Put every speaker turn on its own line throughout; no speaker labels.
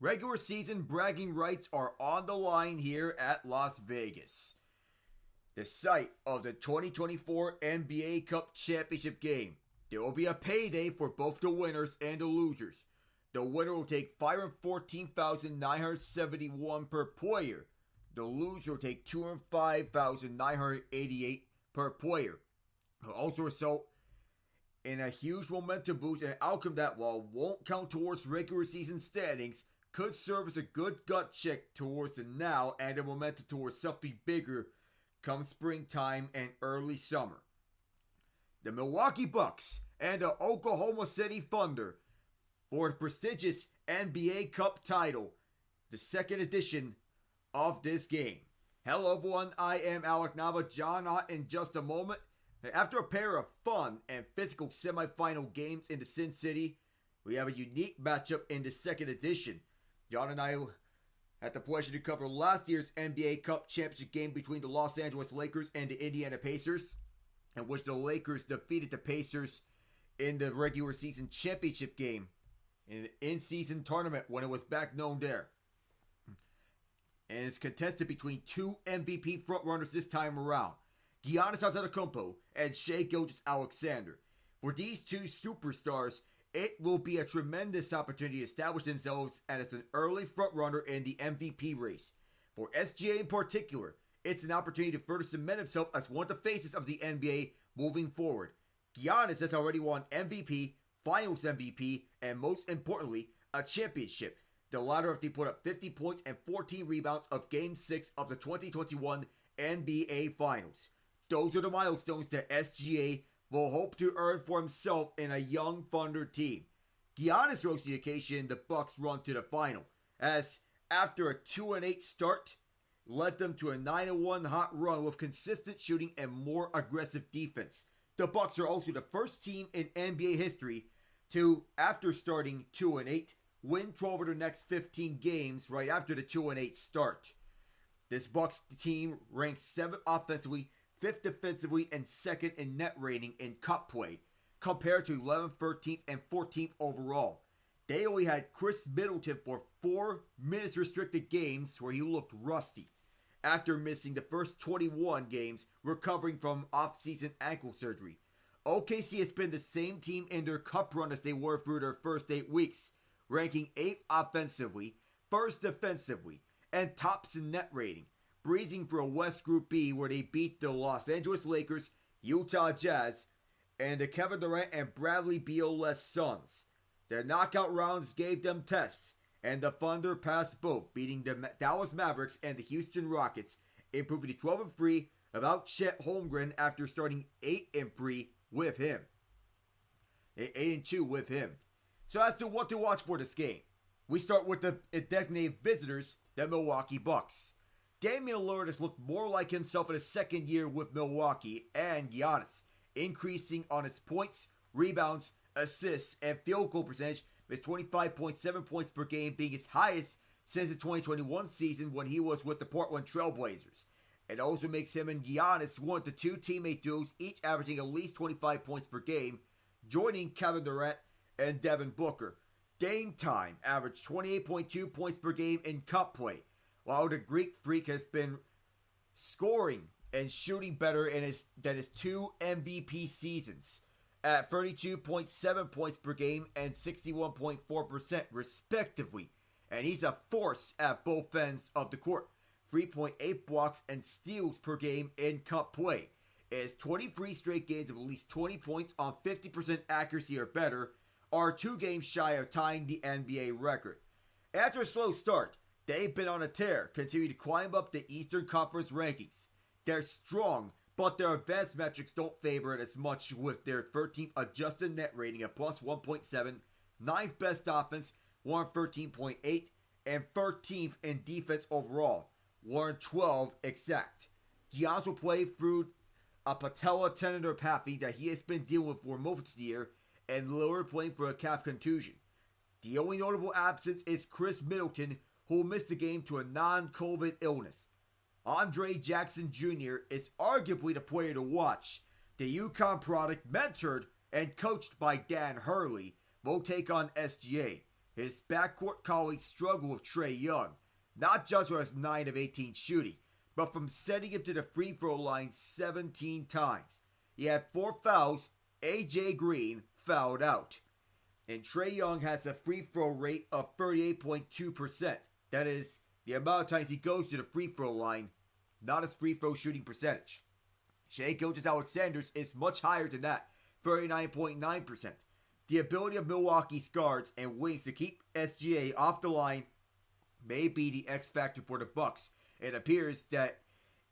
regular season bragging rights are on the line here at Las Vegas, the site of the 2024 NBA Cup Championship game. There will be a payday for both the winners and the losers. The winner will take $514,971 per player. The loser will take $205,988 per player. It will also result in a huge momentum boost and an outcome that, while won't count towards regular season standings, could serve as a good gut check towards the now and a momentum towards something bigger come springtime and early summer. The Milwaukee Bucks and the Oklahoma City Thunder for the prestigious NBA Cup title, the second edition of this game. Hello everyone, I am Alec Nava. John on in just a moment. After a pair of fun and physical semifinal games in the Sin City, we have a unique matchup in the second edition. John and I had the pleasure to cover last year's NBA Cup championship game between the Los Angeles Lakers and the Indiana Pacers, in which the Lakers defeated the Pacers in the regular season championship game in the in-season tournament when it was back known there. And it's contested between two MVP frontrunners this time around, Giannis Antetokounmpo and Shai Gilgeous-Alexander. For these two superstars, it will be a tremendous opportunity to establish themselves as an early frontrunner in the MVP race. For SGA in particular, it's an opportunity to further cement himself as one of the faces of the NBA moving forward. Giannis has already won MVP, Finals MVP, and most importantly, a championship. The latter after he put up 50 points and 14 rebounds of Game 6 of the 2021 NBA Finals. Those are the milestones that SGA will hope to earn for himself in a young Thunder team. Giannis rose to the occasion the Bucks' run to the final, as after a 2-8 start, led them to a 9-1 hot run with consistent shooting and more aggressive defense. The Bucks are also the first team in NBA history to, after starting 2-8, win 12 of their next 15 games right after the 2-8 start. This Bucks team ranks 7th offensively, 5th defensively, and 2nd in net rating in cup play, compared to 11th, 13th, and 14th overall. They only had Chris Middleton for 4 minutes restricted games where he looked rusty, after missing the first 21 games recovering from off-season ankle surgery. OKC has been the same team in their cup run as they were through their first 8 weeks, ranking 8th offensively, 1st defensively, and tops in net rating, breezing through a West Group B where they beat the Los Angeles Lakers, Utah Jazz, and the Kevin Durant and Bradley Beal-less Suns. Their knockout rounds gave them tests, and the Thunder passed both, beating the Dallas Mavericks and the Houston Rockets, improving to 12-3 without Chet Holmgren after starting 8-3 with him. 8-2 with him. So as to what to watch for this game, we start with the designated visitors, the Milwaukee Bucks. Damian Lillard has looked more like himself in his second year with Milwaukee, and Giannis, increasing on his points, rebounds, assists, and field goal percentage, with 25.7 points per game being his highest since the 2021 season when he was with the Portland Trail Blazers. It also makes him and Giannis one of the two teammate duos, each averaging at least 25 points per game, joining Kevin Durant and Devin Booker. Game time averaged 28.2 points per game in cup play, while the Greek Freak has been scoring and shooting better than his 2 MVP seasons, at 32.7 points per game and 61.4% respectively. And he's a force at both ends of the court. 3.8 blocks and steals per game in cup play. It is 23 straight games of at least 20 points on 50% accuracy or better, are 2 games shy of tying the NBA record. After a slow start, they've been on a tear, continuing to climb up the Eastern Conference rankings. They're strong, but their advanced metrics don't favor it as much, with their 13th adjusted net rating at plus 1.7, 9th best offense, 113.8, and 13th in defense overall, 112 exact. Giannis will play through a patella tendinopathy that he has been dealing with for most of the year, and Lillard playing for a calf contusion. The only notable absence is Chris Middleton, who will miss the game to a non-COVID illness. Andre Jackson Jr. is arguably the player to watch. The UConn product, mentored and coached by Dan Hurley, will take on SGA. His backcourt colleagues struggle with Trae Young, not just with his 9 of 18 shooting, but from setting him to the free throw line 17 times. He had 4 fouls. A.J. Green fouled out. And Trae Young has a free throw rate of 38.2%. That is the amount of times he goes to the free throw line, not his free throw shooting percentage. Shai Gilgeous-Alexander's is much higher than that, 39.9%. The ability of Milwaukee's guards and wings to keep SGA off the line may be the X factor for the Bucks. It appears that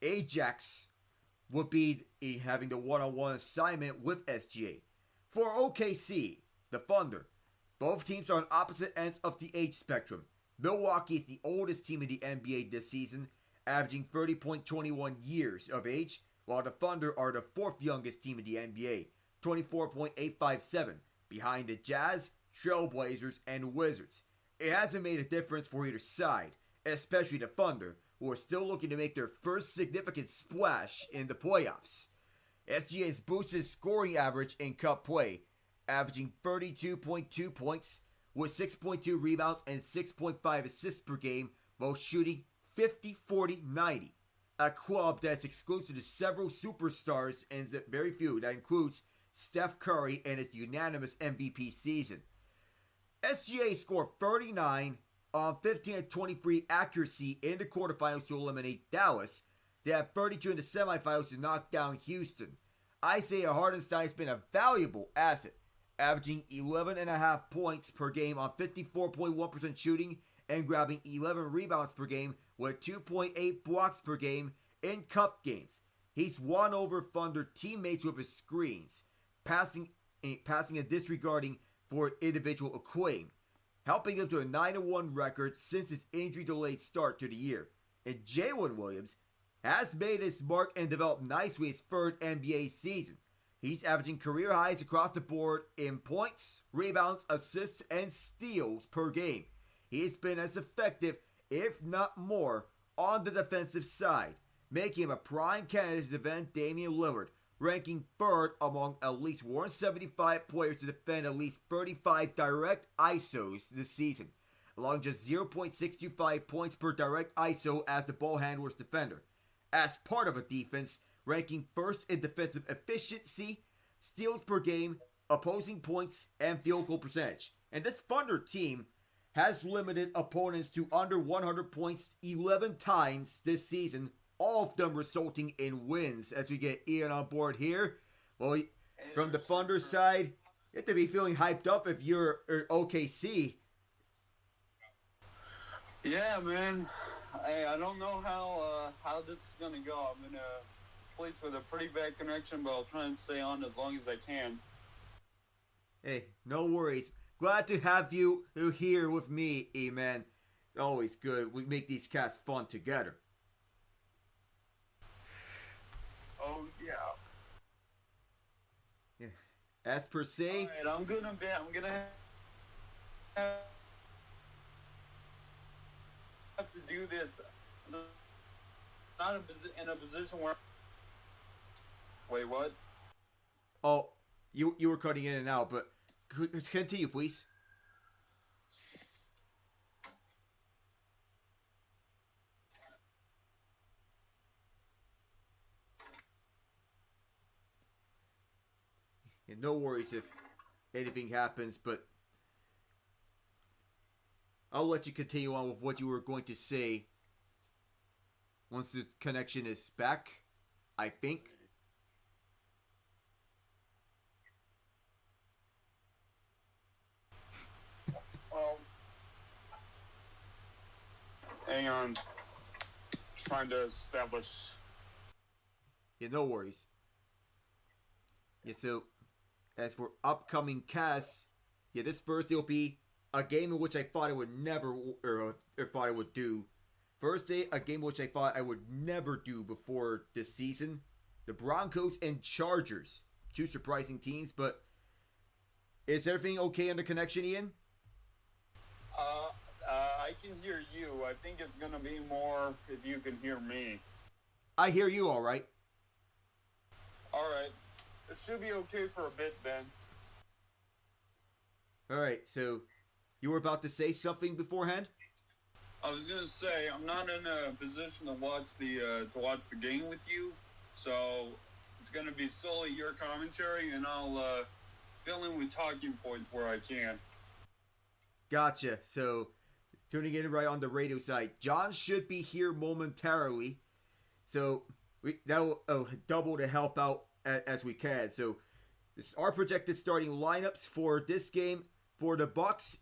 Ajax would be having the one-on-one assignment with SGA. For OKC, the Thunder, both teams are on opposite ends of the age spectrum. Milwaukee is the oldest team in the NBA this season, averaging 30.21 years of age, while the Thunder are the 4th youngest team in the NBA, 24.857, behind the Jazz, Trailblazers, and Wizards. It hasn't made a difference for either side, especially the Thunder, who are still looking to make their first significant splash in the playoffs. SGA has boosted his scoring average in cup play, averaging 32.2 points with 6.2 rebounds and 6.5 assists per game, while shooting 50-40-90. A club that's exclusive to several superstars and very few. That includes Steph Curry and his unanimous MVP season. SGA scored 39 on 15-23 accuracy in the quarterfinals to eliminate Dallas. They had 32 in the semifinals to knock down Houston. Isaiah Hartenstein has been a valuable asset, averaging 11.5 points per game on 54.1% shooting and grabbing 11 rebounds per game with 2.8 blocks per game in cup games. He's won over Thunder teammates with his screens, passing and disregarding for individual acclaim, helping him to a 9-1 record since his injury-delayed start to the year. And Jalen Williams has made his mark and developed nicely his 3rd NBA season. He's averaging career highs across the board in points, rebounds, assists, and steals per game. He's been as effective, if not more, on the defensive side, making him a prime candidate to defend Damian Lillard, ranking 3rd among at least 175 players to defend at least 35 direct ISOs this season, along just 0.625 points per direct ISO as the ball handler's defender. As part of a defense, ranking 1st in defensive efficiency, steals per game, opposing points, and field goal percentage. And this Thunder team has limited opponents to under 100 points 11 times this season, all of them resulting in wins. As we get Ian on board here, well, from the Thunder side, you have to be feeling hyped up if you're OKC.
Yeah, man. I don't know how this is gonna go. I'm in a place with a pretty bad connection, but I'll try and stay on as long as I can.
Hey, no worries. Glad to have you here with me, E-Man. It's always good. We make these casts fun together.
Oh, yeah.
Yeah. As per se...
Alright, I'm gonna have to do this. I'm not in a position where... Wait, what?
Oh, you were cutting in and out, but continue, please. Yeah, no worries if anything happens, but I'll let you continue on with what you were going to say once the connection is back, I think.
Well, hang on. Trying to establish.
Yeah, no worries. Yeah, so as for upcoming casts, yeah, this Thursday will be a game in which I thought I would never, or thought I would do. Thursday, a game which I thought I would never do before this season. The Broncos and Chargers. 2 surprising teams, but is everything okay on the connection, Ian?
I can hear you. I think it's gonna be more if you can hear me.
I hear you all right.
Alright. It should be okay for a bit, Ben.
All right, so You were about to say something beforehand?
I was gonna say I'm not in a position to watch the game with you, so it's gonna be solely your commentary, and I'll fill in with talking points where I can.
Gotcha. So, tuning in right on the radio side. John should be here momentarily. So, that will double to help out as we can. So, this is our projected starting lineups for this game. For the Bucks,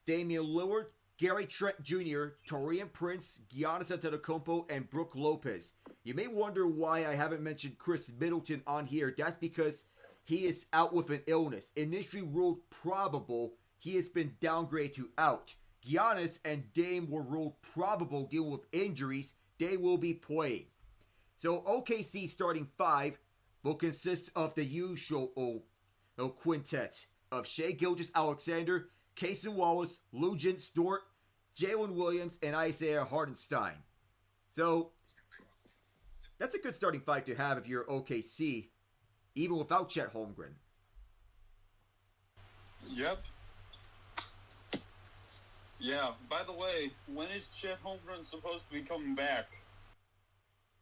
Damian Lillard, Gary Trent Jr., Taurean Prince, Giannis Antetokounmpo, and Brook Lopez. You may wonder why I haven't mentioned Chris Middleton on here. That's because he is out with an illness. Initially ruled probable, he has been downgraded to out. Giannis and Dame were ruled probable dealing with injuries. They will be playing. So OKC starting five will consist of the usual quintet of Shai Gilgeous-Alexander, Cason Wallace, Luguentz Dort, Jalen Williams, and Isaiah Hartenstein. So that's a good starting five to have if you're OKC, even without Chet Holmgren.
Yep. Yeah. By the way, when is Chet Holmgren supposed to be coming back?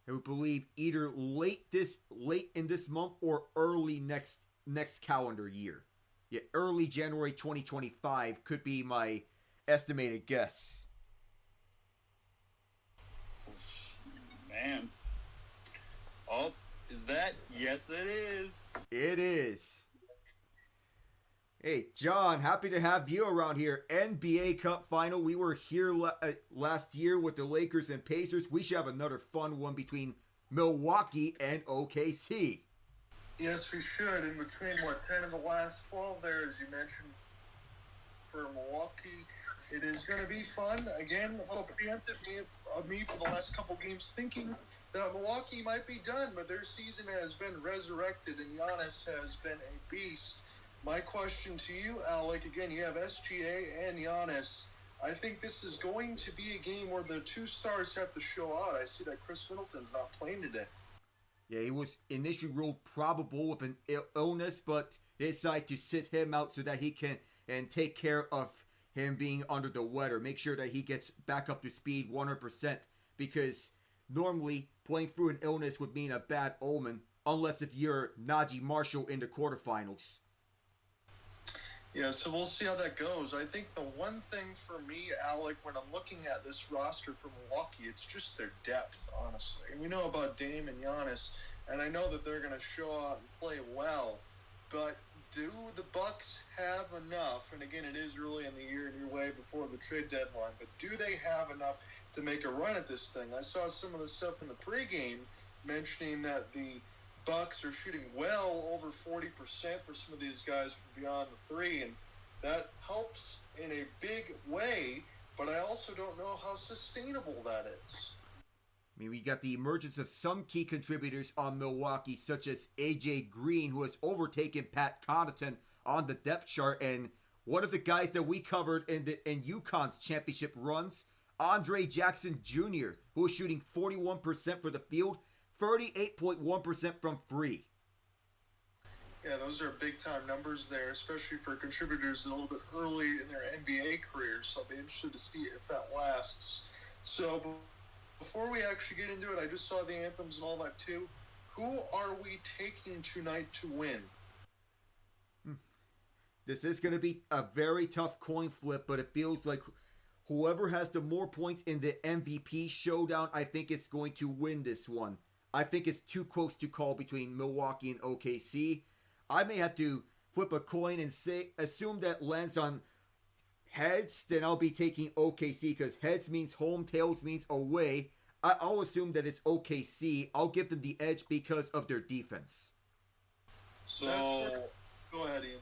I would believe either late in this month or early next calendar year. Yeah, early January 2025 could be my estimated guess.
Man. Oh, is that? Yes, it is.
It is. Hey, John, happy to have you around here. NBA Cup final. We were here last year with the Lakers and Pacers. We should have another fun one between Milwaukee and OKC.
Yes, we should. In between, 10 of the last 12 there, as you mentioned, for Milwaukee. It is going to be fun. Again, a little preemptive of me for the last couple games thinking that Milwaukee might be done, but their season has been resurrected, and Giannis has been a beast. My question to you, Alec, again, you have SGA and Giannis. I think this is going to be a game where the two stars have to show out. I see that Chris Middleton's not playing today.
Yeah, he was initially ruled probable with an illness, but they decided to sit him out so that he can and take care of him being under the weather. Make sure that he gets back up to speed 100%, because normally playing through an illness would mean a bad omen, unless if you're Najee Marshall in the quarterfinals.
Yeah, so we'll see how that goes. I think the one thing for me, Alec, when I'm looking at this roster for Milwaukee, it's just their depth, honestly. And we know about Dame and Giannis, and I know that they're going to show out and play well, but do the Bucks have enough? And again, it is early in the year and you're way before the trade deadline, but do they have enough to make a run at this thing? I saw some of the stuff in the pregame mentioning that the Bucks are shooting well over 40% for some of these guys from beyond the three, and that helps in a big way, but I also don't know how sustainable that is.
I mean, we got the emergence of some key contributors on Milwaukee, such as AJ Green, who has overtaken Pat Connaughton on the depth chart, and one of the guys that we covered in UConn's championship runs, Andre Jackson Jr., who is shooting 41% for the field, 38.1% from three.
Yeah, those are big-time numbers there, especially for contributors a little bit early in their NBA careers, so I'll be interested to see if that lasts. So before we actually get into it, I just saw the anthems and all that too. Who are we taking tonight to win?
This is going to be a very tough coin flip, but it feels like whoever has the more points in the MVP showdown, I think it's going to win this one. I think it's too close to call between Milwaukee and OKC. I may have to flip a coin and assume that lands on heads, then I'll be taking OKC, because heads means home, tails means away. I'll assume that it's OKC. I'll give them the edge because of their defense.
So,
go ahead, Ian.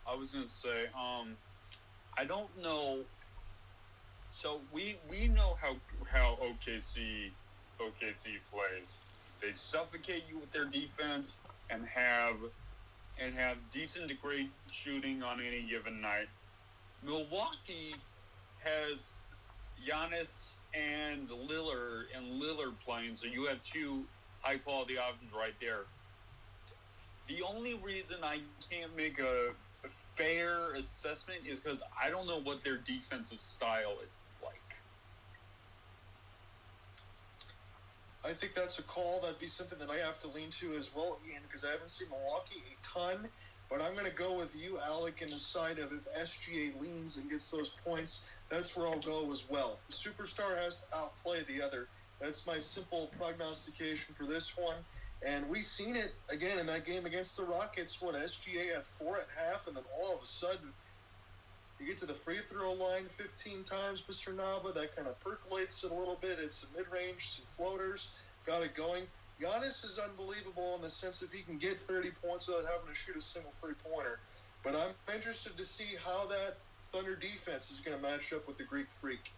I was going to say, I don't know. So we know how OKC plays. They suffocate you with their defense and have decent to great shooting on any given night. Milwaukee has Giannis and Lillard playing, so you have two high quality options right there. The only reason I can't make a fair assessment is because I don't know what their defensive style is like.
I think that's a call. That'd be something that I have to lean to as well, Ian, because I haven't seen Milwaukee a ton. But I'm going to go with you, Alec, in the side of if SGA leans and gets those points, that's where I'll go as well. The superstar has to outplay the other. That's my simple prognostication for this one. And we seen it again in that game against the Rockets. SGA had 4 at half, and then all of a sudden, you get to the free throw line 15 times, Mr. Nava. That kind of percolates it a little bit. It's some mid-range, some floaters. Got it going. Giannis is unbelievable in the sense if he can get 30 points without having to shoot a single three-pointer. But I'm interested to see how that Thunder defense is going to match up with the Greek Freak.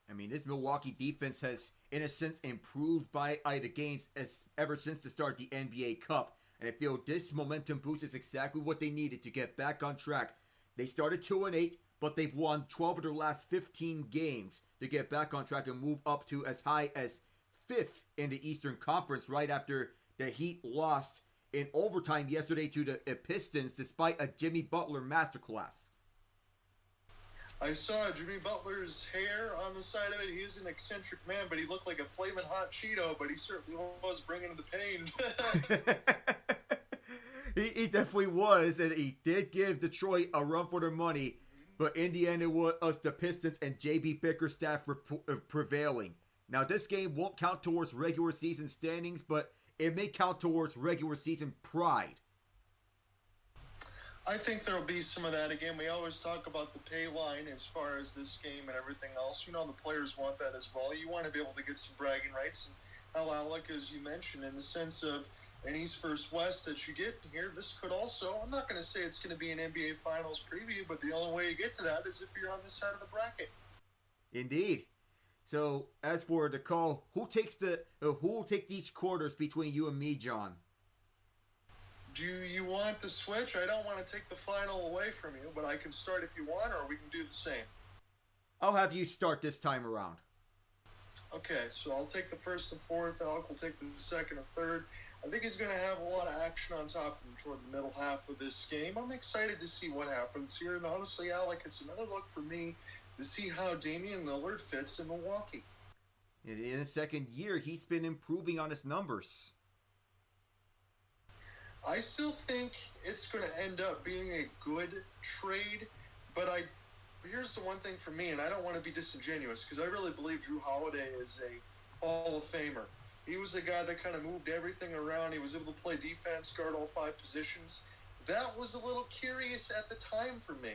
I mean, this Milwaukee defense has, in a sense, improved by the games ever since the start of the NBA Cup. And I feel this momentum boost is exactly what they needed to get back on track. They started 2-8, but they've won 12 of their last 15 games to get back on track and move up to as high as 5th in the Eastern Conference right after the Heat lost in overtime yesterday to the Pistons despite a Jimmy Butler masterclass.
I saw Jimmy Butler's hair on the side of it. He is an eccentric man, but he looked like a flaming hot Cheeto, but he certainly was bringing the pain.
He definitely was, and he did give Detroit a run for their money, but in the end it was the Pistons and J.B. Bickerstaff prevailing. Now this game won't count towards regular season standings, but it may count towards regular season pride.
I think there'll be some of that. Again, we always talk about the pay line as far as this game and everything else. You know, the players want that as well. You want to be able to get some bragging rights. And how Alec, as you mentioned, in the sense of an East versus West that you get here, this could also, I'm not going to say it's going to be an NBA Finals preview, but the only way you get to that is if you're on this side of the bracket.
Indeed. So, as for the call, who will take these quarters between you and me, John?
Do you want the switch? I don't want to take the final away from you, but I can start if you want, or we can do the same.
I'll have you start this time around.
Okay, so I'll take the first and fourth. Alec will take the second and third. I think he's going to have a lot of action on top of him toward the middle half of this game. I'm excited to see what happens here. And honestly, Alec, it's another look for me to see how Damian Lillard fits in Milwaukee.
In his second year, he's been improving on his numbers.
I still think it's going to end up being a good trade, but here's the one thing for me, and I don't want to be disingenuous, because I really believe Drew Holiday is a Hall of Famer. He was a guy that kind of moved everything around. He was able to play defense, guard all 5 positions. That was a little curious at the time for me.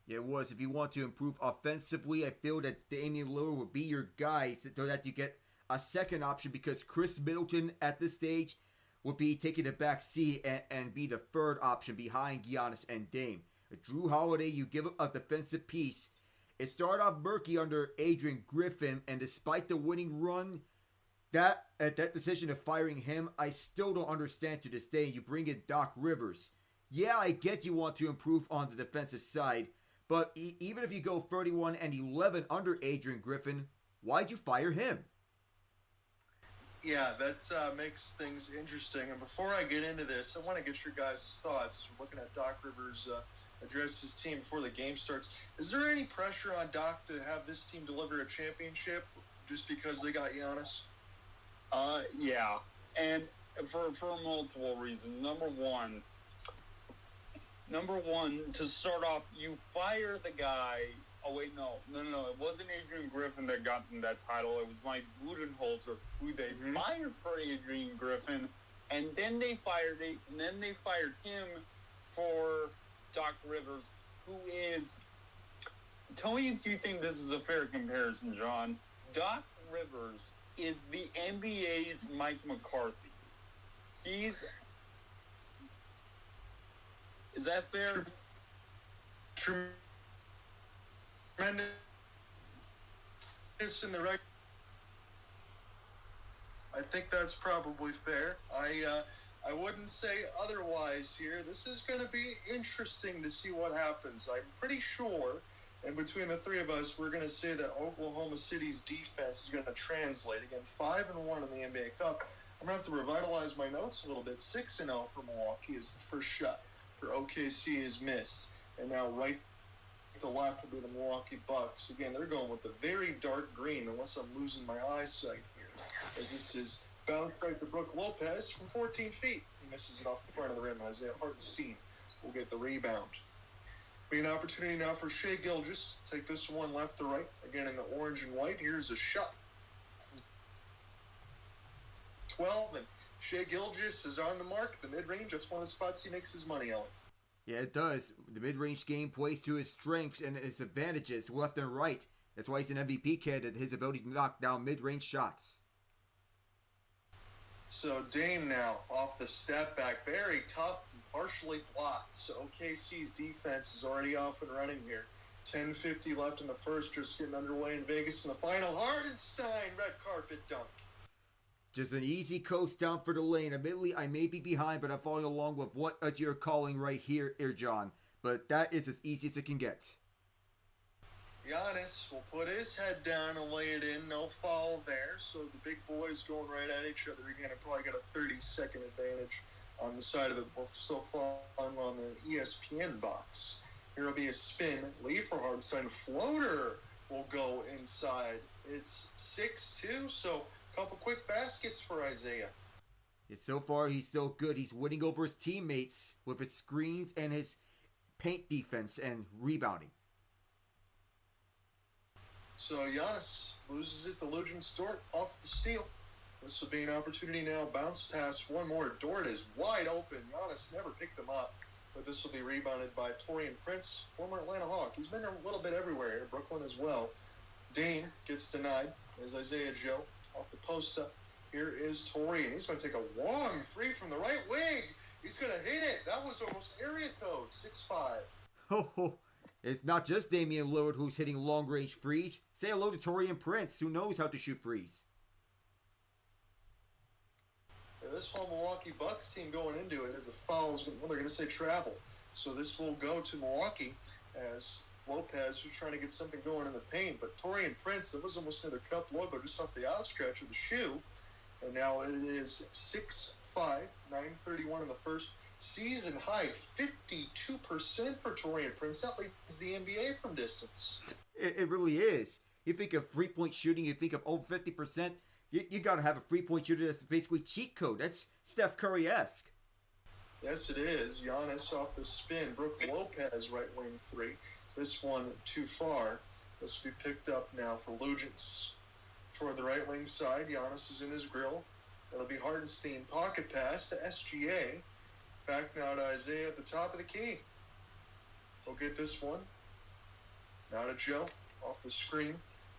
Yeah, it was. If you want to improve offensively, I feel that Damian Lillard would be your guy so that you get a second option, because Chris Middleton at this stage would be taking the back seat and be the third option behind Giannis and Dame. Drew Holiday, you give him a defensive piece. It started off murky under Adrian Griffin, and despite the winning run, that decision of firing him, I still don't understand to this day. You bring in Doc Rivers. Yeah, I get you want to improve on the defensive side, but even if you go 31-11 under Adrian Griffin, why'd you fire him?
Yeah, that makes things interesting. And before I get into this, I want to get your guys' thoughts as we're looking at Doc Rivers address his team before the game starts. Is there any pressure on Doc to have this team deliver a championship just because they got Giannis?
Yeah, and for multiple reasons. Number one, to start off, you fire the guy. Oh wait, no, it wasn't Adrian Griffin that got them that title. It was Mike Budenholzer, who they fired for Adrian Griffin, and then they fired him for Doc Rivers, who is. Tell me if you think this is a fair comparison, John. Doc Rivers is the NBA's Mike McCarthy. Is that fair?
Tremendous in the right. I think that's probably fair. I wouldn't say otherwise here. This is going to be interesting to see what happens. I'm pretty sure, and between the three of us, we're going to say that Oklahoma City's defense is going to translate. Again, 5-1 in the NBA Cup. I'm going to have to revitalize my notes a little bit. 6-0 for Milwaukee is the first for OKC is missed. And now right to left will be the Milwaukee Bucks. Again, they're going with the very dark green, unless I'm losing my eyesight here. As this is bounced right to Brook Lopez from 14 feet. He misses it off the front of the rim. Isaiah Hartenstein will get the rebound. Be an opportunity now for Shai Gilgeous. Take this one left to right. Again in the orange and white. Here's a shot. 12, and Shai Gilgeous is on the mark. The mid-range, that's one of the spots he makes his money on.
Yeah, it does. The mid-range game plays to his strengths and his advantages left and right. That's why he's an MVP candidate, his ability to knock down mid-range shots.
So Dame now off the step back. Very tough and partially blocked. So OKC's defense is already off and running here. 10:50 left in the first, just getting underway in Vegas in the final. Hartenstein, red carpet dunk.
Just an easy coast down for the lane. Admittedly, I may be behind, but I'm following along with what you're calling right here, John. But that is as easy as it can get.
Giannis will put his head down and lay it in. No foul there. So the big boys going right at each other again. And probably got a 30-second advantage on the side of it. We're still following on the ESPN box. Here will be a spin. Lee for Hartenstein. Floater will go inside. It's 6-2, so a couple quick baskets for Isaiah.
Yeah, so far, he's so good. He's winning over his teammates with his screens and his paint defense and rebounding.
So Giannis loses it to Luguentz-Dort off the steal. This will be an opportunity now. Bounce pass one more. Dort is wide open. Giannis never picked him up. But this will be rebounded by Taurean Prince, former Atlanta Hawk. He's been a little bit everywhere here. Brooklyn as well. Dame gets denied as Isaiah Joe off the post up. Here is Taurean. He's going to take a long three from the right wing. He's going to hit it. That was almost area code. 6'5".
Oh, it's not just Damian Lillard who's hitting long-range threes. Say hello to Taurean Prince, who knows how to shoot threes.
And this whole Milwaukee Bucks team going into it is a foul. Well, they're going to say travel. So this will go to Milwaukee as Lopez, who's trying to get something going in the paint. But Taurean Prince, that was almost near the cup logo, just off the outstretch of the shoe. And now it is 6'5", 9:31 in the first. Season high, 52% for Taurean Prince. That leads the NBA from distance.
It really is. You think of three-point shooting, you think of over 50%. You got to have a three-point shooter that's basically cheat code. That's Steph Curry-esque.
Yes, it is. Giannis off the spin. Brook Lopez, right wing three. This one too far. This will be picked up now for Luguentz. Toward the right wing side, Giannis is in his grill. It'll be Hartenstein. Pocket pass to SGA. Back now to Isaiah at the top of the key. We'll get this one. Now to Joe. Off the screen.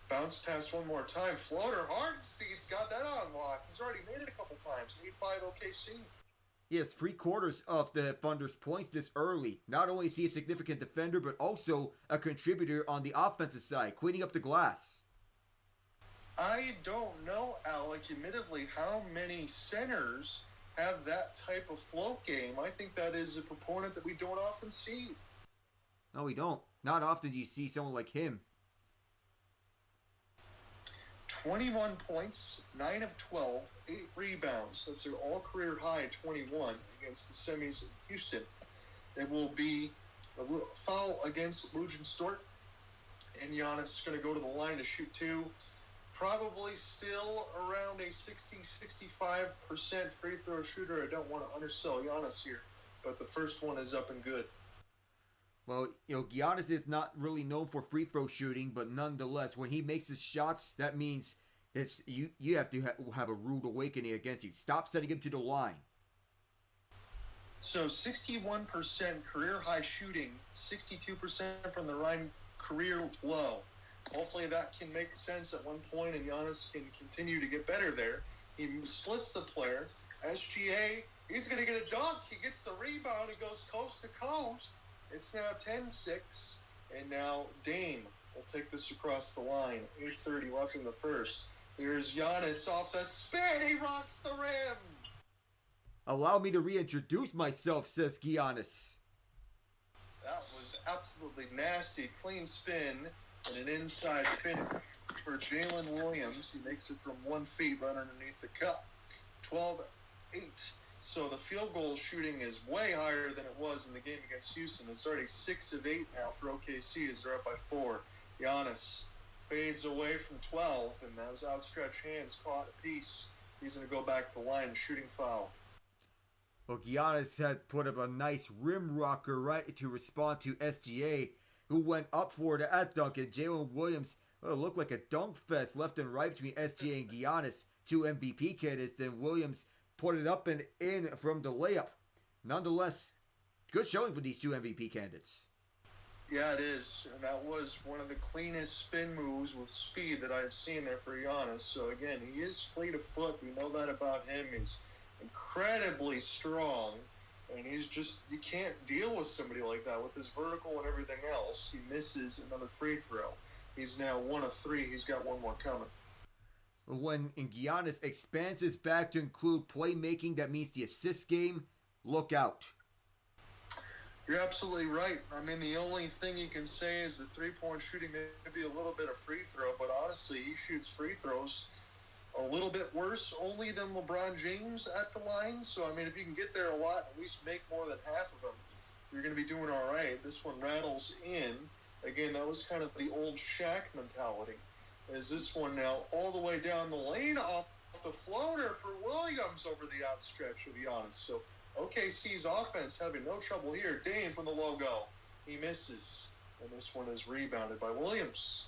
Bounce pass one more time. Floater. Hartenstein's got that on lock. He's already made it a couple times. 8-5 OKC.
He has 3/4 of the Thunder's points this early. Not only is he a significant defender, but also a contributor on the offensive side, cleaning up the glass.
I don't know, Alec, admittedly, how many centers have that type of float game. I think that is a proponent that we don't often see.
No, we don't. Not often do you see someone like him.
21 points, 9 of 12, 8 rebounds. That's their all-career high, 21, against the semis in Houston. It will be a foul against Luguentz-Dort, and Giannis is going to go to the line to shoot two. Probably still around a 60-65% free throw shooter. I don't want to undersell Giannis here, but the first one is up and good.
Well, Giannis is not really known for free throw shooting, but nonetheless, when he makes his shots, that means you have to have a rude awakening against you. Stop setting him to the line.
So 61% career high shooting, 62% from the line career low. Hopefully that can make sense at one point, and Giannis can continue to get better there. He splits the player. SGA, he's going to get a dunk. He gets the rebound. It goes coast to coast. It's now 10-6, and now Dame will take this across the line. 8:30 left in the first. Here's Giannis off the spin. He rocks the rim.
Allow me to reintroduce myself, says Giannis.
That was absolutely nasty. Clean spin and an inside finish for Jalen Williams. He makes it from 1 feet right underneath the cup. 12-8. So the field goal shooting is way higher than it was in the game against Houston. It's already 6 of 8 now for OKC as they're up by 4. Giannis fades away from 12, and those outstretched hands caught a piece. He's going to go back to the line, shooting foul.
Well, Giannis had put up a nice rim rocker right to respond to SGA, who went up for it at dunk, and Jalen Williams looked like a dunk fest left and right between SGA and Giannis, 2 MVP candidates. Then Williams put it up and in from the layup. Nonetheless, good showing for these 2 MVP candidates.
Yeah, it is. And that was one of the cleanest spin moves with speed that I've seen there for Giannis. So, again, he is fleet of foot. We know that about him. He's incredibly strong. And he's just, you can't deal with somebody like that with his vertical and everything else. He misses another free throw. He's now 1 of 3. He's got one more coming.
When Giannis expands his back to include playmaking, that means the assist game, look out.
You're absolutely right. I mean, the only thing you can say is the three-point shooting may be a little bit of free throw, but honestly, he shoots free throws a little bit worse only than LeBron James at the line. So, I mean, if you can get there a lot, at least make more than half of them, you're going to be doing all right. This one rattles in. Again, that was kind of the old Shaq mentality. Is this one now all the way down the lane off the floater for Williams over the outstretch of Giannis. So OKC's offense having no trouble here. Dame from the logo. He misses. And this one is rebounded by Williams.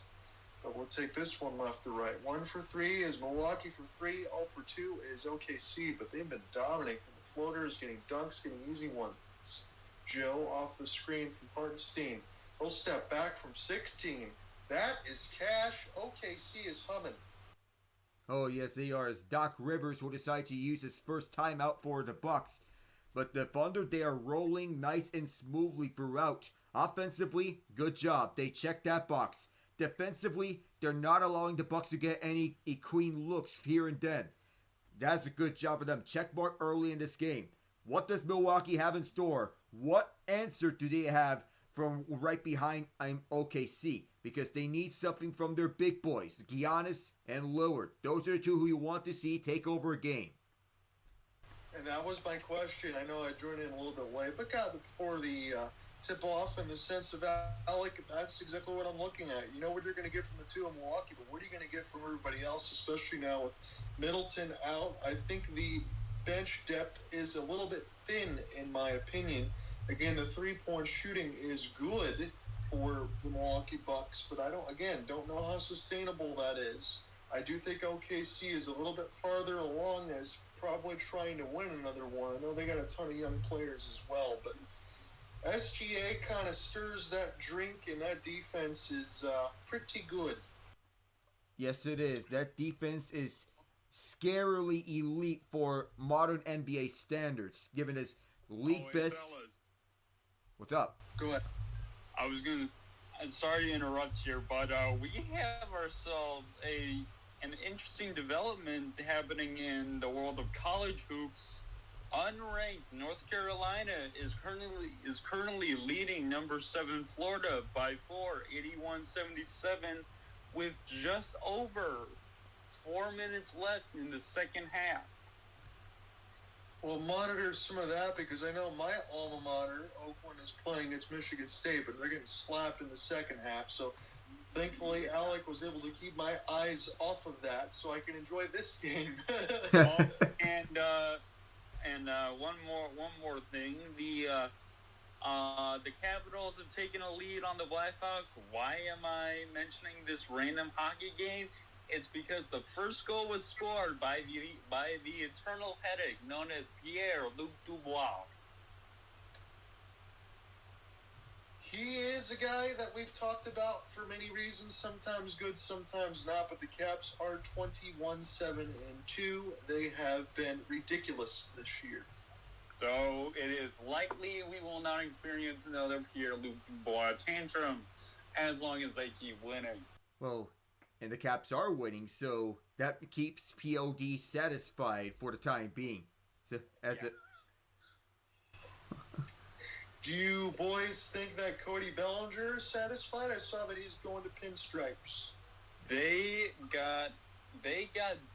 But we'll take this one left to right. 1 for 3 is Milwaukee from 3. 0 for 2 is OKC. But they've been dominating from the floaters, getting dunks, getting easy ones. Joe off the screen from Hartenstein. He'll step back from 16. That is cash. OKC is humming.
Oh, yes, they are, as Doc Rivers will decide to use his first timeout for the Bucks. But the Thunder, they are rolling nice and smoothly throughout. Offensively, good job. They checked that box. Defensively, they're not allowing the Bucks to get any clean looks here and then. That's a good job for them. Check mark early in this game. What does Milwaukee have in store? What answer do they have from right behind OKC? Because they need something from their big boys, Giannis and Lillard. Those are the 2 who you want to see take over a game.
And that was my question. I know I joined in a little bit late, but God, before the tip-off in the sense of Alec, that's exactly what I'm looking at. You know what you're going to get from the 2 in Milwaukee, but what are you going to get from everybody else, especially now with Middleton out? I think the bench depth is a little bit thin, in my opinion. Again, the three-point shooting is good for the Milwaukee Bucks, but I don't know how sustainable that is. I do think OKC is a little bit farther along as probably trying to win another one. I know they got a ton of young players as well, but SGA kind of stirs that drink, and that defense is pretty good.
Yes, it is. That defense is scarily elite for modern NBA standards, given his league best.
Fellas.
What's up?
Go ahead.
I'm sorry to interrupt here, but we have ourselves an interesting development happening in the world of college hoops. Unranked North Carolina is currently leading number 7 Florida by 4, 81-77, with just over 4 minutes left in the second half.
Well, monitor some of that, because I know my alma mater, Oakland, is playing against Michigan State, but they're getting slapped in the second half. So, thankfully, Alec was able to keep my eyes off of that, so I can enjoy this game.
And one more thing, the Capitals have taken a lead on the Blackhawks. Why am I mentioning this random hockey game? It's because the first goal was scored by the eternal headache known as Pierre-Luc Dubois.
He is a guy that we've talked about for many reasons, sometimes good, sometimes not, but the Caps are 21-7-2. They have been ridiculous this year.
So it is likely we will not experience another Pierre-Luc Dubois tantrum as long as they keep winning.
Well, and the Caps are winning, so that keeps POD satisfied for the time being. So,
Do you boys think that Cody Bellinger is satisfied? I saw that he's going to pinstripes.
They got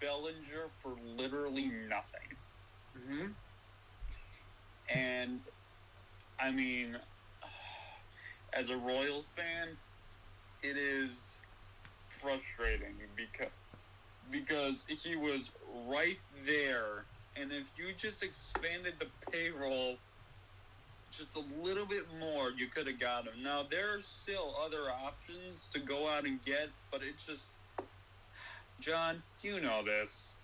Bellinger for literally nothing.
Mm-hmm.
And, I mean, as a Royals fan, it is frustrating because he was right there, and if you just expanded the payroll just a little bit more, you could have got him. Now, there are still other options to go out and get, but it's just, John, you know this.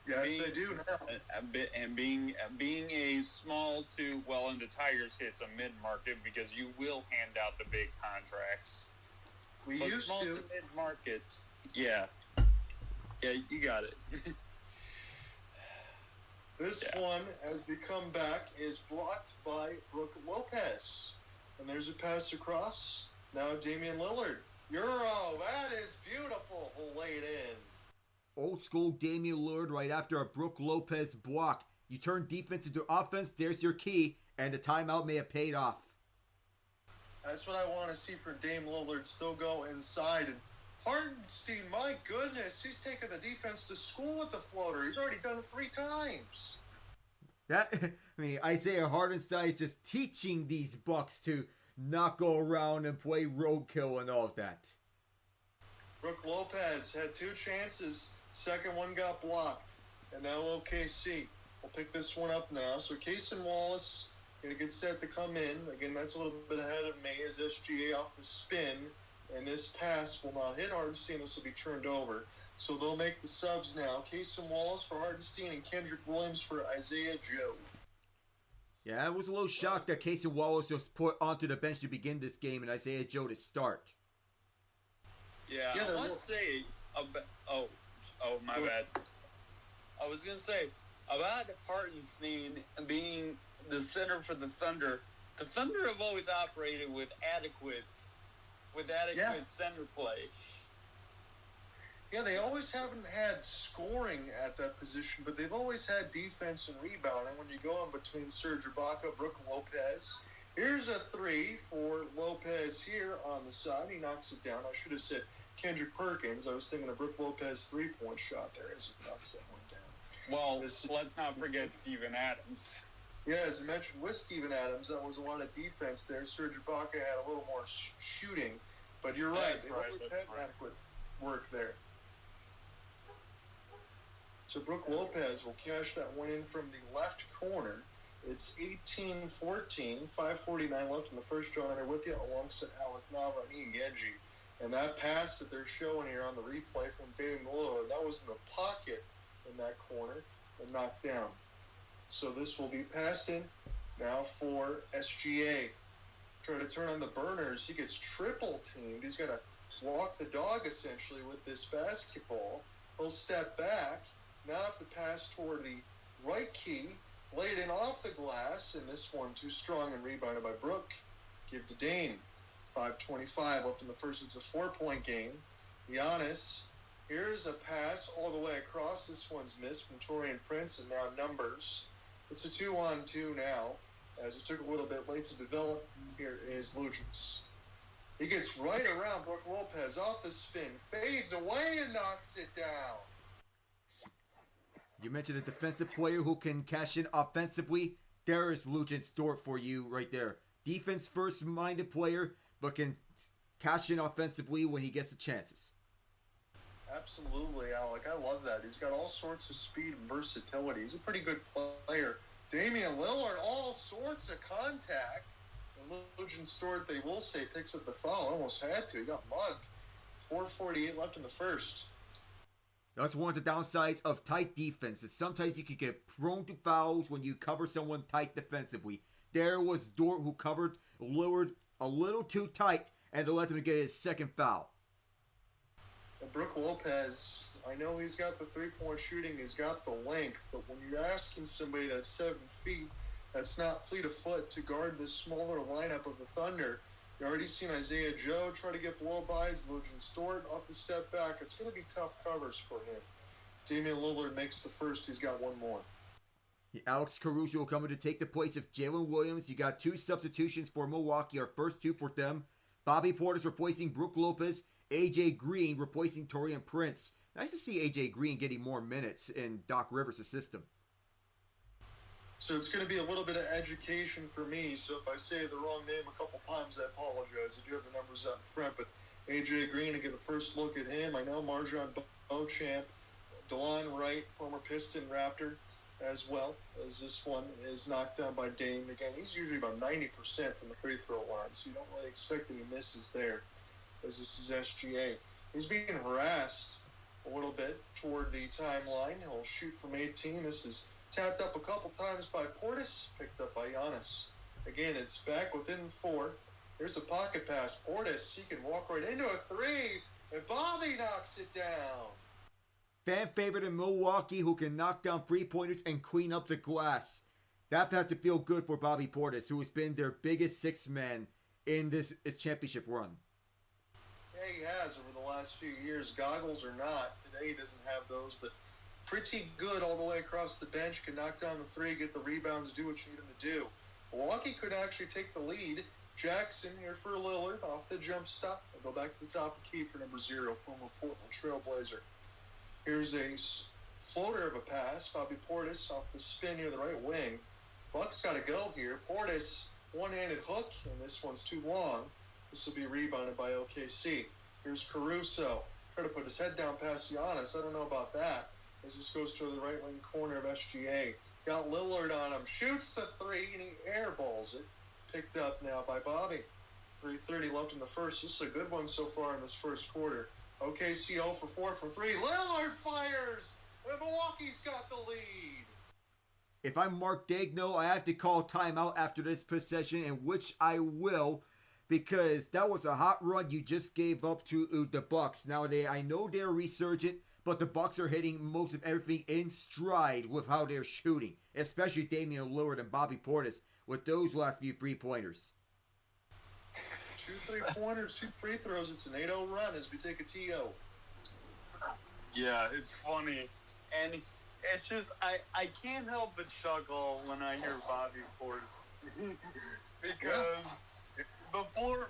Yes, I do now.
And being a small to, well, in the Tigers' case, a mid-market, because you will hand out the big contracts.
We
But
used
small
to.
to mid-market, yeah, you got it.
This one, as we come back, is blocked by Brook Lopez. And there's a pass across. Now Damian Lillard. Euro, that is beautiful. Laid in.
Old school Damian Lillard right after a Brook Lopez block. You turn defense into offense, there's your key, and the timeout may have paid off.
That's what I want to see for Dame Lillard. Still go inside. And Hardenstein, my goodness, he's taking the defense to school with the floater. He's already done it 3 times.
Isaiah Hardenstein is just teaching these Bucks to not go around and play roadkill and all of that.
Brook Lopez had 2 chances. Second one got blocked. And now OKC will pick this one up now. So Cason Wallace going to get set to come in. Again, that's a little bit ahead of me as SGA off the spin. And this pass will not hit Hardenstein. This will be turned over. So they'll make the subs now. Cason Wallace for Hardenstein and Kendrick Williams for Isaiah Joe.
Yeah, I was a little shocked that Casey Wallace was put onto the bench to begin this game and Isaiah Joe to start.
Yeah, I must say, my bad. I was going to say, about Hartenstein being the center for the Thunder have always operated with adequate center play.
Yeah, they always haven't had scoring at that position, but they've always had defense and rebounding. When you go in between Serge Ibaka, Brook Lopez, here's a 3 for Lopez here on the side. He knocks it down. I should have said Kendrick Perkins. I was thinking of Brook Lopez 3-point shot there as he knocks that one down.
Well, let's not forget Steven Adams.
Yeah, as I mentioned with Steven Adams, that was a lot of defense there. Serge Ibaka had a little more shooting, but you're right. They always had adequate work there. So Brook Lopez will cash that one in from the left corner. It's 18-14, 5:49 left in the first. John Hunter with you alongside Alec Nava and Ian Genge. And that pass that they're showing here on the replay from Damian Lillard, that was in the pocket in that corner and knocked down. So this will be passed in now for SGA. Try to turn on the burners. He gets triple teamed. He's got to walk the dog essentially with this basketball. He'll step back. Now have to pass toward the right key. Laid in off the glass. And this one too strong and rebounded by Brook. Give to Dame. 5:25 left in the first. It's a 4-point game. Giannis. Here's a pass all the way across. This one's missed from Taurean Prince and now numbers. It's a 2-on-2 now, as it took a little bit late to develop. Here is Lugens. He gets right around Brook Lopez off the spin, fades away and knocks it down.
You mentioned a defensive player who can cash in offensively. There is Lugens Dort for you right there. Defense first minded player, but can cash in offensively when he gets the chances.
Absolutely, Alec. I love that. He's got all sorts of speed and versatility. He's a pretty good player. Damian Lillard, all sorts of contact. And Lugens Dort, they will say, picks up the foul. Almost had to. He got mugged. 4:48 left in the first.
That's one of the downsides of tight defense. Is sometimes you can get prone to fouls when you cover someone tight defensively. There was Dort who covered Lillard a little too tight and to let him get his second foul.
And Brook Lopez, I know he's got the 3-point shooting, he's got the length, but when you're asking somebody that's 7 feet, that's not fleet of foot to guard this smaller lineup of the Thunder. You already seen Isaiah Joe try to get blow bys, Lugens Dort off the step back. It's going to be tough covers for him. Damian Lillard makes the first. He's got one more.
Alex Caruso coming to take the place of Jalen Williams. You got 2 substitutions for Milwaukee. Our first 2 for them. Bobby Portis replacing Brook Lopez. AJ Green replacing Taurean Prince. Nice to see AJ Green getting more minutes in Doc Rivers' system.
So it's going to be a little bit of education for me. So if I say the wrong name a couple times, I apologize. I do have the numbers out in front, but AJ Green, to get a first look at him. I know Marjon Beauchamp, DeLon Wright, former Piston Raptor, as well as this one is knocked down by Dame. Again, he's usually about 90% from the free throw line, so you don't really expect any misses there, as this is SGA. He's being harassed a little bit toward the timeline. He'll shoot from 18. This is tapped up a couple times by Portis, picked up by Giannis. Again, it's back within 4. There's a pocket pass. Portis, he can walk right into a 3, and Bobby knocks it down.
Fan favorite in Milwaukee who can knock down three-pointers and clean up the glass. That has to feel good for Bobby Portis, who has been their biggest sixth man in this championship run.
Yeah, he has over the last few years. Goggles or not, today he doesn't have those, but pretty good all the way across the bench. Can knock down the 3, get the rebounds, do what you need him to do. Milwaukee could actually take the lead. Jackson here for Lillard off the jump stop. I'll go back to the top of the key for number 0, former Portland Trailblazer. Here's a floater of a pass. Bobby Portis off the spin near the right wing. Bucks got to go here. Portis, one-handed hook, and this one's too long. This will be rebounded by OKC. Here's Caruso. Try to put his head down past Giannis. I don't know about that. As this goes to the right wing corner of SGA. Got Lillard on him. Shoots the 3, and he airballs it. Picked up now by Bobby. 3:30 left in the first. This is a good one so far in this first quarter. OKC 0 for 4 from 3. Lillard fires! And Milwaukee's got the lead.
If I'm Mark Daigneault, I have to call timeout after this possession, and which I will, because that was a hot run you just gave up to the Bucks. Now, I know they're resurgent, but the Bucks are hitting most of everything in stride with how they're shooting, especially Damian Lillard and Bobby Portis with those last few three-pointers.
2 3-pointers, 2 free throws. It's an 8-0 run as we take a TO.
Yeah, it's funny. And it's just, I can't help but chuckle when I hear Bobby Portis. Because before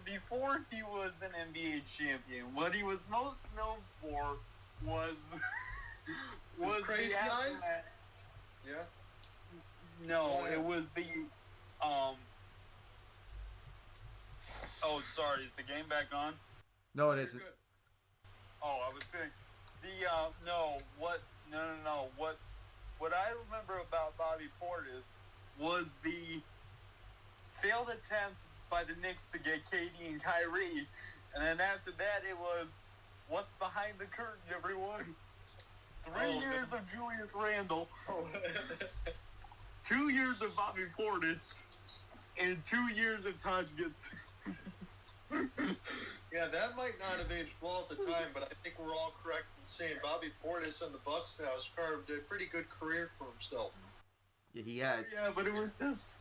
he was an NBA champion, what he was most known for was
crazy
the
eyes? Yeah.
No, it was the Oh, sorry. Is the game back on?
No, it isn't.
Good.
Oh, I was saying What I remember about Bobby Portis was the failed attempt by the Knicks to get KD and Kyrie, and then after that it was what's behind the curtain, everyone. 3 years of Julius Randle, 2 years of Bobby Portis, and 2 years of Taj Gibson.
Yeah, that might not have aged well at the time, but I think we're all correct in saying Bobby Portis on the Bucks now has carved a pretty good career for himself.
Yeah, he has.
Yeah, but it was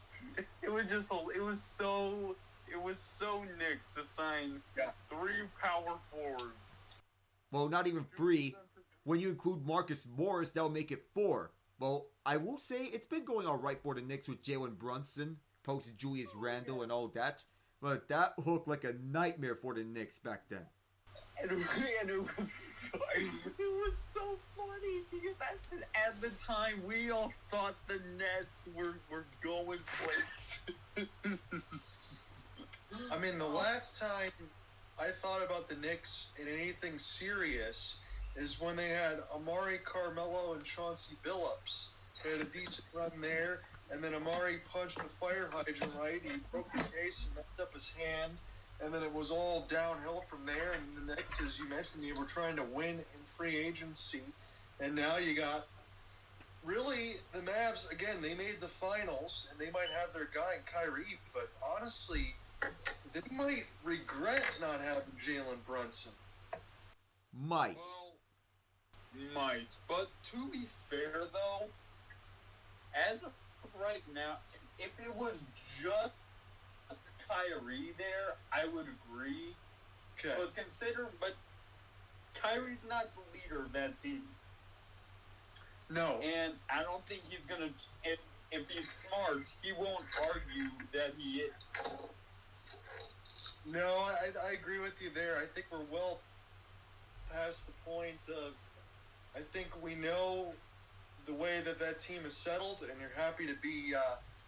so Knicks to sign 3 power forwards.
Well, not even 3. When you include Marcus Morris, that'll make it 4. Well, I will say it's been going all right for the Knicks with Jalen Brunson, posted Julius Randle and all that. But that looked like a nightmare for the Knicks back then.
And it was so funny because at the time we all thought the Nets were going places.
I mean, the last time I thought about the Knicks in anything serious is when they had Amari Carmelo and Chauncey Billups. They had a decent run there. And then Amari punched the fire hydrant, right? He broke the case and messed up his hand. And then it was all downhill from there. And the Knicks, as you mentioned, you were trying to win in free agency. And now you got, really, the Mavs, again, they made the finals. And they might have their guy in Kyrie. But honestly, they might regret not having Jalen Brunson.
Might.
Well, might. But to be fair, though, as of right now, if it was just Kyrie there, I would agree.
Okay.
But Kyrie's not the leader of that team.
No.
And I don't think he's going to, if he's smart, he won't argue that he is.
No, I agree with you there. I think we're well past the point of, I think we know the way that team is settled, and you're happy to be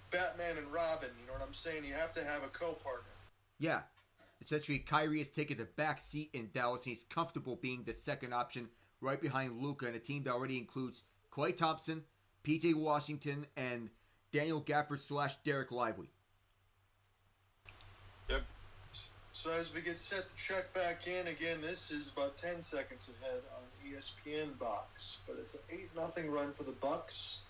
Batman and Robin. You know what I'm saying? You have to have a co-partner.
Yeah. Essentially, Kyrie has taken the back seat in Dallas, and he's comfortable being the second option right behind Luka, and a team that already includes Klay Thompson, P.J. Washington, and Daniel Gafford / Derek Lively.
Yep.
So as we get set to check back in, again, this is about 10 seconds ahead on ESPN box. But it's an 8-0 run for the Bucks.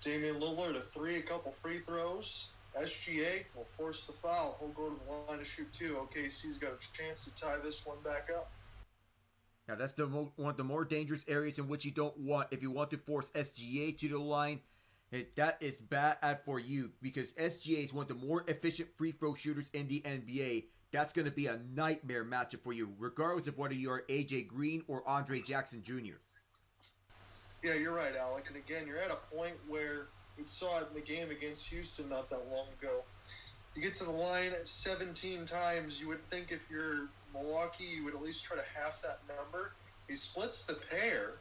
Damian Lillard, a 3, a couple free throws. SGA will force the foul. He'll go to the line to shoot 2. OKC's got a chance to tie this one back up.
Now, that's one of the more dangerous areas in which you don't want. If you want to force SGA to the line, that is bad for you, because SGA is one of the more efficient free throw shooters in the NBA. That's going to be a nightmare matchup for you, regardless of whether you're AJ Green or Andre Jackson Jr.
Yeah, you're right, Alec. And again, you're at a point where we saw it in the game against Houston not that long ago. You get to the line 17 times. You would think if you're Milwaukee, you would at least try to half that number. He splits the pair,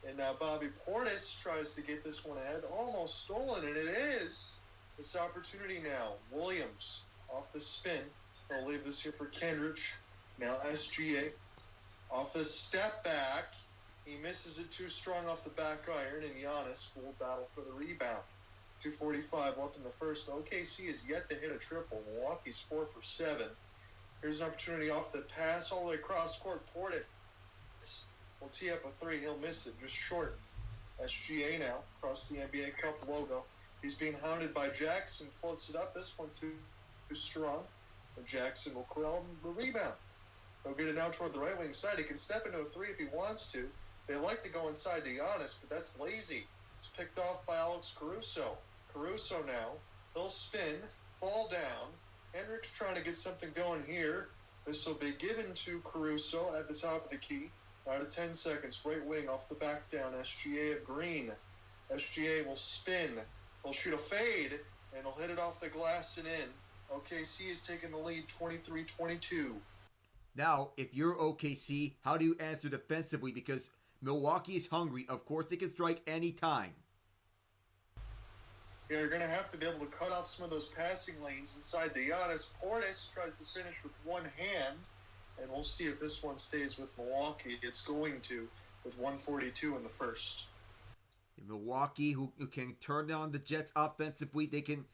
and now Bobby Portis tries to get this one ahead. Almost stolen, and it is. This opportunity now. Williams off the spin. I'll leave this here for Kendrick. Now SGA off the step back. He misses it too strong off the back iron, and Giannis will battle for the rebound. 2:45 left in the first. OKC is yet to hit a triple. Milwaukee's 4 for 7. Here's an opportunity off the pass all the way across court. Portis will tee up a 3. He'll miss it, just short. SGA now across the NBA Cup logo. He's being hounded by Jackson. Floats it up. This one too strong. And Jackson will corral the rebound. He'll get it now toward the right wing side. He can step into a 3 if he wants to. They like to go inside to Giannis, but that's lazy. It's picked off by Alex Caruso. Caruso now. He'll spin, fall down. Hendricks trying to get something going here. This will be given to Caruso at the top of the key. Out of 10 seconds. Right wing off the back down. SGA at Green. SGA will spin. He'll shoot a fade, and he'll hit it off the glass and in. OKC is taking the lead 23-22.
Now, if you're OKC, how do you answer defensively? Because Milwaukee is hungry. Of course, they can strike any time.
Yeah, you're going to have to be able to cut off some of those passing lanes inside to Giannis. Portis tries to finish with one hand, and we'll see if this one stays with Milwaukee. It's going to, with 1:42 in the first.
Milwaukee, who can turn down the Jets offensively, they can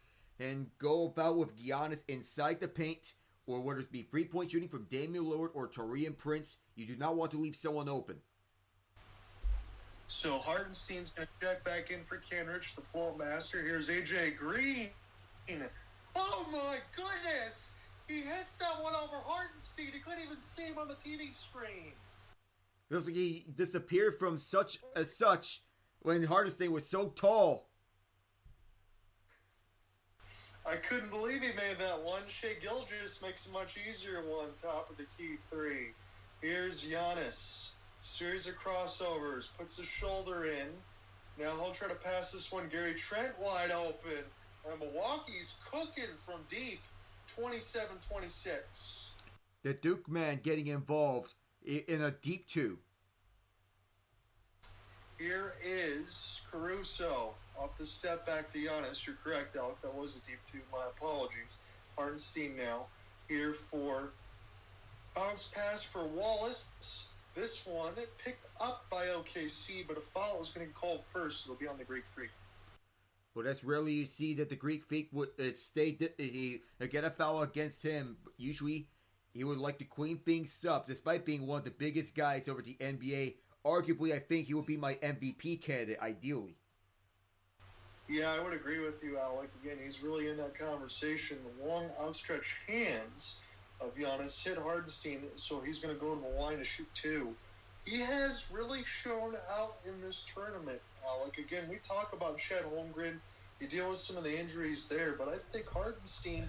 and go about with Giannis inside the paint, or whether it be three-point shooting from Damian Lillard or Taurean Prince. You do not want to leave someone open.
So Hartenstein's going to check back in for Kenrich, the float master. Here's AJ Green. Oh my goodness! He hits that one over Hartenstein. He couldn't even see him on the TV screen.
Feels like he disappeared from such when Hartenstein was so tall.
I couldn't believe he made that one. Shai Gilgeous makes a much easier one. Top of the key 3. Here's Giannis. Series of crossovers. Puts his shoulder in. Now he'll try to pass this one. Gary Trent wide open. And Milwaukee's cooking from deep. 27-26.
The Duke man getting involved in a deep 2.
Here is Caruso. Off the step back to Giannis. You're correct, Alec. That was a deep 2. My apologies. Hartenstein now. Here for bounce pass for Wallace. This one picked up by OKC, but a foul is going to be called first. It'll be on the Greek Freak.
But that's rarely you see that the Greek Freak would get a foul against him. Usually, he would like to clean things up, despite being one of the biggest guys over the NBA. Arguably, I think he would be my MVP candidate, ideally.
Yeah, I would agree with you, Alec. Again, he's really in that conversation. The long outstretched hands of Giannis hit Hardenstein, so he's going to go to the line to shoot 2. He has really shown out in this tournament, Alec. Again, we talk about Chet Holmgren. You deal with some of the injuries there, but I think Hardenstein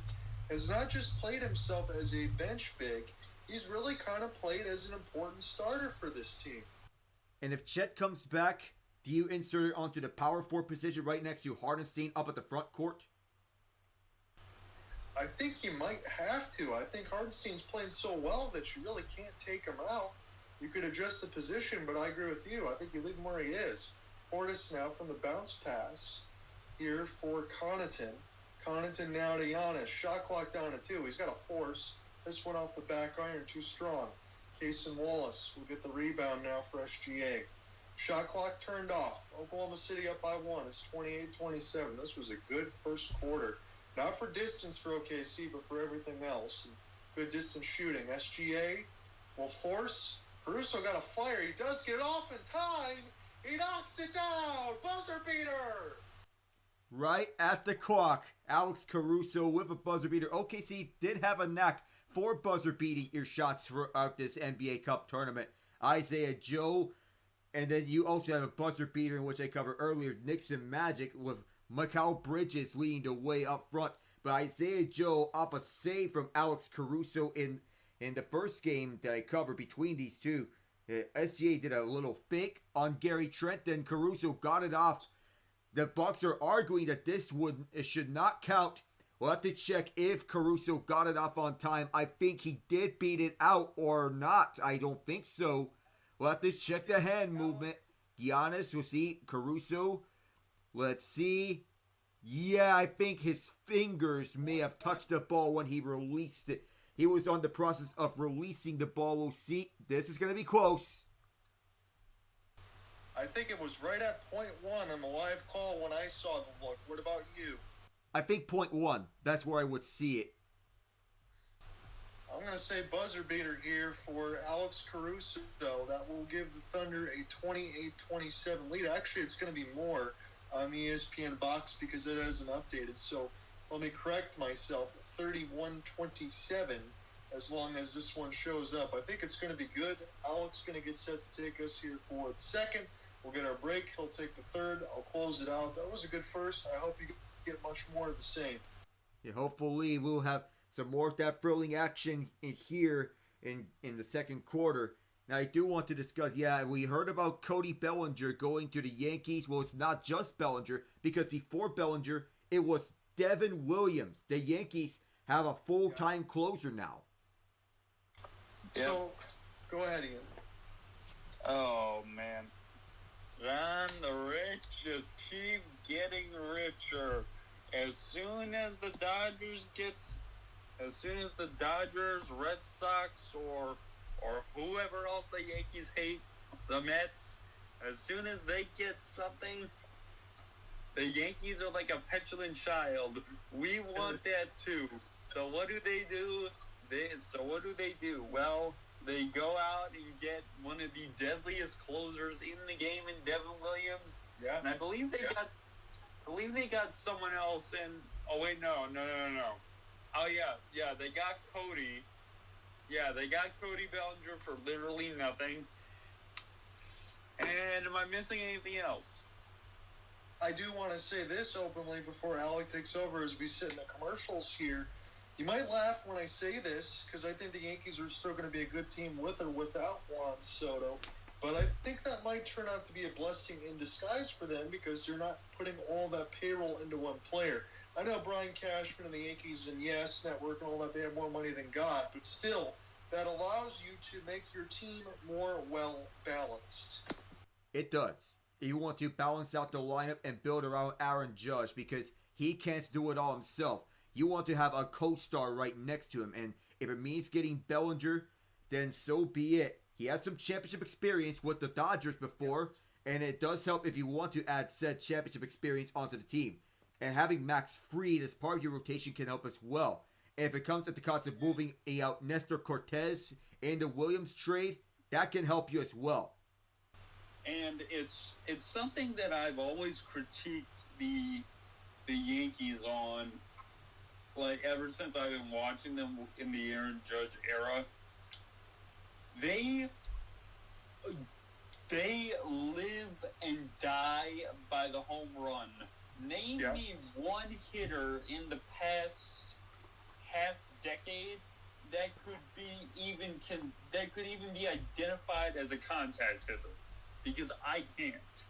has not just played himself as a bench big, he's really kind of played as an important starter for this team.
And if Chet comes back, do you insert it onto the power forward position right next to Hardenstein up at the front court?
I think you might have to. I think Hardenstein's playing so well that you really can't take him out. You could adjust the position, but I agree with you. I think you leave him where he is. Portis now from the bounce pass here for Connaughton. Connaughton now to Giannis. Shot clock down to 2. He's got a force. This one off the back iron, too strong. Cason Wallace will get the rebound now for SGA. Shot clock turned off. Oklahoma City up by 1. It's 28-27. This was a good first quarter. Not for distance for OKC, but for everything else. And good distance shooting. SGA will force. Caruso got a fire. He does get off in time. He knocks it down. Buzzer beater.
Right at the clock, Alex Caruso with a buzzer beater. OKC did have a knack for buzzer beating your shots throughout this NBA Cup tournament. Isaiah Joe, and then you also have a buzzer beater in which I covered earlier, Knicks and Magic, with Mikal Bridges leading the way up front. But Isaiah Joe off a save from Alex Caruso in the first game that I covered between these two. SGA did a little fake on Gary Trent, then Caruso got it off. The Bucks are arguing that it should not count. We'll have to check if Caruso got it off on time. I think he did beat it out or not. I don't think so. We'll have to check the hand movement. Giannis, we'll see. Caruso, let's see. Yeah, I think his fingers may have touched the ball when he released it. He was on the process of releasing the ball. We'll see. This is going to be close.
I think it was right at .1 on the live call when I saw the look. What about you?
I think .1. That's where I would see it.
I'm going to say buzzer beater here for Alex Caruso. That will give the Thunder a 28-27 lead. Actually, it's going to be more on the ESPN box because it hasn't updated. So let me correct myself. 31-27 as long as this one shows up. I think it's going to be good. Alex is going to get set to take us here for the second. We'll get our break. He'll take the third. I'll close it out. That was a good first. I hope you get much more of the same.
Yeah, hopefully we'll have some more of that thrilling action here in the second quarter. Now, I do want to discuss, we heard about Cody Bellinger going to the Yankees. Well, it's not just Bellinger, because before Bellinger, it was Devin Williams. The Yankees have a full-time closer now.
So, go ahead, Ian.
Oh, man. And the rich just keep getting richer. As soon as the Dodgers, Red Sox, or whoever else the Yankees hate, the Mets, as soon as they get something, the Yankees are like a petulant child. We want that too. So what do they do? Well, they go out and get one of the deadliest closers in the game in Devin Williams.
Yeah.
And I believe they got someone else in. Oh wait, no. Oh yeah, they got Cody. Yeah, they got Cody Bellinger for literally nothing. And am I missing anything else?
I do want to say this openly before Alec takes over as we sit in the commercials here. You might laugh when I say this, because I think the Yankees are still going to be a good team with or without Juan Soto. But I think that might turn out to be a blessing in disguise for them because they're not putting all that payroll into one player. I know Brian Cashman and the Yankees and Yes Network and all that, they have more money than God, but still, that allows you to make your team more well-balanced.
It does. You want to balance out the lineup and build around Aaron Judge because he can't do it all himself. You want to have a co-star right next to him, and if it means getting Bellinger, then so be it. He has some championship experience with the Dodgers before, and it does help if you want to add said championship experience onto the team. And having Max Fried as part of your rotation can help as well. And if it comes at the cost of moving out Nestor Cortez in the Williams trade, that can help you as well.
And it's something that I've always critiqued the Yankees on, like ever since I've been watching them in the Aaron Judge era. They live and die by the home run. Name me one hitter in the past half decade that could even be identified as a contact hitter, because I can't.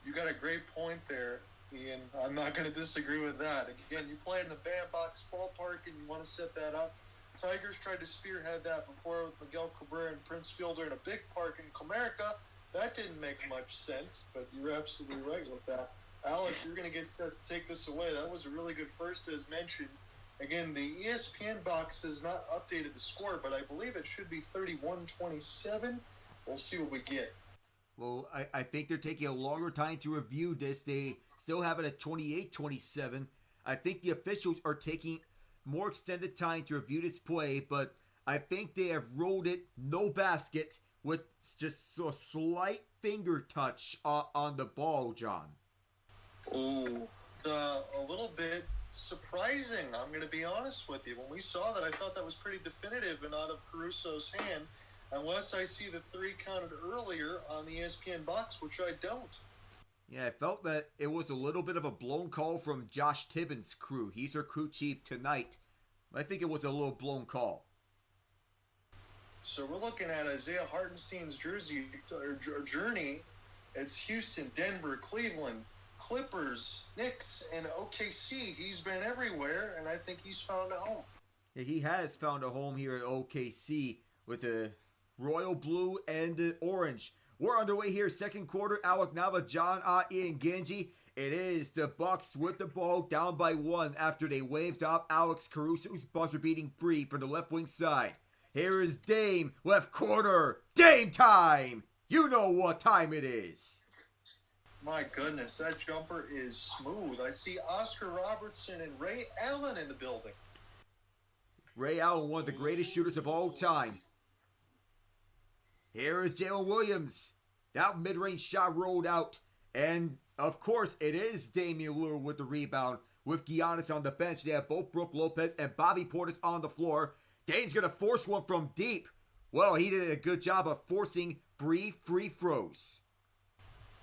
You got a great point there, Ian. I'm not going to disagree with that. Again, you play in the bandbox ballpark and you want to set that up. Tigers tried to spearhead that before with Miguel Cabrera and Prince Fielder in a big park in Comerica. That didn't make much sense, but you're absolutely right with that. Alex, you're going to get set to take this away. That was a really good first, as mentioned. Again, the ESPN box has not updated the score, but I believe it should be 31-27. We'll see what we get.
Well, I think they're taking a longer time to review this. They still have it at 28-27. I think the officials are taking more extended time to review this play, but I think they have rolled it no basket with just a slight finger touch on the ball, John.
Oh, a little bit surprising, I'm going to be honest with you. When we saw that, I thought that was pretty definitive and out of Caruso's hand, unless I see the 3 counted earlier on the ESPN box, which I don't.
Yeah, I felt that it was a little bit of a blown call from Josh Tibbins' crew. He's our crew chief tonight. I think it was a little blown call.
So we're looking at Isaiah Hartenstein's journey. It's Houston, Denver, Cleveland, Clippers, Knicks, and OKC. He's been everywhere, and I think he's found a home.
Yeah, he has found a home here at OKC with the royal blue and the orange. We're underway here, second quarter. Alec Nava, John and Genge. It is the Bucks with the ball down by 1 after they waved off Alex Caruso's buzzer-beating free from the left wing side. Here is Dame, left corner. Dame time! You know what time it is.
My goodness, that jumper is smooth. I see Oscar Robertson and Ray Allen in the building.
Ray Allen, one of the greatest shooters of all time. Here is Jalen Williams. That mid-range shot rolled out. And, of course, it is Damian Lillard with the rebound. With Giannis on the bench, they have both Brook Lopez and Bobby Portis on the floor. Dame's going to force one from deep. Well, he did a good job of forcing free throws.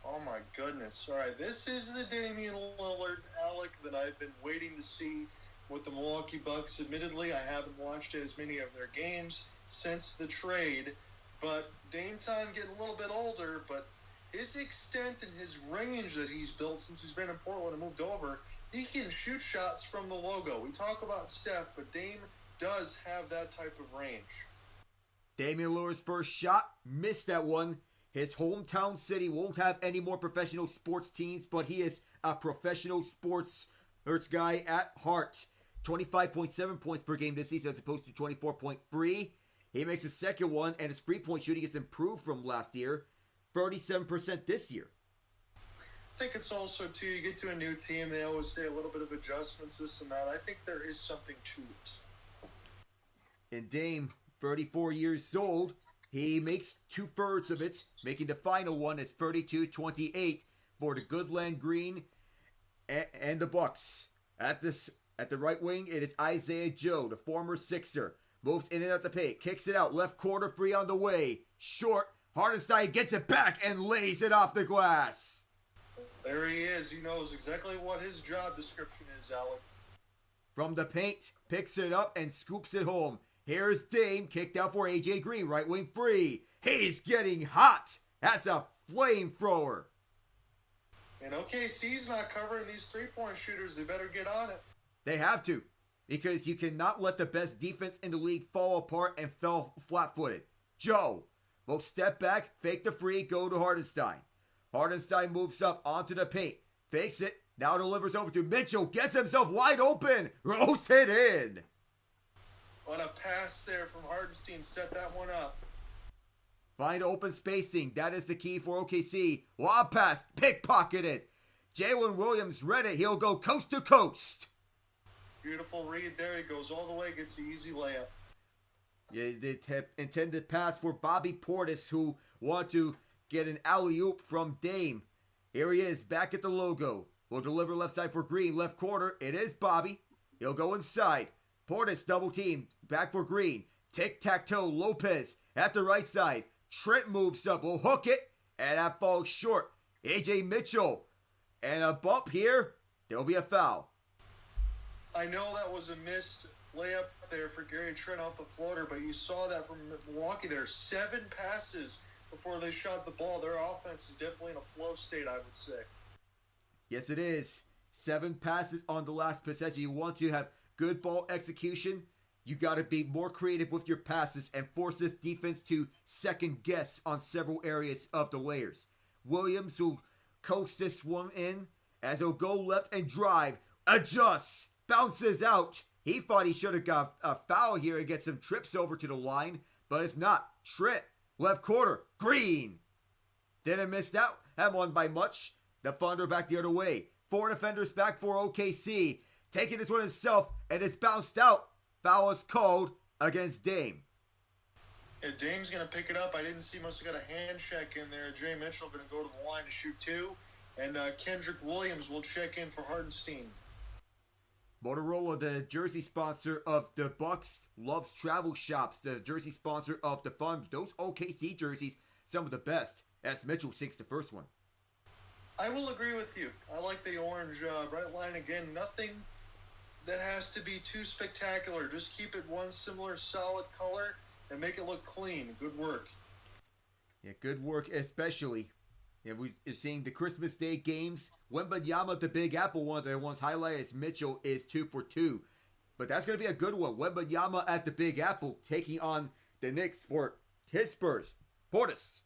Oh, my goodness. All right, this is the Damian Lillard, Alec, that I've been waiting to see with the Milwaukee Bucks. Admittedly, I haven't watched as many of their games since the trade, but Dame time getting a little bit older, but his extent and his range that he's built since he's been in Portland and moved over, he can shoot shots from the logo. We talk about Steph, but Dame does have that type of range.
Damian Lillard's first shot, missed that one. His hometown city won't have any more professional sports teams, but he is a professional sports guy at heart. 25.7 points per game this season as opposed to 24.3. He makes a second one, and his three-point shooting has improved from last year. 37% this year.
I think it's also, too, you get to a new team, they always say a little bit of adjustments, this and that. I think there is something to it.
And Dame, 34 years old, he makes 2/3 of it, making the final one as 32-28 for the Goodland Green and the Bucks. At the right wing, it is Isaiah Joe, the former Sixer. Moves in and out the paint, kicks it out, left corner free on the way. Short, Hartenstein gets it back and lays it off the glass.
There he is. He knows exactly what his job description is, Alec.
From the paint, picks it up and scoops it home. Here's Dame, kicked out for AJ Green, right wing free. He's getting hot. That's a flamethrower.
And OKC's not covering these three-point shooters. They better get on it.
They have to, because you cannot let the best defense in the league fall apart and fell flat-footed. Joe will step back, fake the free, go to Hartenstein. Hartenstein moves up onto the paint, fakes it, now delivers over to Mitchell, gets himself wide open, roasts it in.
What a pass there from Hartenstein, set that one up.
Find open spacing, that is the key for OKC. Lob pass, pickpocketed. Jalen Williams read it, he'll go coast to coast.
Beautiful read there, he goes all the way, gets the easy layup.
Yeah, the intended pass for Bobby Portis, who want to get an alley-oop from Dame. Here he is, back at the logo. Will deliver left side for Green, left corner. It is Bobby. He'll go inside. Portis double team, back for Green. Tic-tac-toe, Lopez at the right side. Trent moves up, will hook it, and that falls short. AJ Mitchell, and a bump here. There'll be a foul.
I know that was a missed layup there for Gary Trent off the floater, but you saw that from Milwaukee there. 7 passes before they shot the ball. Their offense is definitely in a flow state, I would say.
Yes, it is. 7 passes on the last possession. You want to have good ball execution. You got to be more creative with your passes and force this defense to second guess on several areas of the layers. Williams will coach this one in as he'll go left and drive, adjusts, bounces out. He thought he should have got a foul here and get some trips over to the line, but it's not. Trent, left corner, Green. Didn't miss that one by much. The Thunder back the other way. 4 defenders back for OKC. Taking this one himself, and it's bounced out. Foul is called against Dame.
Yeah, Dame's going to pick it up. I didn't see, must have got a hand check in there. Jay Mitchell going to go to the line to shoot 2. And Kendrick Williams will check in for Hardenstein.
Motorola, the jersey sponsor of the Bucks, loves travel shops. The jersey sponsor of the Thunder. Those OKC jerseys, some of the best. As Mitchell sinks the first one.
I will agree with you. I like the orange bright line again. Nothing that has to be too spectacular. Just keep it one similar solid color and make it look clean. Good work.
Yeah, good work especially. Yeah, we're seeing the Christmas Day games. Wembanyama at the Big Apple, one of the ones highlighted as Mitchell is 2 for 2. But that's going to be a good one. Wembanyama at the Big Apple taking on the Knicks for his Spurs. Portis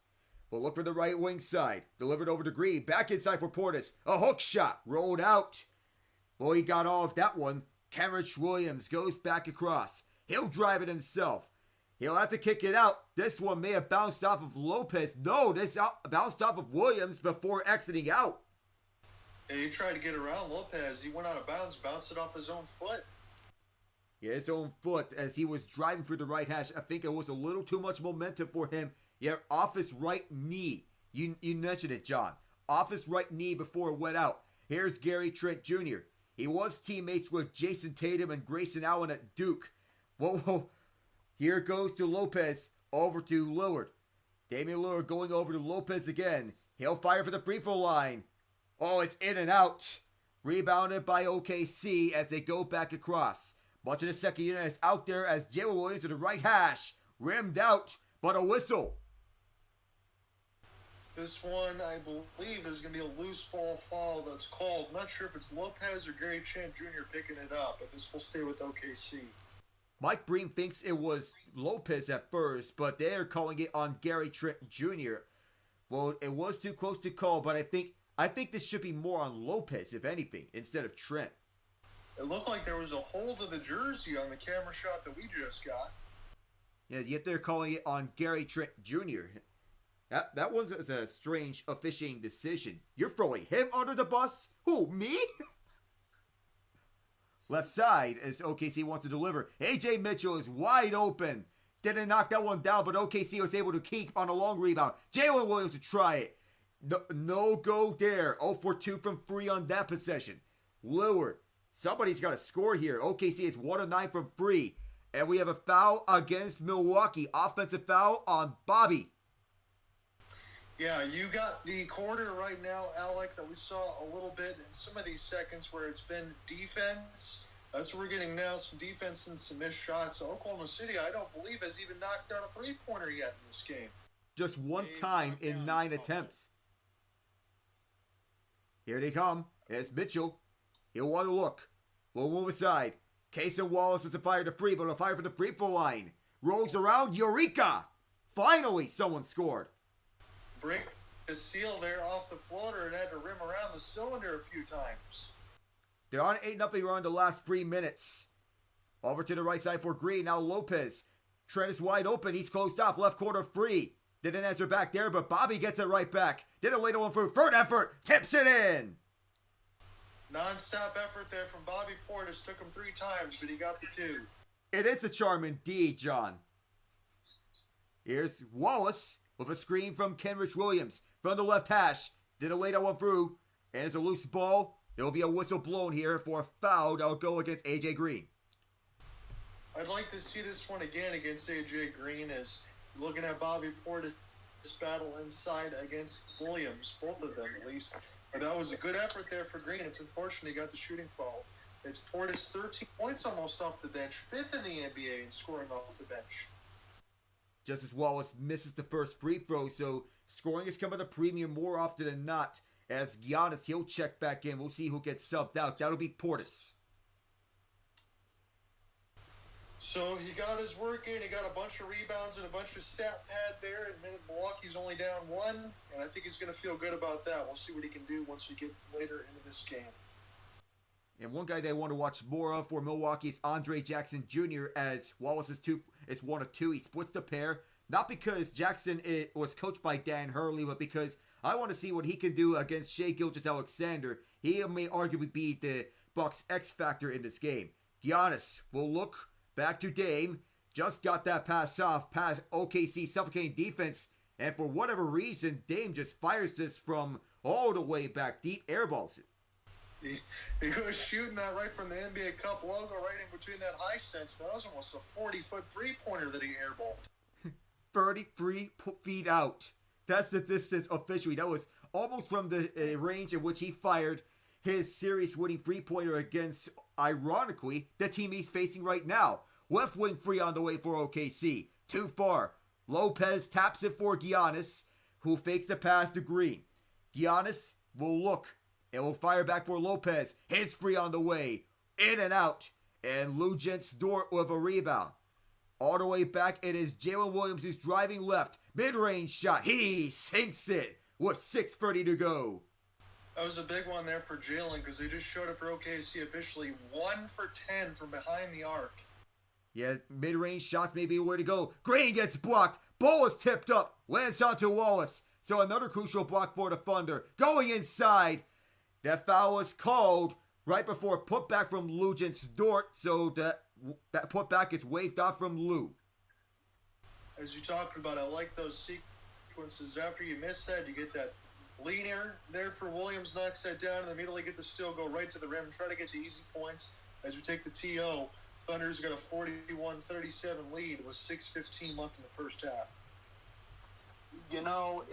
will look for the right wing side. Delivered over to Green. Back inside for Portis. A hook shot. Rolled out. Boy, he got off that one. Kenrich Williams goes back across. He'll drive it himself. He'll have to kick it out. This one may have bounced off of Lopez. No, this bounced off of Williams before exiting out.
Yeah, he tried to get around Lopez. He went out of bounds, bounced it off his own foot.
Yeah, his own foot as he was driving through the right hash. I think it was a little too much momentum for him. Yeah, off his right knee. You mentioned it, John. Off his right knee before it went out. Here's Gary Trent Jr. He was teammates with Jason Tatum and Grayson Allen at Duke. Whoa. Here it goes to Lopez, over to Lillard. Damian Lillard going over to Lopez again. He'll fire for the free throw line. Oh, it's in and out. Rebounded by OKC as they go back across. Much of the second unit is out there as Jalen Williams to the right hash. Rimmed out, but a whistle.
This one, I believe there's going to be a loose ball foul that's called. I'm not sure if it's Lopez or Gary Trent Jr. picking it up, but this will stay with OKC.
Mike Breen thinks it was Lopez at first, but they're calling it on Gary Trent Jr. Well, it was too close to call, but I think this should be more on Lopez, if anything, instead of Trent.
It looked like there was a hold of the jersey on the camera shot that we just got.
Yeah, yet they're calling it on Gary Trent Jr. That was a strange officiating decision. You're throwing him under the bus? Who, me? Left side as OKC wants to deliver. AJ Mitchell is wide open. Didn't knock that one down, but OKC was able to keep on a long rebound. Jalen Williams to try it. No go there. 0 for 2 from 3 on that possession. Lillard. Somebody's got to score here. OKC is 1 of 9 from 3. And we have a foul against Milwaukee. Offensive foul on Bobby.
Yeah, you got the quarter right now, Alec, that we saw a little bit in some of these seconds where it's been defense. That's what we're getting now, some defense and some missed shots. Oklahoma City, I don't believe, has even knocked down a three-pointer yet in this game.
Just one time in 9 attempts. Here they come. It's Mitchell. He'll want to look. We'll move aside. Case and Wallace is a fire to free, but a fire for the free throw line. Rolls around. Eureka! Finally, someone scored.
Break the seal there off the floater and had to rim around the cylinder a few times.
They're on 8-0 run the last 3 minutes. Over to the right side for Green. Now Lopez. Trent is wide open. He's closed off. Left corner free. Didn't answer back there, but Bobby gets it right back. Did a later one through. Third effort. Tips it in.
Non-stop effort there from Bobby Portis. Took him 3 times, but he got the 2.
It is a charm indeed, John. Here's Wallace with a screen from Kenrich Williams. From the left hash. Did a later one through. And it's a loose ball. There will be a whistle blown here for a foul that will go against A.J. Green.
I'd like to see this one again against A.J. Green as looking at Bobby Portis battle inside against Williams, both of them at least. But that was a good effort there for Green. It's unfortunate he got the shooting foul. It's Portis 13 points almost off the bench, 5th in the NBA in scoring off the bench.
Just as Wallace misses the first free throw, so scoring is coming at a premium more often than not. As Giannis, he'll check back in. We'll see who gets subbed out. That'll be Portis.
So he got his work in. He got a bunch of rebounds and a bunch of stat pad there. And Milwaukee's only down one, and I think he's going to feel good about that. We'll see what he can do once we get later into this game.
And one guy that I want to watch more of for Milwaukee is Andre Jackson Jr. as Wallace is one of two. He splits the pair, not because Jackson was coached by Dan Hurley, but because I want to see what he can do against Shai Gilgeous-Alexander. He may arguably be the Bucks' X factor in this game. Giannis will look back to Dame, just got that pass off past OKC suffocating defense, and for whatever reason, Dame just fires this from all the way back, deep airballs it.
He was shooting that right from the NBA Cup logo right in between that high sense, but that was almost a 40-foot three-pointer that he airballed.
33 feet out. That's the distance officially. That was almost from the range in which he fired his series-winning three-pointer against, ironically, the team he's facing right now. Left wing free on the way for OKC. Too far. Lopez taps it for Giannis, who fakes the pass to Green. Giannis will look and will fire back for Lopez. His free on the way. In and out. And Luguentz-Dort with a rebound. All the way back, it is Jalen Williams who's driving left. Mid-range shot. He sinks it with 6:30 to go.
That was a big one there for Jalen because they just showed it for OKC officially. 1 for 10 from behind the arc.
Yeah, mid-range shots may be the way to go. Green gets blocked. Ball is tipped up. Lands onto Wallace. So another crucial block for the Thunder. Going inside. That foul is called right before putback from Luguentz-Dort. So that putback is waved off from Lou.
As you talked about, I like those sequences. After you miss that, you get that leaner there for Williams, knocks that down, and immediately get the steal, go right to the rim, try to get to easy points. As we take the TO, Thunder's got a 41-37 lead with 6:15 left in the first half.
You know,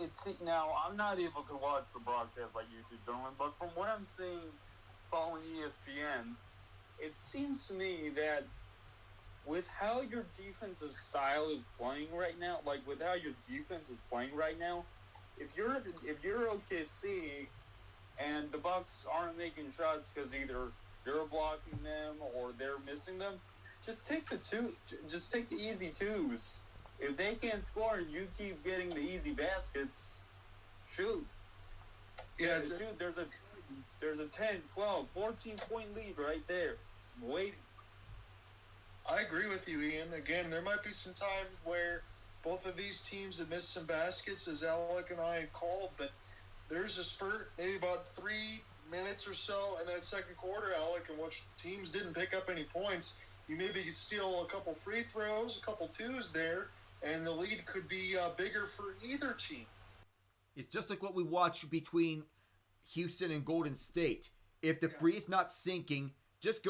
it's now I'm not able to watch the broadcast like you see, Dylan, but from what I'm seeing following ESPN, it seems to me that with how your defensive style is playing right now, if you're OKC and the Bucks aren't making shots because either you're blocking them or they're missing them, just take the easy twos. If they can't score and you keep getting the easy baskets, shoot.
Yeah,
shoot. There's a 10, 12, 14-point lead right there. Waiting.
I agree with you, Ian. Again, there might be some times where both of these teams have missed some baskets, as Alec and I called, but there's a spurt, maybe about 3 minutes or so in that second quarter, Alec, in which teams didn't pick up any points. You maybe steal a couple free throws, a couple twos there, and the lead could be bigger for either team.
It's just like what we watched between Houston and Golden State. If the free is not sinking, just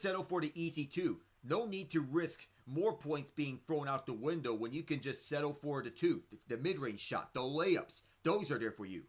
settle for the easy two. No need to risk more points being thrown out the window when you can just settle for the two, the mid-range shot, the layups. Those are there for you.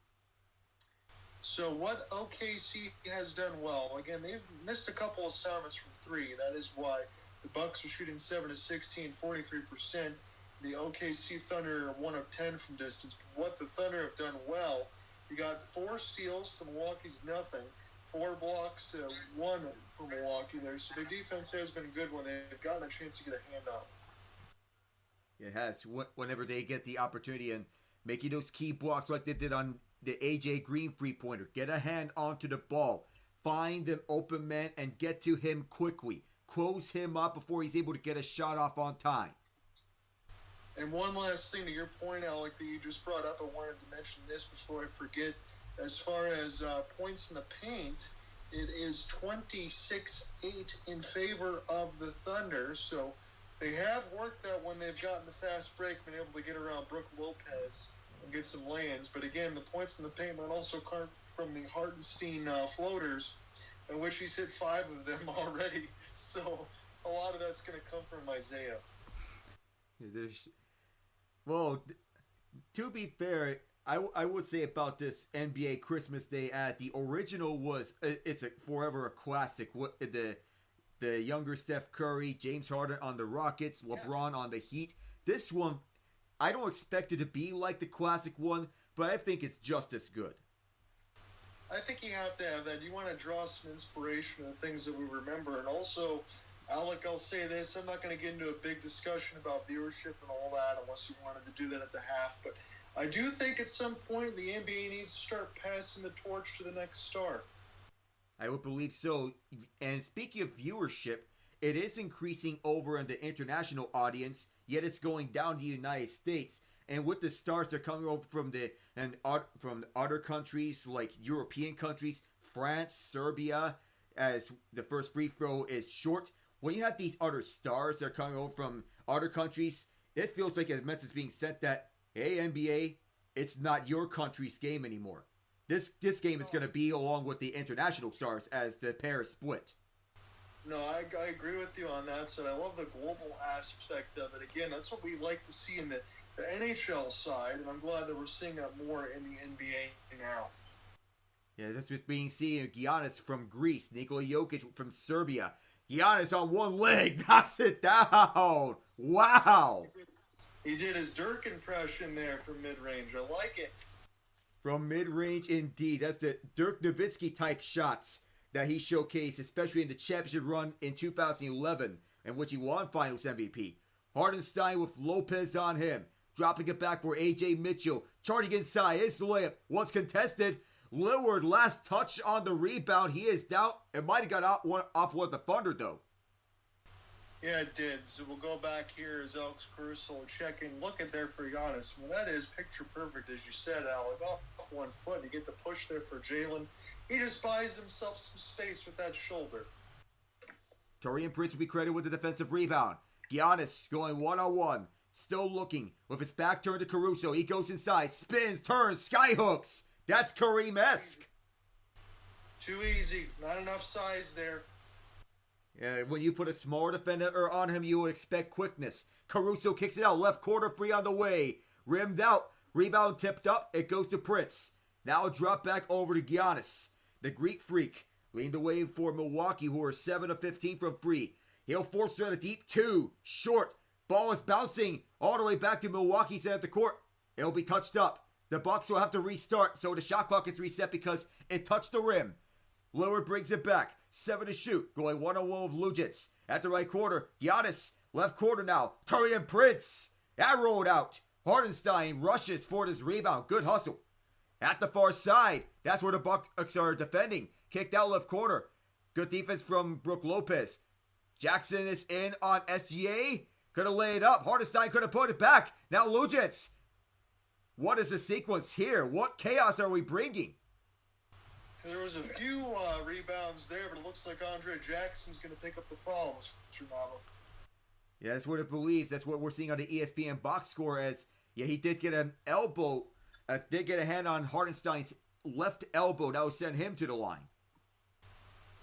So what OKC has done well, again, they've missed a couple of assignments from three. That is why the Bucks are shooting 7 of 16, 43%. The OKC Thunder are 1 of 10 from distance. But what the Thunder have done well, you got 4 steals to Milwaukee's nothing, 4 blocks to 1 for Milwaukee there. So their defense has been good when they've gotten a chance to get a hand out.
It has. Whenever they get the opportunity and making those key blocks like they did on the AJ Green three-pointer. Get a hand onto the ball. Find an open man and get to him quickly. Close him up before he's able to get a shot off on time.
And one last thing to your point, Alec, that you just brought up, I wanted to mention this before I forget. As far as points in the paint, it is 26-8 in favor of the Thunder. So they have worked that when they've gotten the fast break, been able to get around Brook Lopez and get some lands. But again, the points in the paint might also come from the Hartenstein floaters, in which he's hit 5 of them already. So a lot of that's going to come from Isaiah.
Well, to be fair, I would say about this NBA Christmas Day ad, the original was, it's forever a classic. The younger Steph Curry, James Harden on the Rockets, LeBron on the Heat. This one, I don't expect it to be like the classic one, but I think it's just as good.
I think you have to have that. You want to draw some inspiration of the things that we remember. And also, Alec, I'll say this. I'm not going to get into a big discussion about viewership and all that unless you wanted to do that at the half. But I do think at some point the NBA needs to start passing the torch to the next star.
I would believe so. And speaking of viewership, it is increasing over in the international audience, yet it's going down in the United States. And with the stars that are coming over from other countries like European countries, France, Serbia, as the first free throw is short. When you have these other stars that are coming over from other countries, it feels like a message being sent that, hey, NBA, it's not your country's game anymore. This game is going to be along with the international stars as the pair split.
No, I agree with you on that. So I love the global aspect of it. Again, that's what we like to see in the NHL side, and I'm glad that we're seeing that more in the NBA now.
Yeah, that's what's being seen. Giannis from Greece, Nikola Jokic from Serbia. Giannis on one leg knocks it down. Wow.
He did his Dirk impression there from mid-range. I like it.
From mid-range, indeed. That's the Dirk Nowitzki type shots that he showcased, especially in the championship run in 2011, in which he won Finals MVP. Hardenstein with Lopez on him, dropping it back for A.J. Mitchell, charging inside his layup, once contested. Lillard last touch on the rebound. He is down. It might have got off one of the Thunder though.
Yeah, it did. So we'll go back here as Alex Caruso checking. Look at there for Giannis. Well, that is picture perfect, as you said, Alec. Off 1 foot. You get the push there for Jalen. He just buys himself some space with that shoulder.
Taurean Prince will be credited with the defensive rebound. Giannis going one-on-one. Still looking with his back turned to Caruso. He goes inside, spins, turns, skyhooks. That's Kareem-esque.
Too easy. Not enough size there.
Yeah, when you put a smaller defender on him, you would expect quickness. Caruso kicks it out. Left corner free on the way. Rimmed out. Rebound tipped up. It goes to Prince. Now drop back over to Giannis. The Greek Freak leading the way for Milwaukee, who are 7 of 15 from free. He'll force it a deep two. Short. Ball is bouncing all the way back to Milwaukee's end of the court. It'll be touched up. The Bucks will have to restart, so the shot clock is reset because it touched the rim. Lillard brings it back. 7 to shoot. Going one-on-one with Lujic. At the right corner, Giannis. Left corner now. Taurean Prince. That rolled out. Hardenstein rushes for this rebound. Good hustle. At the far side, that's where the Bucks are defending. Kicked out left corner. Good defense from Brook Lopez. Jackson is in on SGA. Could have laid it up. Hardenstein could have put it back. Now Lujic. What is the sequence here? What chaos are we bringing?
There was a few rebounds there, but it looks like Andre Jackson's going to pick up the fall, Mr. Nava.
Yeah, that's what it believes. That's what we're seeing on the ESPN box score as, yeah, he did get an elbow, did get a hand on Hardenstein's left elbow. That would send him to the line.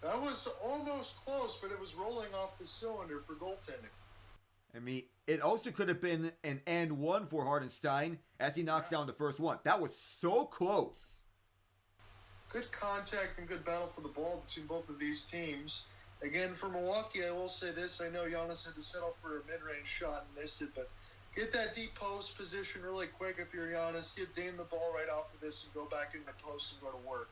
That was almost close, but it was rolling off the cylinder for goaltending.
I mean, it also could have been an and one for Hardenstein as he knocks down the first one. That was so close.
Good contact and good battle for the ball between both of these teams. Again, for Milwaukee, I will say this. I know Giannis had to settle for a mid-range shot and missed it, but get that deep post position really quick if you're Giannis. Get Dame the ball right off of this and go back in the post and go to work.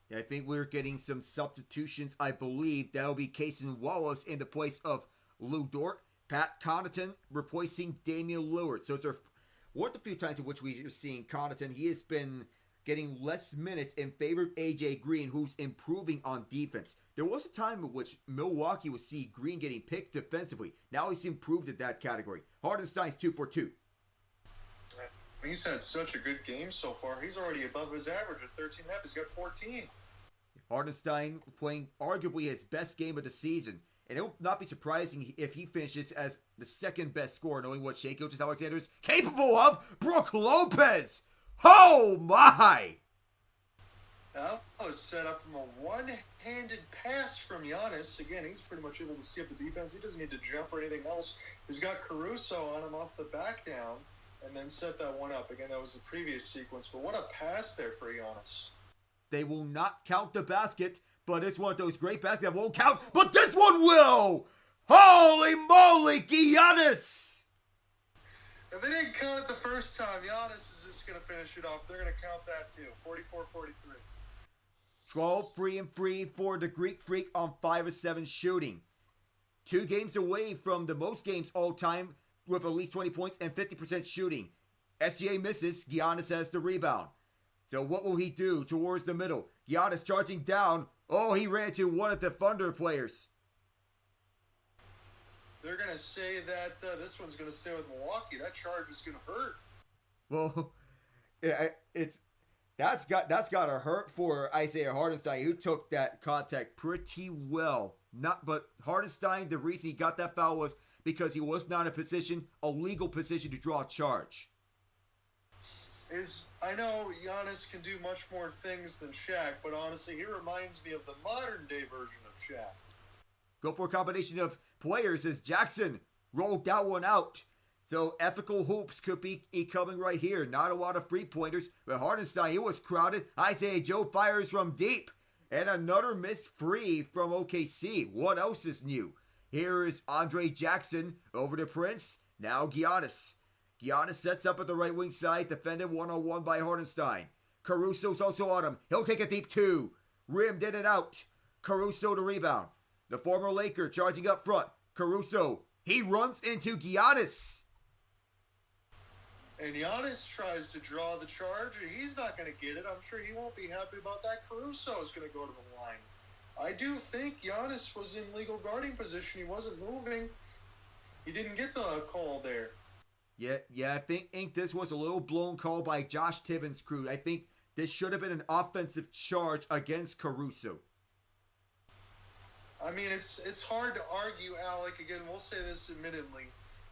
Yeah, I think we're getting some substitutions. I believe that'll be Cason Wallace in the place of Lou Dort. Pat Connaughton replacing Damian Lillard. So it's one of the few times in which we are seeing Connaughton. He has been getting less minutes in favor of AJ Green, who's improving on defense. There was a time in which Milwaukee would see Green getting picked defensively. Now he's improved at that category. Hardenstein's 2 for 2.
He's had such a good game so far. He's already above his average at 13.5. He's got 14.
Hardenstein playing arguably his best game of the season. And it will not be surprising if he finishes as the second best scorer, knowing what Shai Gilgeous-Alexander is capable of. Brook Lopez! Oh my!
That was set up from a one-handed pass from Giannis. Again, he's pretty much able to see up the defense. He doesn't need to jump or anything else. He's got Caruso on him off the back down and then set that one up. Again, that was the previous sequence. But what a pass there for Giannis.
They will not count the basket, but it's one of those great baskets that won't count, but this one will! Holy moly, Giannis!
If they didn't count it the first time, Giannis is just going to finish it off. They're going to count that too. 44-43.
12 free and free for the Greek Freak on 5 of 7 shooting. 2 games away from the most games all time with at least 20 points and 50% shooting. SGA misses, Giannis has the rebound. So what will he do towards the middle? Giannis charging down. Oh, he ran into one of the Thunder players.
They're going to say that this one's going to stay with Milwaukee. That charge is going to hurt.
Well, that's got to hurt for Isaiah Hartenstein, who took that contact pretty well. But Hartenstein, the reason he got that foul was because he was not in a legal position to draw a charge.
I know Giannis can do much more things than Shaq, but honestly, he reminds me of the modern day version of Shaq.
Go for a combination of players as Jackson rolled that one out. So ethical hoops could be coming right here. Not a lot of three-pointers, but Hartenstein, he was crowded. Isaiah Joe fires from deep. And another miss free from OKC. What else is new? Here is Andre Jackson over to Prince. Now Giannis. Giannis sets up at the right wing side, defended one-on-one by Hartenstein. Caruso's also on him. He'll take a deep 2. Rimmed in and out. Caruso to rebound. The former Laker charging up front. Caruso, he runs into Giannis.
And Giannis tries to draw the charge, and he's not going to get it. I'm sure he won't be happy about that. Caruso is going to go to the line. I do think Giannis was in legal guarding position. He wasn't moving. He didn't get the call there.
Yeah, I think this was a little blown call by Josh Tibbins' crew. I think this should have been an offensive charge against Caruso.
I mean, it's hard to argue, Alec. Again, we'll say this admittedly.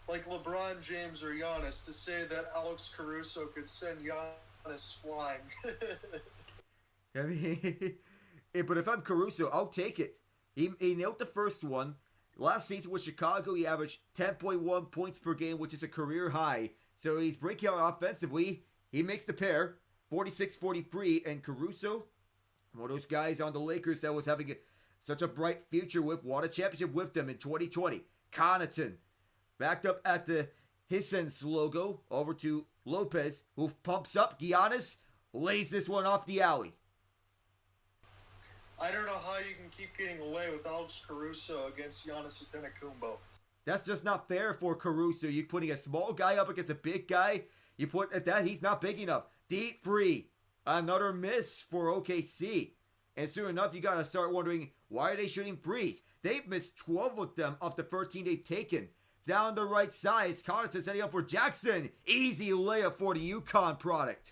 Like LeBron James or Giannis, to say that Alex Caruso could send Giannis flying.
I mean, but if I'm Caruso, I'll take it. He nailed the first one. Last season with Chicago, he averaged 10.1 points per game, which is a career high. So he's breaking out offensively. He makes the pair, 46-43, and Caruso, one of those guys on the Lakers that was having such a bright future with, won a championship with them in 2020. Connaughton, backed up at the Hisense logo, over to Lopez, who pumps up. Giannis lays this one off the alley.
I don't know how you can keep getting away with Alex Caruso against Giannis Antetokounmpo.
That's just not fair for Caruso. You're putting a small guy up against a big guy. You put at that, he's not big enough. Deep free. Another miss for OKC. And soon enough, you got to start wondering, why are they shooting threes? They've missed 12 of them off the 13 they've taken. Down the right side, Connaughton setting up for Jackson. Easy layup for the UConn product.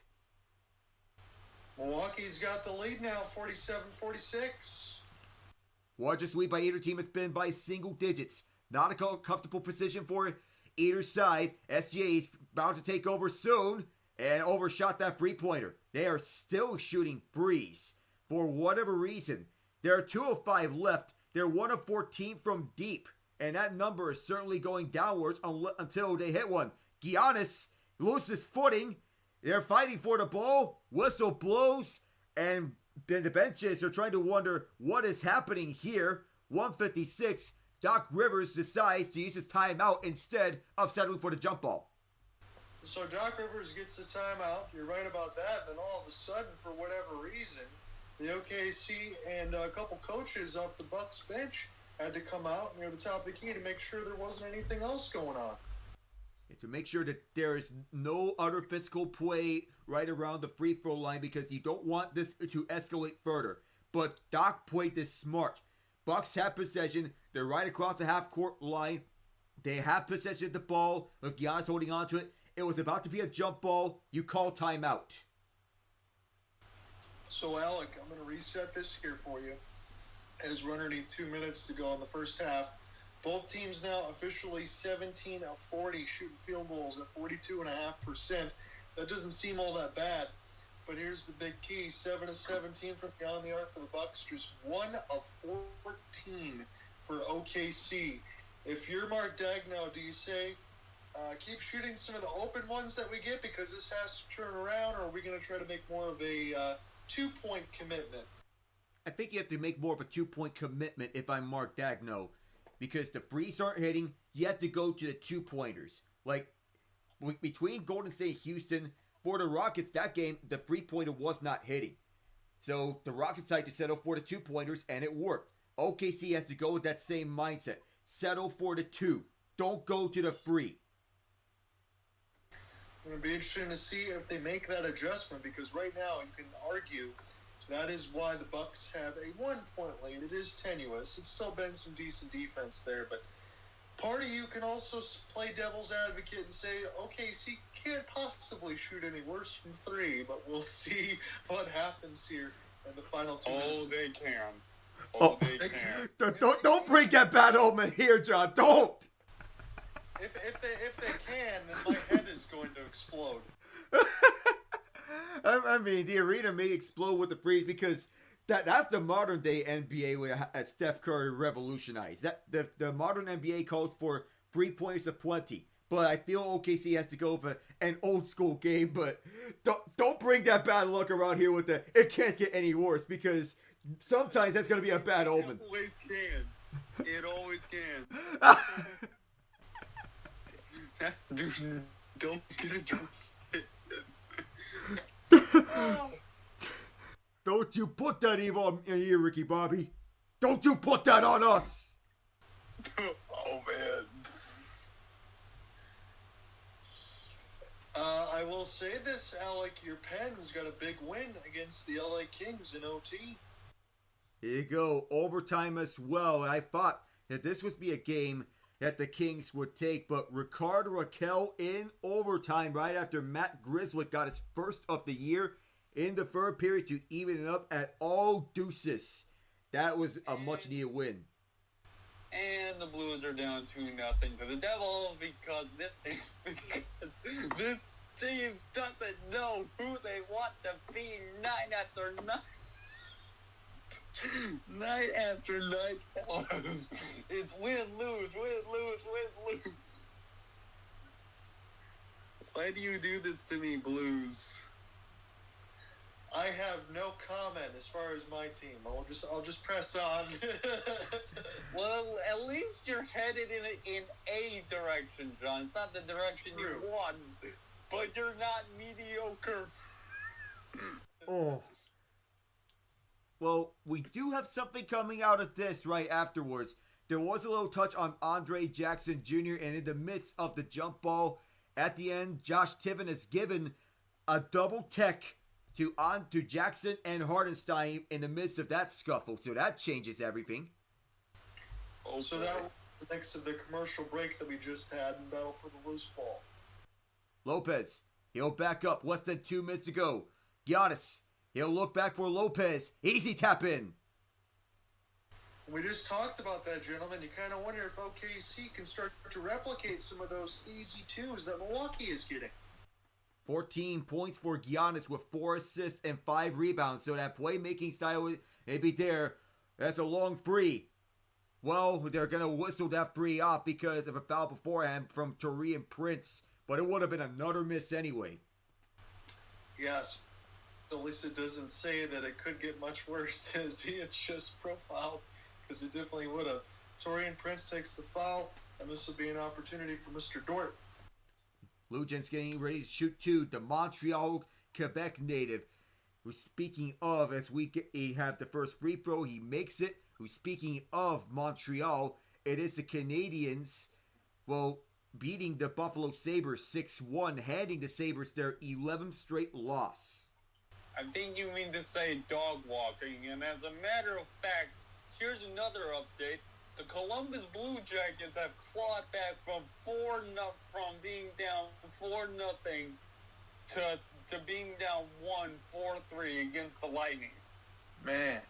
Milwaukee's got the lead now, 47-46.
Largest lead by either team has been by single digits. Not a comfortable position for either side. SGA is bound to take over soon and overshot that three-pointer. They are still shooting threes for whatever reason. There are 2 of 5 left. They're 1 of 14 from deep. And that number is certainly going downwards until they hit one. Giannis loses footing. They're fighting for the ball. Whistle blows. And the benches are trying to wonder what is happening here. 156. Doc Rivers decides to use his timeout instead of settling for the jump ball.
So Doc Rivers gets the timeout. You're right about that. Then all of a sudden, for whatever reason, the OKC and a couple coaches off the Bucks bench had to come out near the top of the key to make sure there wasn't anything else going on.
To make sure that there is no other physical play right around the free throw line, because you don't want this to escalate further. But Doc played this smart. Bucks have possession. They're right across the half-court line. They have possession of the ball with Giannis holding on to it. It was about to be a jump ball. You call timeout.
So, Alec, I'm going to reset this here for you, as we're underneath 2 minutes to go in the first half. Both teams now officially 17 of 40 shooting field goals at 42.5%. That doesn't seem all that bad. But here's the big key. 7 of 17 from beyond the arc for the Bucks. Just 1 of 14 for OKC. If you're Mark Daigneault, do you say, keep shooting some of the open ones that we get because this has to turn around, or are we going to try to make more of a 2-point commitment?
I think you have to make more of a 2-point commitment if I'm Mark Daigneault, because the threes aren't hitting. You have to go to the 2-pointers. Like, between Golden State and Houston, for the Rockets, that game, the 3-pointer was not hitting. So the Rockets decided to settle for the 2-pointers, and it worked. OKC has to go with that same mindset. settle for the 2. Don't go to the 3.
It'll be interesting to see if they make that adjustment, because right now you can argue that is why the Bucks have a 1-point lead. It is tenuous. It's still been some decent defense there, but part of you can also play devil's advocate and say, OKC can't possibly shoot any worse from 3, but we'll see what happens here in the final 2 minutes.
Oh, they can. They can.
Don't bring that bad omen here, John. Don't.
If they can, then my head is going to explode.
I mean, the arena may explode with the freeze, because that's the modern day NBA with Steph Curry revolutionized. The modern NBA calls for 3 points of plenty, but I feel OKC has to go for an old school game. But don't bring that bad luck around here with it can't get any worse, because sometimes that's going to be a bad omen.
It always can. It always can. Dude, don't get it twisted.
Don't you put that evil on here, Ricky Bobby. Don't you put that on us.
Oh, man.
I will say this, Alec. Your Pens got a big win against the LA Kings in OT.
Here you go. Overtime as well. And I thought that this would be a game that the Kings would take, but Ricardo Raquel in overtime right after Matt Griswold got his first of the year in the third period to even it up at all deuces. That was a much-needed win.
And the Blues are down 2-0 to the Devils because this team doesn't know who they want to be night after night. Night after night, fellas. It's win, lose, win, lose, win, lose. Why do you do this to me, Blues?
I have no comment as far as my team. I'll just press on.
Well, at least you're headed in a direction, John. It's not the direction you want, but you're not mediocre.
Oh. Well, we do have something coming out of this right afterwards. There was a little touch on Andre Jackson Jr., and in the midst of the jump ball, at the end, Josh Tiven has given a double tech to Jackson and Hardenstein in the midst of that scuffle. So that changes everything.
Oh, so that was the next of the commercial break that we just had in Battle for the Loose Ball.
Lopez, he'll back up. Less than 2 minutes to go. Giannis, he'll look back for Lopez. Easy tap in.
We just talked about that, gentlemen. You kind of wonder if OKC can start to replicate some of those easy twos that Milwaukee is getting.
14 points for Giannis with 4 assists and 5 rebounds. So that playmaking style may be there. That's a long free. Well, they're going to whistle that free off because of a foul beforehand from Taurean Prince. But it would have been another miss anyway.
Yes. At least it doesn't say that it could get much worse as he had just profiled, because it definitely would have. Taurean Prince takes the foul, and this will be an opportunity for Mr. Dort.
Blue Jays getting ready to shoot 2. The Montreal, Quebec native, who's speaking of, as he have the first free throw, he makes it. Who's speaking of Montreal, it is the Canadiens, well, beating the Buffalo Sabres 6-1, handing the Sabres their 11th straight loss.
I think you mean to say dog walking, and as a matter of fact, here's another update. The Columbus Blue Jackets have clawed back from being down 4-0 to being down 4-3 against the Lightning.
Man.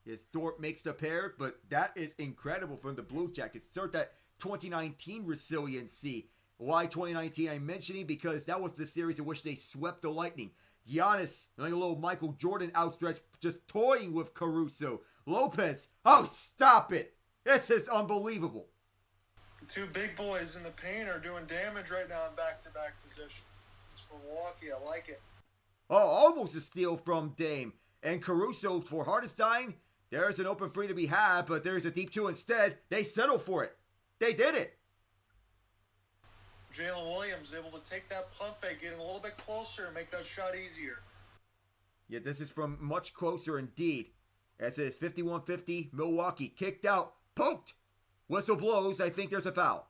Yes, Dort makes the pair, but that is incredible from the Blue Jackets. Start that 2019 resiliency. Why 2019? I'm mentioning because that was the series in which they swept the Lightning. Giannis, like a little Michael Jordan outstretched, just toying with Caruso. Lopez, oh, stop it. This is unbelievable.
Two big boys in the paint are doing damage right now in back-to-back position. It's for Milwaukee. I like it.
Oh, almost a steal from Dame. And Caruso for Hardenstein. There's an open three to be had, but there's a deep 2 instead. They settled for it. They did it.
Jalen Williams able to take that pump fake, get a little bit closer, and make that shot easier.
Yeah, this is from much closer indeed. As it is 51-50, Milwaukee kicked out, poked. Whistle blows. I think there's a foul.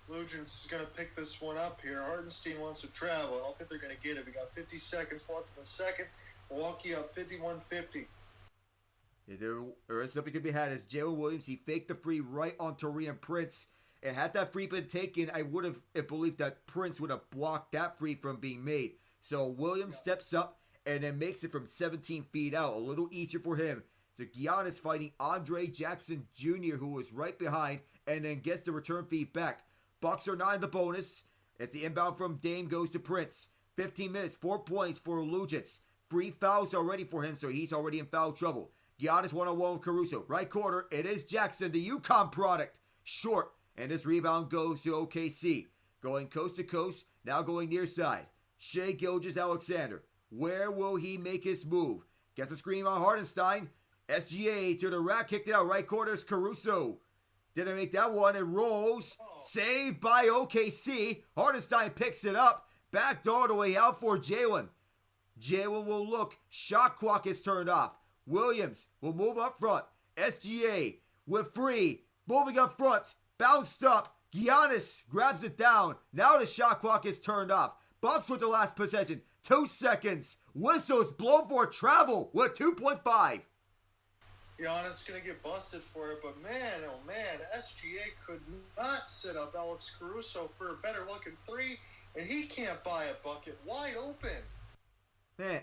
Lugens is going to pick this one up here. Hartenstein wants to travel. I don't think they're going to get it. We got 50 seconds left in the second. Milwaukee up 51-50.
Yeah, there is something to be had as Jalen Williams, he faked the free right on Taurean Prince. And had that free been taken, I would have believed that Prince would have blocked that free from being made. So Williams steps up and then makes it from 17 feet out. A little easier for him. So Giannis fighting Andre Jackson Jr., who was right behind, and then gets the return feed back. Bucks are 9 the bonus as the inbound from Dame goes to Prince. 15 minutes, 4 points for Lugens. 3 fouls already for him, so he's already in foul trouble. Giannis one-on-one with Caruso. Right corner, it is Jackson, the UConn product. Short, and this rebound goes to OKC. Going coast to coast, now going near side. Shai Gilgeous-Alexander. Where will he make his move? Gets a screen on Hartenstein. SGA to the rack, kicked it out. Right corner is Caruso. Didn't make that one. It rolls. Saved by OKC. Hartenstein picks it up. Backed all the way out for Jalen. Jalen will look. Shot clock is turned off. Williams will move up front. SGA with free. Moving up front. Bounced up. Giannis grabs it down. Now the shot clock is turned off. Bucks with the last possession. 2 seconds. Whistles blown for travel with 2.5.
Giannis going to get busted for it, but man, oh man, SGA could not set up Alex Caruso for a better looking three, and he can't buy a bucket wide open.
Man,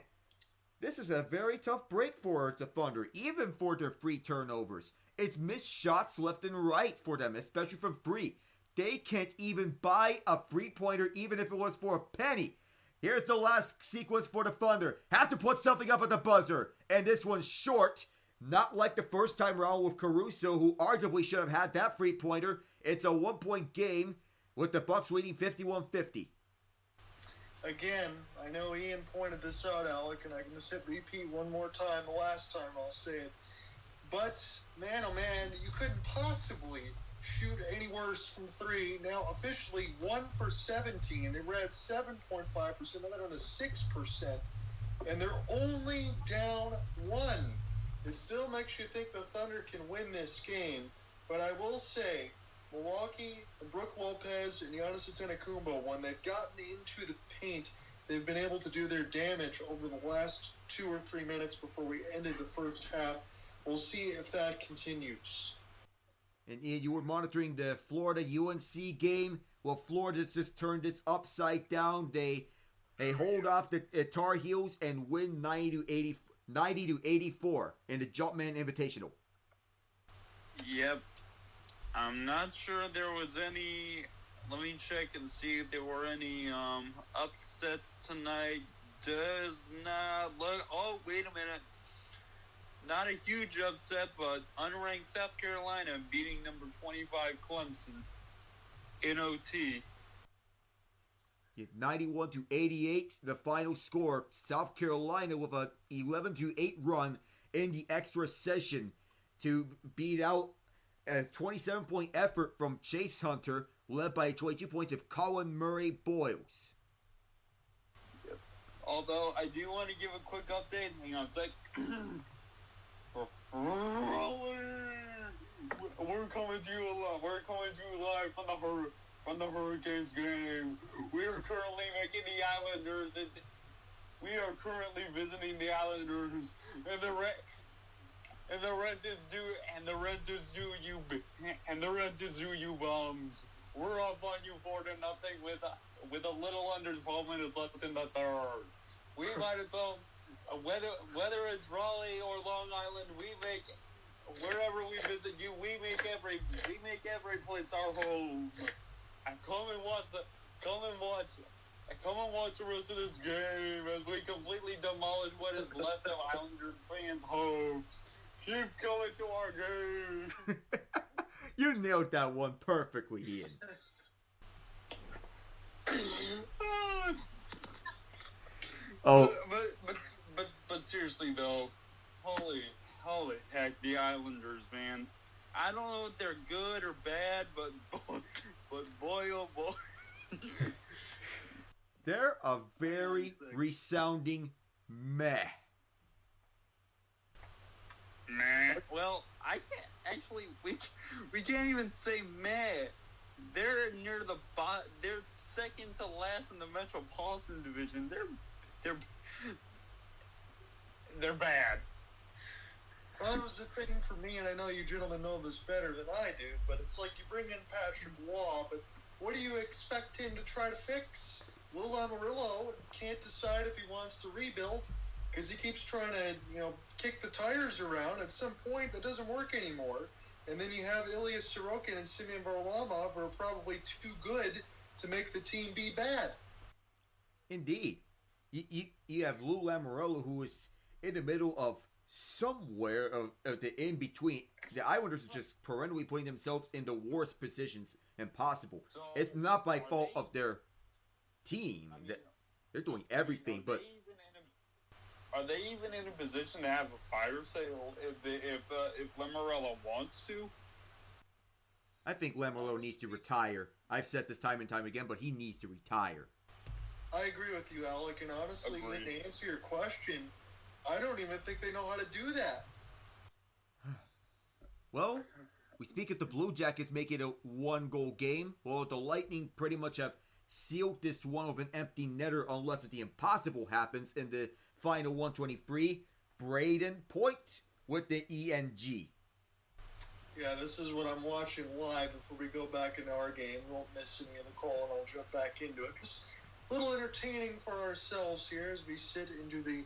this is a very tough break for the Thunder, even for their free turnovers. It's missed shots left and right for them, especially from free. They can't even buy a free-pointer, even if it was for a penny. Here's the last sequence for the Thunder. Have to put something up at the buzzer, and this one's short. Not like the first time around with Caruso, who arguably should have had that free-pointer. It's a 1-point game with the Bucks leading 51-50.
Again, I know Ian pointed this out, Alec, and I can just hit repeat one more time. The last time I'll say it. But, man, oh man, you couldn't possibly shoot any worse from three. Now, officially 1 for 17. They were at 7.5%. Now they're on to 6%. And they're only down 1. It still makes you think the Thunder can win this game. But I will say, Milwaukee and Brook Lopez and Giannis Antetokounmpo, when they've gotten into the paint, they've been able to do their damage over the last 2 or 3 minutes before we ended the first half. We'll see if that continues.
And Ian, you were monitoring the Florida-UNC game. Well, Florida just turned this upside down. They hold off the Tar Heels and win 90-84 in the Jumpman Invitational.
Yep. I'm not sure there was any. Let me check and see if there were any upsets tonight. Does not look. Oh, wait a minute. Not a huge upset, but unranked South Carolina beating number 25 Clemson in OT.
91-88, the final score. South Carolina with a 11-8 run in the extra session to beat out a 27-point effort from Chase Hunter, led by 22 points of Colin Murray Boyles.
Yep. Although I do want to give a quick update. Hang on a sec. We're coming to you live. We're coming to you live from the Hurricanes game. We are currently making the Islanders. We are currently visiting the Islanders, and the rent is due. And the rent is due you. And the rent is due you bums. We're up on you 4-0 with a little under 12 minutes left in the third. We might as well. Whether it's Raleigh or Long Island, we make wherever we visit you, we make every place our home. And come and watch the rest of this game as we completely demolish what is left of Islander fans' hopes. Keep coming to our game.
You nailed that one perfectly, Ian. Oh.
But seriously though, holy heck, the Islanders, man. I don't know if they're good or bad, but boy oh boy.
They're a very resounding meh.
Meh. Well, actually, we can't even say meh. They're near the bot. They're second to last in the Metropolitan Division. They're bad.
Well, that was the thing for me, and I know you gentlemen know this better than I do, but it's like you bring in Patrick Waugh, but what do you expect him to try to fix? Lou Amarillo can't decide if he wants to rebuild because he keeps trying to, kick the tires around. At some point, that doesn't work anymore. And then you have Ilya Sorokin and Simeon Varlamov, who are probably too good to make the team be bad.
Indeed. You have Lou Lamoriello, who is in the middle of somewhere of the in-between. The Islanders are just perennially putting themselves in the worst positions possible.
So,
it's not by fault
they-
of their team. They're doing everything, but
are they even in a position to have a fire sale if Lamoriello wants to?
I think Lamoriello needs to retire. I've said this time and time again, but he needs to retire.
I agree with you, Alec, and honestly,
Agreed.
to answer your question, I don't even think they know how to do that.
Well, we speak of the Blue Jackets making a one-goal game. Well, the Lightning pretty much have sealed this one with an empty netter unless the impossible happens in the final 123. Braden Point with the ENG.
Yeah, this is what I'm watching live before we go back into our game. We won't miss any of the call, and I'll jump back into it. Just a little entertaining for ourselves here as we sit into the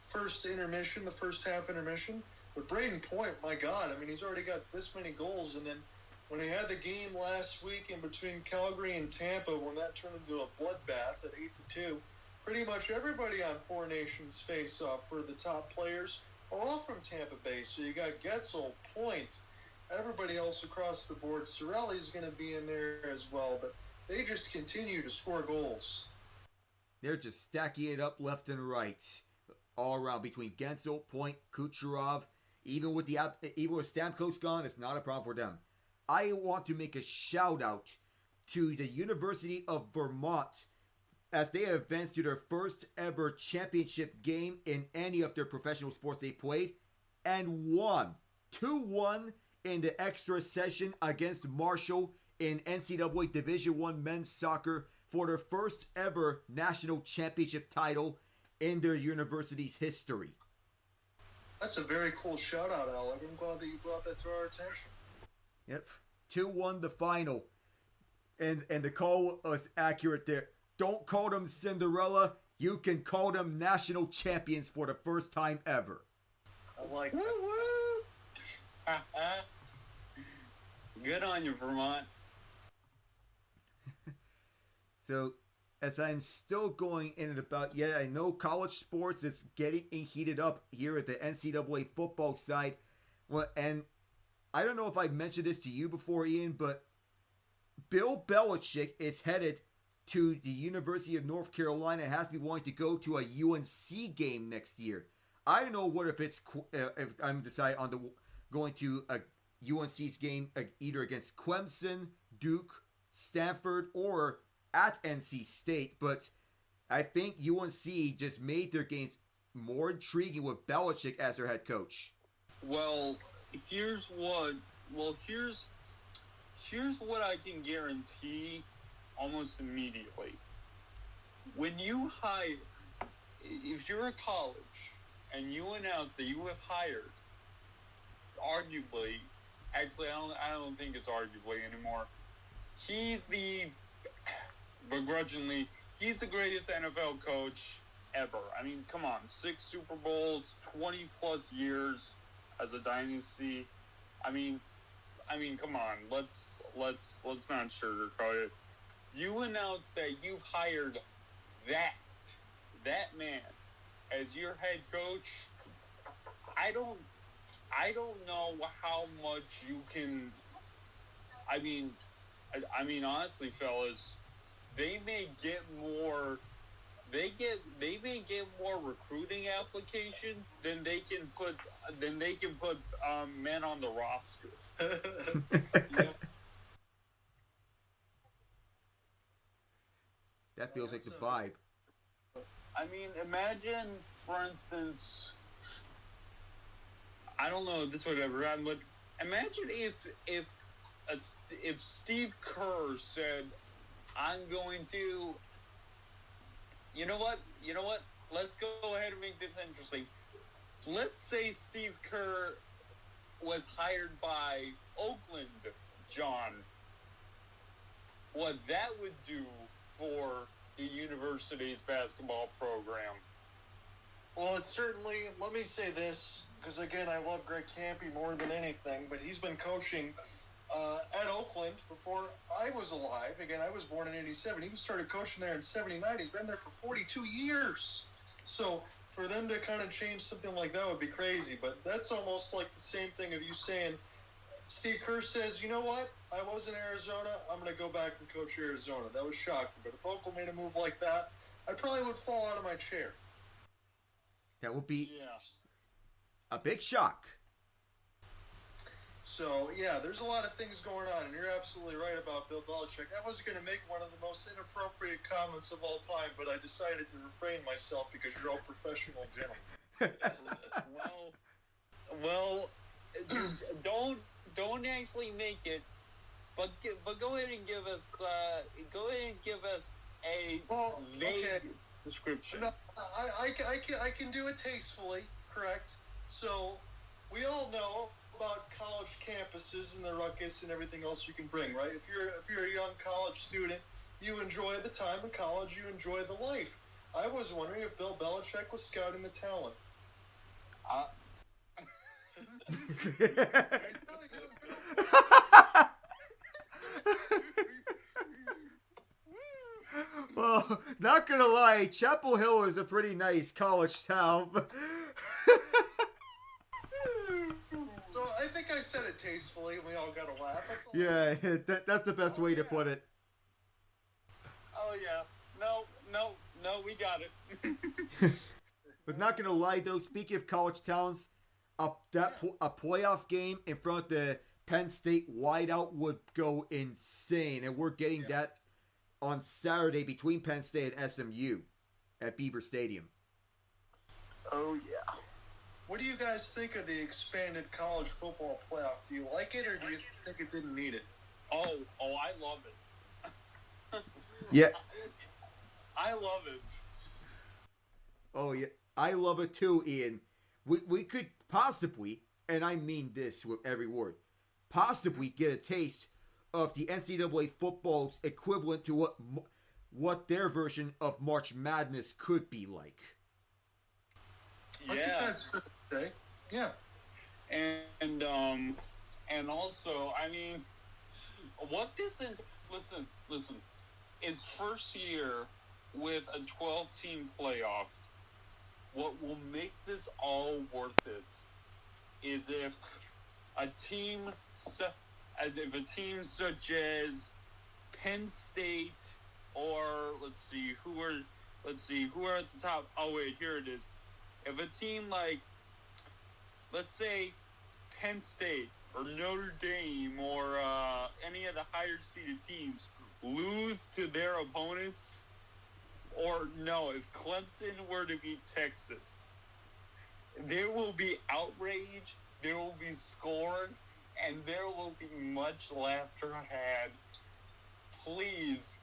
first intermission, the first half intermission. But Braden Point, my God, I mean, he's already got this many goals. And then when he had the game last week in between Calgary and Tampa, when that turned into a bloodbath at 8-2, pretty much everybody on Four Nations face-off for the top players are all from Tampa Bay. So you got Getzel, Point, everybody else across the board. Cirelli's going to be in there as well. But they just continue to score goals.
They're just stacking it up left and right, all around between Gensel, Point, Kucherov. Even with Stamkos gone, it's not a problem for them. I want to make a shout out to the University of Vermont as they advanced to their first ever championship game in any of their professional sports they played and won 2-1 in the extra session against Marshall in NCAA Division I men's soccer for their first ever national championship title in their university's history.
That's a very cool shout-out, Alec. I'm glad that you brought that to our attention.
Yep. 2-1 the final. And the call was accurate there. Don't call them Cinderella. You can call them national champions for the first time ever.
I like that.
Woo-woo! Good on you, Vermont.
So, as I'm still going in and about, I know college sports is getting heated up here at the NCAA football side. Well, and I don't know if I've mentioned this to you before, Ian, but Bill Belichick is headed to the University of North Carolina and has to be wanting to go to a UNC game next year. I don't know what if I'm deciding on going to a UNC's game either against Clemson, Duke, Stanford, or at NC State, but I think UNC just made their games more intriguing with Belichick as their head coach.
Well, here's what I can guarantee almost immediately. When you hire, if you're a college and you announce that you have hired, arguably, actually I don't think it's arguably anymore, begrudgingly, he's the greatest NFL coach ever. I mean, come on, 6 Super Bowls, 20 plus years as a dynasty. I mean, come on, let's not sugarcoat it. You announced that you've hired that man as your head coach. I don't know how much you can. I mean, honestly, fellas, they may get more. They may get more recruiting application than they can put men on the roster.
Yeah.
That feels like the vibe.
I mean, imagine, for instance, I don't know if this would ever happen, but Imagine if Steve Kerr said, "I'm going to." You know what? Let's go ahead and make this interesting. Let's say Steve Kerr was hired by Oakland, John. What that would do for the university's basketball program.
Well, it's certainly, let me say this, because again, I love Greg Kampe more than anything, but he's been coaching at Oakland before I was alive. Again, I was born in 87. He started coaching there in 79. He's been there for 42 years. So for them to kind of change something like that would be crazy. But that's almost like the same thing of you saying, Steve Kerr says, you know what? I was in Arizona. I'm going to go back and coach Arizona. That was shocking. But if Oakland made a move like that, I probably would fall out of my chair.
That would be a big shock.
So, yeah, there's a lot of things going on, and you're absolutely right about Bill Belichick. I was going to make one of the most inappropriate comments of all time, but I decided to refrain myself because you're all professional gentlemen.
well, don't actually make it, but go ahead and give us a vague description.
No, I can do it tastefully, correct? So, we all know about college campuses and the ruckus and everything else you can bring, right? If you're a young college student, you enjoy the time in college, you enjoy the life. I was wondering if Bill Belichick was scouting the talent.
Well, not gonna lie, Chapel Hill is a pretty nice college town.
So I think I said it tastefully, and we all got a laugh. That's all.
Yeah, that's the best way to put it.
Oh yeah, no, we got it.
But not gonna lie though, speaking of college towns, a playoff game in front of the Penn State wideout would go insane, and we're getting that on Saturday between Penn State and SMU at Beaver Stadium.
Oh yeah.
What do you guys think of the expanded college football playoff? Do you like it, or do you think it didn't need it?
Oh, I love it.
Yeah.
I love it.
Oh yeah, I love it too, Ian. We could possibly, and I mean this with every word, possibly get a taste of the NCAA football's equivalent to what their version of March Madness could be like.
I think that's fair to say. Yeah.
And also, I mean, what this listen, it's first year with a 12-team playoff. What will make this all worth it is if a team such as Penn State, or let's see who are at the top. Oh wait, here it is. If a team like, let's say, Penn State or Notre Dame or any of the higher seeded teams lose to their opponents, or no, if Clemson were to beat Texas, there will be outrage, there will be scorn, and there will be much laughter had. Please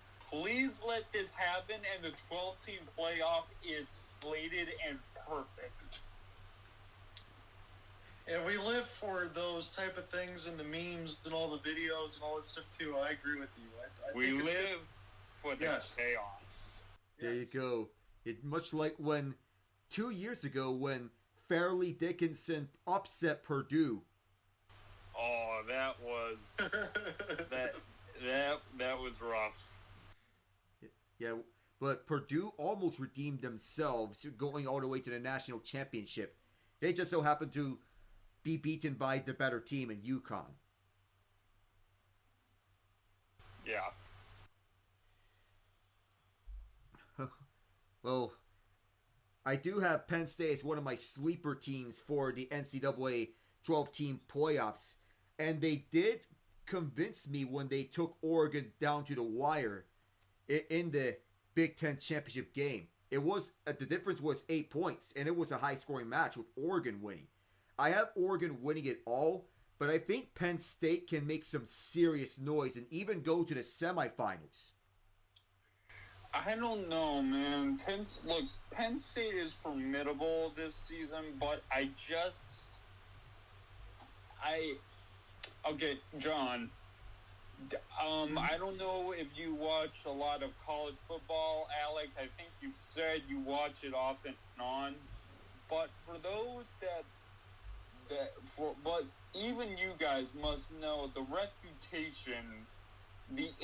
let this happen, and the 12-team playoff is slated and perfect.
Yeah, we live for those type of things and the memes and all the videos and all that stuff too. I agree with you.
We live for the chaos.
There you go. It's much like when 2 years ago when Fairleigh Dickinson upset Purdue.
Oh, that was that was rough.
Yeah, but Purdue almost redeemed themselves, going all the way to the national championship. They just so happened to be beaten by the better team in UConn.
Yeah.
Well, I do have Penn State as one of my sleeper teams for the NCAA 12-team playoffs, and they did convince me when they took Oregon down to the wire in the Big Ten championship game. It was the difference was 8 points, and it was a high-scoring match with Oregon winning. I have Oregon winning it all, but I think Penn State can make some serious noise and even go to the semifinals.
I don't know, man. Penn State is formidable this season, but okay, John. I don't know if you watch a lot of college football, Alex. I think you said you watch it off and on. But for those but even you guys must know the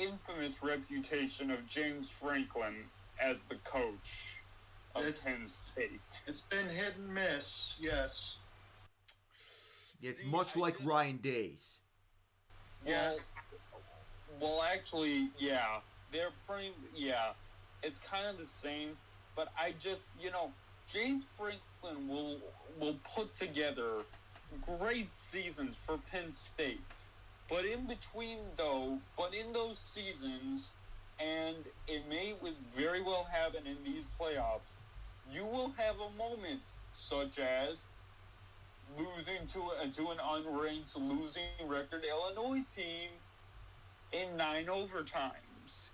infamous reputation of James Franklin as the coach of Penn State.
It's been hit and miss, yes.
It's much like Ryan Day's.
Yes.
Well, actually, yeah. It's kind of the same, but James Franklin will put together great seasons for Penn State. But in those seasons, and it may very well happen in these playoffs, you will have a moment such as losing to an unranked losing record Illinois team in 9 overtimes.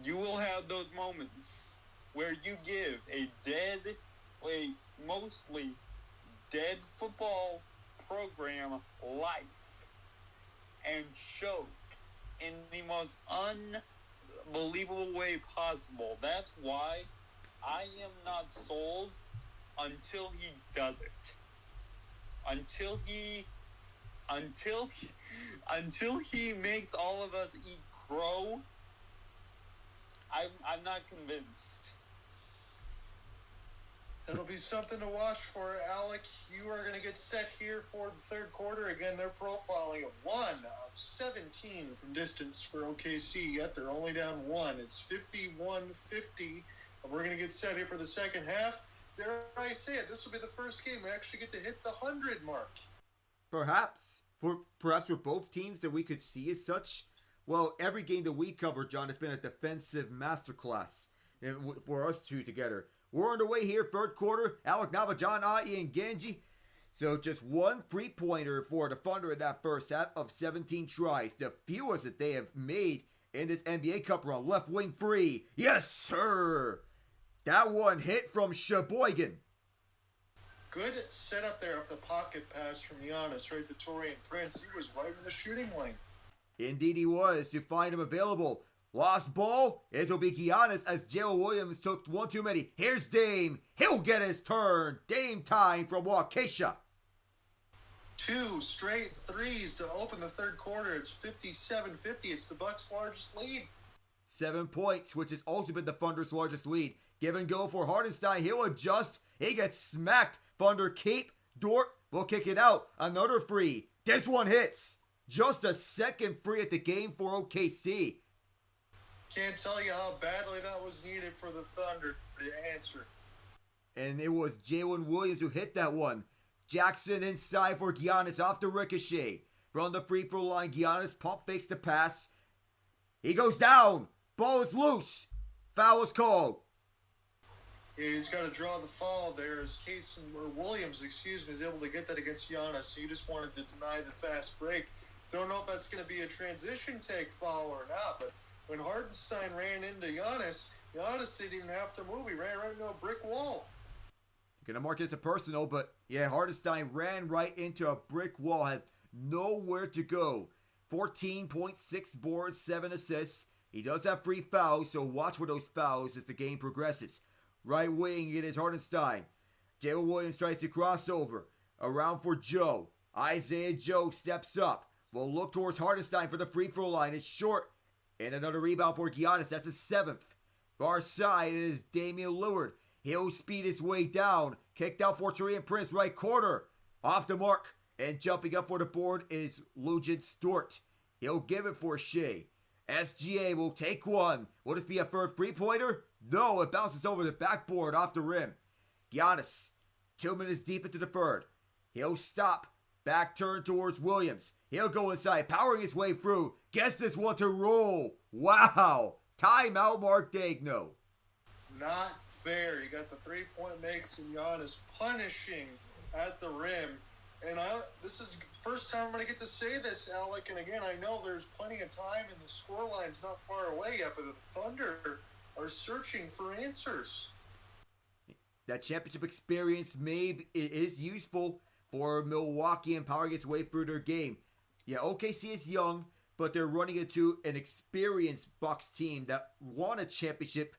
You will have those moments where you give a mostly dead football program life and choke in the most unbelievable way possible. That's why I am not sold until he does it. Until he makes all of us eat crow, I'm not convinced.
It'll be something to watch for, Alec. You are going to get set here for the third quarter. Again, they're profiling a 1 of 17 from distance for OKC, yet they're only down 1. It's 51-50, and we're going to get set here for the second half. Dare I say it, this will be the first game we actually get to hit the 100 mark.
Perhaps for both teams that we could see as such. Well, every game that we cover, John, has been a defensive masterclass for us two together. We're on the way here, third quarter. Alec Nava, John Ai, and Genge. So just one three-pointer for the Thunder in that first half of 17 tries. The fewest that they have made in this NBA Cup run. Left wing free. Yes, sir. That one hit from Sheboygan.
Good setup there of the pocket pass from Giannis right to Taurean Prince. He was right in the shooting lane.
Indeed he was, to find him available. Lost ball. It'll be Giannis as Jalen Williams took one too many. Here's Dame. He'll get his turn. Dame time from Waukesha.
2 straight threes to open the third quarter. It's 57-50. It's the Bucks' largest lead.
7 points, which has also been the Thunder's largest lead. Give and go for Hartenstein. He'll adjust. He gets smacked. Thunder keep. Dort will kick it out. Another free. This one hits. Just a second free at the game for OKC.
Can't tell you how badly that was needed for the Thunder to answer.
And it was Jalen Williams who hit that one. Jackson inside for Giannis off the ricochet. From the free throw line, Giannis pump fakes the pass. He goes down. Ball is loose. Foul is called.
Yeah, he's got to draw the foul there as Williams is able to get that against Giannis. So he just wanted to deny the fast break. Don't know if that's going to be a transition take foul or not, but when Hartenstein ran into Giannis didn't even have to move. He ran right into a brick wall.
You're going to mark it as a personal, but yeah, Hartenstein ran right into a brick wall, had nowhere to go. 14.6 boards, 7 assists. He does have 3 fouls, so watch for those fouls as the game progresses. Right wing, it is Hartenstein. Jalen Williams tries to cross over. Around for Joe. Isaiah Joe steps up. Will look towards Hartenstein for the free throw line. It's short. And another rebound for Giannis. That's his 7th. Far side, it is Damian Lillard. He'll speed his way down. Kicked out for Taurean Prince, right corner. Off the mark. And jumping up for the board is Luguentz Stort. He'll give it for Shai. SGA will take one. Will this be a third three-pointer? No, it bounces over the backboard off the rim. Giannis, 2 minutes deep into the third. He'll stop. Back turn towards Williams. He'll go inside, powering his way through. Gets this one to roll. Wow. Timeout, Mark Daigneault.
Not fair. You got the 3-point makes and Giannis punishing at the rim And this is the first time I'm going to get to say this, Alec. And again, I know there's plenty of time and the scoreline's not far away yet, but the Thunder are searching for answers.
That championship experience is useful for Milwaukee and powering its way through their game. Yeah, OKC is young, but they're running into an experienced Bucks team that won a championship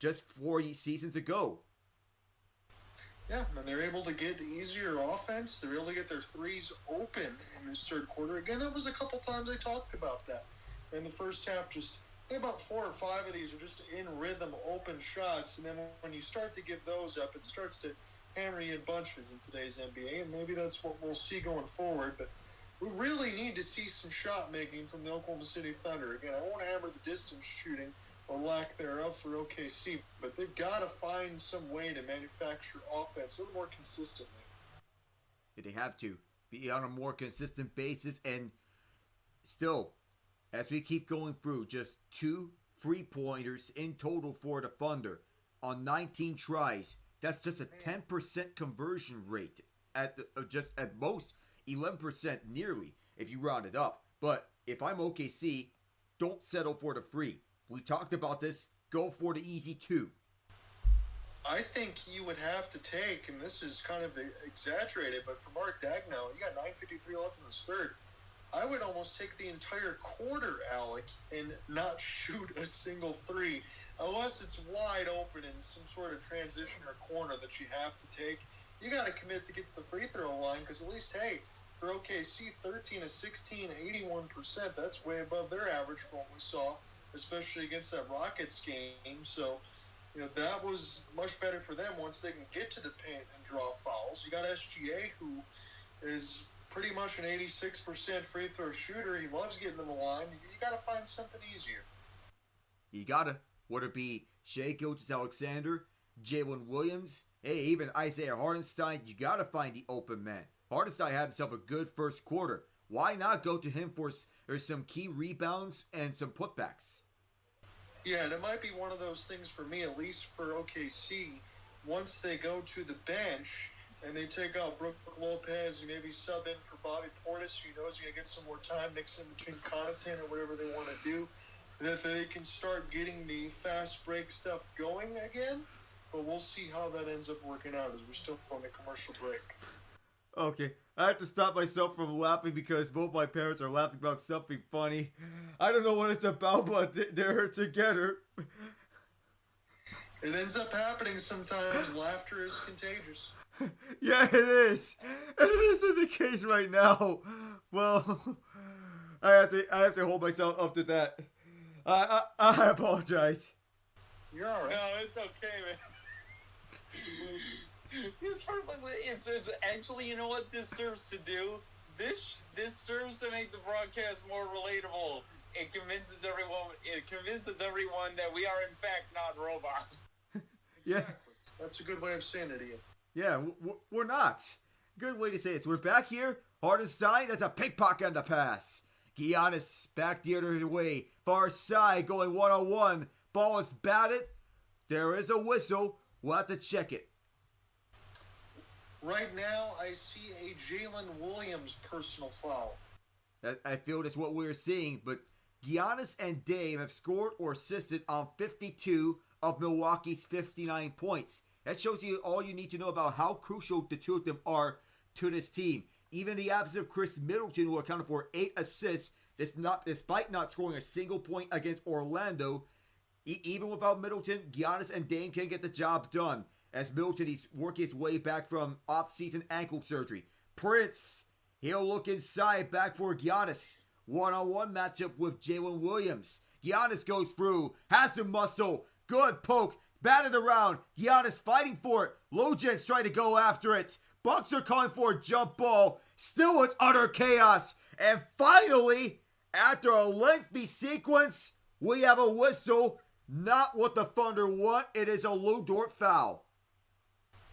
just 4 seasons ago.
Yeah, and they're able to get easier offense. They're able to get their threes open in this third quarter. Again, that was a couple times I talked about that. In the first half, I think about 4 or 5 of these are just in rhythm, open shots. And then when you start to give those up, it starts to hammer you in bunches in today's NBA. And maybe that's what we'll see going forward. But we really need to see some shot making from the Oklahoma City Thunder. Again, I won't hammer the distance shooting or lack thereof for OKC, but they've got to find some way to manufacture offense a little more consistently.
They have to be on a more consistent basis, and still, as we keep going through, just 2 3-pointers in total for the Thunder on 19 tries. That's just a 10% conversion rate at most 11% nearly if you round it up. But if I'm OKC, don't settle for the free. We talked about this. Go for the easy 2.
I think you would have to take, and this is kind of exaggerated, but for Mark Daigneault, you got 9:53 left in this third. I would almost take the entire quarter, Alec, and not shoot a single 3, unless it's wide open in some sort of transition or corner that you have to take. You got to commit to get to the free throw line, because at least, hey, for OKC, 13 of 16, 81%. That's way above their average from what we saw, especially against that Rockets game. So, that was much better for them once they can get to the paint and draw fouls. You got SGA, who is pretty much an 86% free throw shooter. He loves getting to the line. You got to find something easier.
You got to. Would it be Shai Gilgeous-Alexander, Jalen Williams, hey, even Isaiah Hartenstein? You got to find the open man. Hartenstein had himself a good first quarter. Why not go to him for some key rebounds and some putbacks?
Yeah, and it might be one of those things for me, at least for OKC, once they go to the bench and they take out Brook Lopez, you maybe sub in for Bobby Portis, who knows you're going to get some more time mixed in between Connaughton or whatever they want to do, that they can start getting the fast break stuff going again. But we'll see how that ends up working out as we're still on the commercial break.
Okay, I have to stop myself from laughing because both my parents are laughing about something funny. I don't know what it's about, but they're together.
It ends up happening sometimes. Laughter is contagious.
Yeah, it is. And it isn't the case right now. Well, I have to hold myself up to that. I apologize.
You're all right.
No, it's okay, man. It's perfectly. It's actually, you know what this serves to do? This serves to make the broadcast more relatable. It convinces everyone that we are in fact not robots.
Yeah,
Exactly. That's a good way of saying it, Ian.
yeah, we're not. Good way to say it. So we're back here. Hardest side. That's a pickpocket on the pass. Giannis back the other way. Far side going 1-on-1. Ball is batted. There is a whistle. We'll have to check it.
Right now, I see a Jalen Williams personal foul.
I feel that's what we're seeing, but Giannis and Dame have scored or assisted on 52 of Milwaukee's 59 points. That shows you all you need to know about how crucial the two of them are to this team. Even the absence of Chris Middleton, who accounted for 8 assists, despite not scoring a single point against Orlando, even without Middleton, Giannis and Dame can get the job done. As Middleton, he's working his way back from off-season ankle surgery. Prince, he'll look inside, back for Giannis. One-on-one matchup with Jalen Williams. Giannis goes through, has the muscle, good poke, batted around. Giannis fighting for it. Lojan's trying to go after it. Bucks are calling for a jump ball. Still it's utter chaos. And finally, after a lengthy sequence, we have a whistle. Not what the Thunder want. It is a Lou Dort foul.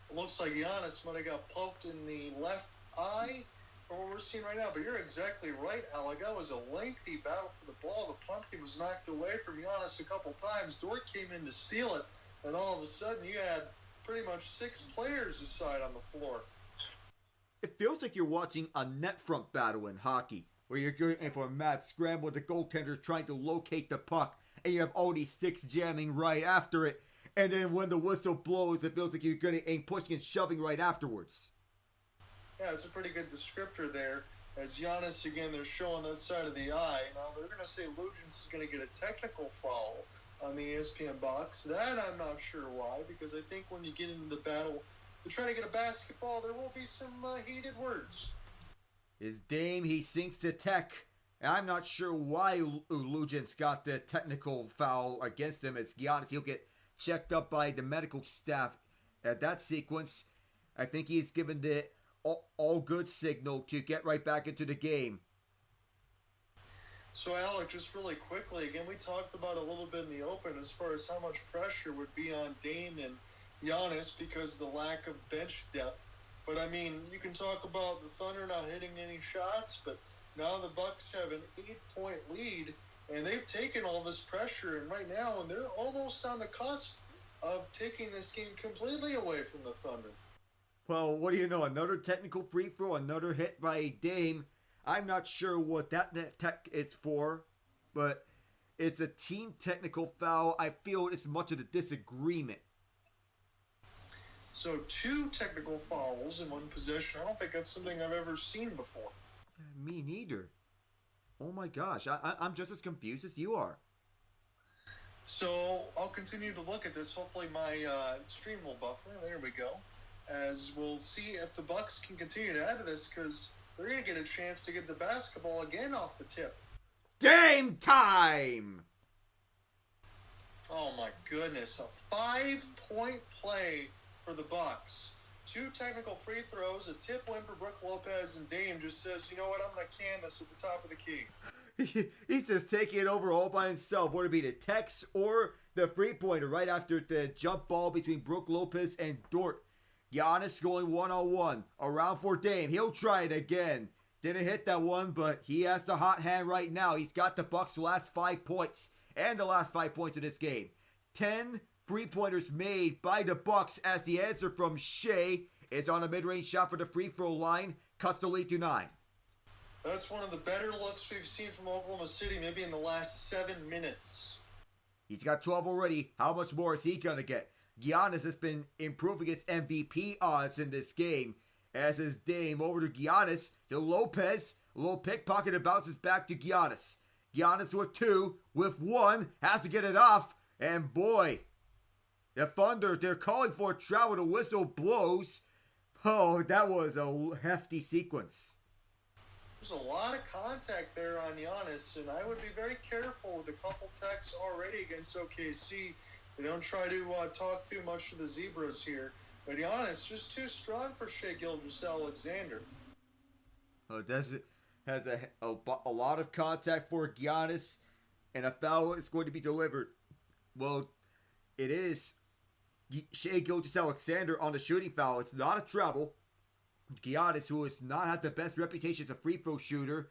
It looks like Giannis might have got poked in the left eye from what we're seeing right now. But you're exactly right, Alec. That was a lengthy battle for the ball. The pumpkin was knocked away from Giannis a couple times. Dort came in to steal it. And all of a sudden, you had pretty much 6 players aside on the floor.
It feels like you're watching a net front battle in hockey, where you're going for a mad scramble with the goaltender trying to locate the puck, and you have all these sticks jamming right after it, and then when the whistle blows, it feels like you're getting pushing and shoving right afterwards.
Yeah, it's a pretty good descriptor there. As Giannis, again, they're showing that side of the eye. Now, they're going to say Lugans is going to get a technical foul on the ESPN box. That I'm not sure why, because I think when you get into the battle to try to get a basketball, there will be some heated words.
His Dame, he sinks to tech. I'm not sure why Lugans got the technical foul against him. As Giannis, he'll get checked up by the medical staff at that sequence. I think he's given the all good signal to get right back into the game.
So, Alec, just really quickly, again, we talked about a little bit in the open as far as how much pressure would be on Dame and Giannis because of the lack of bench depth. But, I mean, you can talk about the Thunder not hitting any shots, but now the Bucks have an 8-point lead, and they've taken all this pressure, and right now, and they're almost on the cusp of taking this game completely away from the Thunder.
Well, what do you know? Another technical free throw, another hit by Dame. I'm not sure what that tech is for, but it's a team technical foul. I feel it's much of a disagreement.
So 2 technical fouls in one possession. I don't think that's something I've ever seen before.
Me neither. Oh my gosh, I'm just as confused as you are.
So I'll continue to look at this. Hopefully my stream will buffer. There we go. As we'll see if the Bucks can continue to add to this, because they're going to get a chance to get the basketball again off the tip.
Game time!
Oh my goodness, a 5-point play for the Bucks. 2 technical free throws, a tip win for Brook Lopez, and Dame just says, you know what, I'm going to can this at the top of the key.
He's just taking it over all by himself, whether it be the text or the free-pointer right after the jump ball between Brook Lopez and Dort. Giannis going one-on-one. Around for Dame. He'll try it again. Didn't hit that one, but he has the hot hand right now. He's got the Bucks' last 5 points. And the last 5 points of this game. 10 free-pointers made by the Bucks as the answer from Shai is on a mid-range shot for the free-throw line. Cuts the lead to 9.
That's one of the better looks we've seen from Oklahoma City maybe in the last 7 minutes.
He's got 12 already. How much more is he going to get? Giannis has been improving his MVP odds in this game. As his Dame over to Giannis, to Lopez. A little pickpocket and bounces back to Giannis. Giannis with 2, with 1, has to get it off. And boy, the Thunder, they're calling for a travel. The whistle blows. Oh, that was a hefty sequence.
There's a lot of contact there on Giannis, and I would be very careful with a couple techs already against OKC. They don't try to talk too much to the Zebras here. But Giannis, just too strong for Shai Gilgeous-Alexander.
Has a lot of contact for Giannis, and a foul is going to be delivered. Well, it is Shai Gilgeous-Alexander on the shooting foul. It's not a travel. Giannis, who has not had the best reputation as a free throw shooter,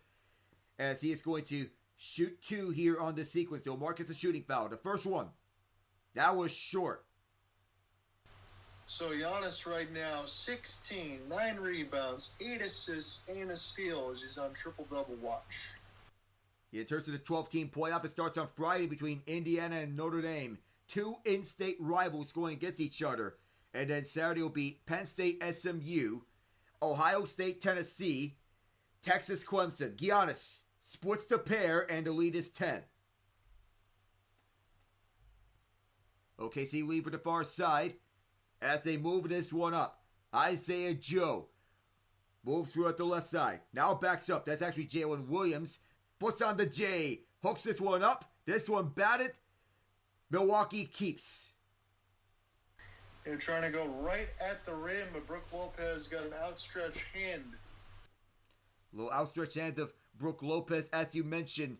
as he is going to shoot 2 here on this sequence. So Marcus a shooting foul. The first one. That was short.
So Giannis right now, 16, 9 rebounds, 8 assists, and a steal as he's on triple-double watch.
In terms of the 12-team playoff, it starts on Friday between Indiana and Notre Dame. 2 in-state rivals going against each other. And then Saturday will be Penn State SMU, Ohio State Tennessee, Texas Clemson. Giannis splits the pair and the lead is 10. OKC lead for the far side as they move this one up. Isaiah Joe moves through at the left side. Now backs up. That's actually Jalen Williams. Puts on the J. Hooks this one up. This one batted. Milwaukee keeps.
They're trying to go right at the rim, but Brook Lopez got an outstretched hand.
Little outstretched hand of Brook Lopez, as you mentioned.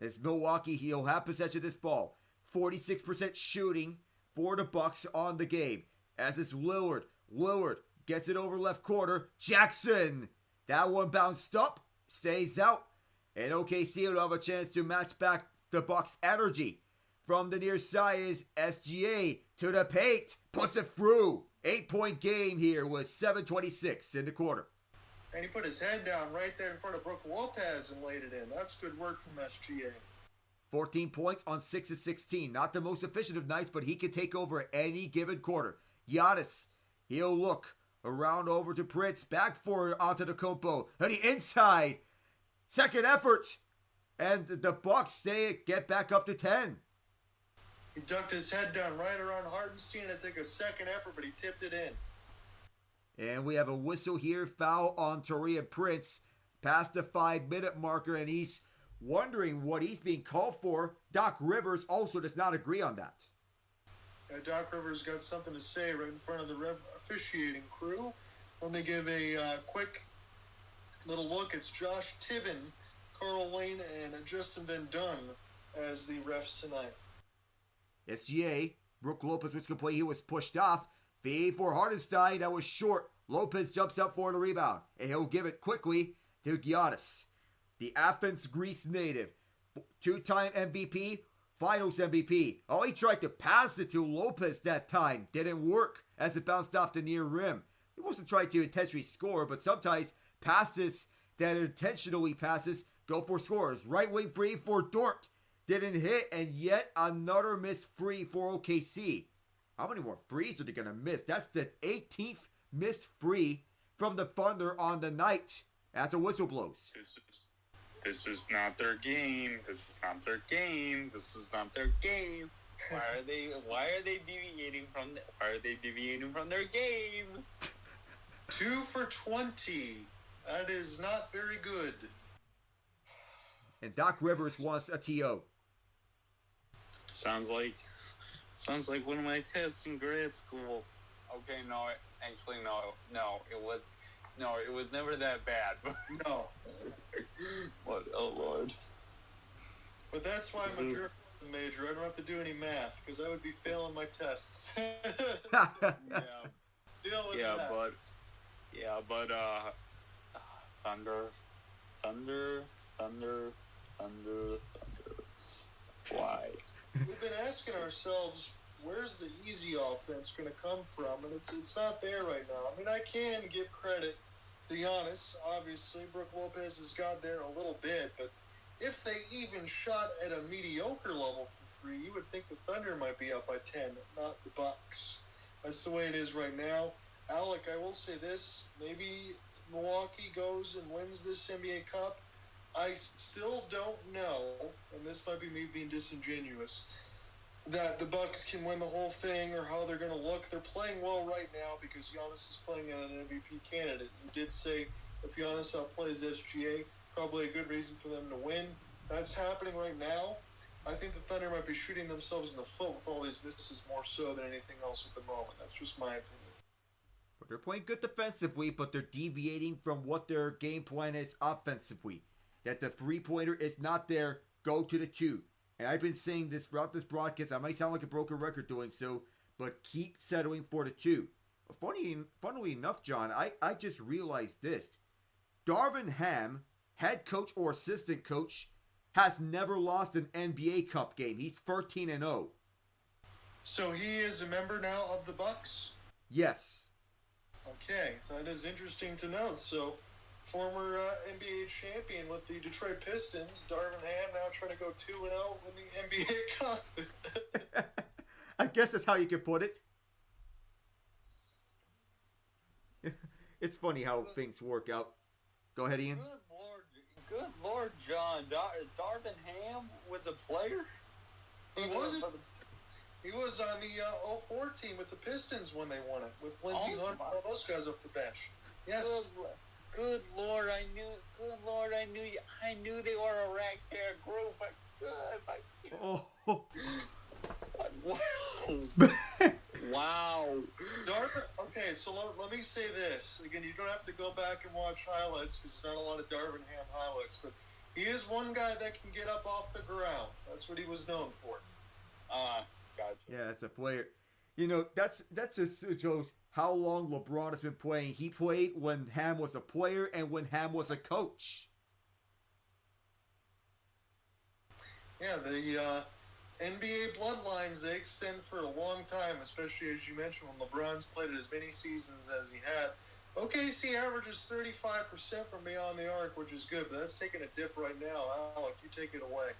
As Milwaukee, he'll have possession of this ball. 46% shooting for the Bucks on the game. As it's Lillard. Lillard gets it over left corner. Jackson. That one bounced up. Stays out. And OKC will have a chance to match back the Bucks' energy. From the near side is SGA to the paint. Puts it through. 8-point game here with 7:26 in the quarter.
And he put his head down right there in front of Brook Lopez and laid it in. That's good work from SGA.
14 points on 6 of 16. Not the most efficient of nights, but he can take over at any given quarter. Giannis, he'll look around over to Prince. Back for Antetokounmpo. And the inside. Second effort. And the Bucks get back up to 10.
He ducked his head down right around Hartenstein to take a second effort, but he tipped it in.
And we have a whistle here. Foul on Taurean Prince. Past the 5-minute marker, and he's wondering what he's being called for. Doc Rivers also does not agree on that.
Yeah, Doc Rivers got something to say right in front of the officiating crew. Let me give a quick little look. It's Josh Tiven, Carl Lane, and Justin Van Dunn as the refs tonight.
SGA, Brook Lopez was going to play. He was pushed off. Fade for Hartenstein. That was short. Lopez jumps up for the rebound, and he'll give it quickly to Giannis. The Athens, Greece native, 2-time MVP, Finals MVP. Oh, he tried to pass it to Lopez that time. Didn't work as it bounced off the near rim. He wasn't trying to intentionally score, but sometimes passes that intentionally passes go for scores. Right wing free for Dort. Didn't hit, and yet another missed free for OKC. How many more frees are they going to miss? That's the 18th missed free from the Thunder on the night as the whistle blows.
This is not their game. This is not their game. This is not their game. Why are they deviating from their game?
2 for 20. That is not very good.
And Doc Rivers wants a TO.
Sounds like one of my tests in grad school. Okay, no, actually, no, it was never that bad.
No.
What? Oh, Lord.
But that's why I'm a journalism major. I don't have to do any math, because I would be failing my tests.
Yeah.
Deal with that.
But, Thunder. Why?
We've been asking ourselves, where's the easy offense going to come from? And it's not there right now. I mean, I can give credit to Giannis. Obviously, Brook Lopez has got there a little bit, but if they even shot at a mediocre level from 3, you would think the Thunder might be up by 10, not the Bucks. That's the way it is right now. Alec, I will say this. Maybe Milwaukee goes and wins this NBA Cup. I still don't know, and this might be me being disingenuous, that the Bucks can win the whole thing or how they're going to look. They're playing well right now because Giannis is playing an MVP candidate. You did say if Giannis outplays SGA, probably a good reason for them to win. That's happening right now. I think the Thunder might be shooting themselves in the foot with all these misses more so than anything else at the moment. That's just my opinion.
But they're playing good defensively, but they're deviating from what their game plan is offensively. That the three-pointer is not there, go to the 2. And I've been saying this throughout this broadcast. I might sound like a broken record doing so, but keep settling for the 2. Funnily enough, John, I just realized this. Darvin Ham, head coach or assistant coach, has never lost an NBA Cup game. He's 13-0.
So he is a member now of the Bucks?
Yes.
Okay, that is interesting to note. So, former NBA champion with the Detroit Pistons, Darvin Ham, now trying to go 2-0 in the NBA Cup.
I guess that's how you could put it. It's funny how things work out. Go ahead, Ian.
Good Lord, John. Darvin Ham was a player?
He wasn't. He was on the 04 team with the Pistons when they won it, with Lindsey Hunt and all those guys off the bench. Yes.
Good Lord, I knew they were a ragtag group. But good.
Oh.
Wow.
Darvin, okay, so let me say this. Again, you don't have to go back and watch highlights because there's not a lot of Darvin Ham highlights, but he is one guy that can get up off the ground. That's what he was known for.
Gotcha.
Yeah, that's a player. You know, that's just shows how long LeBron has been playing. He played when Ham was a player and when Ham was a coach.
Yeah, the NBA bloodlines, they extend for a long time, especially as you mentioned when LeBron's played as many seasons as he had. OKC averages 35% from beyond the arc, which is good, but that's taking a dip right now. Alec, you take it away.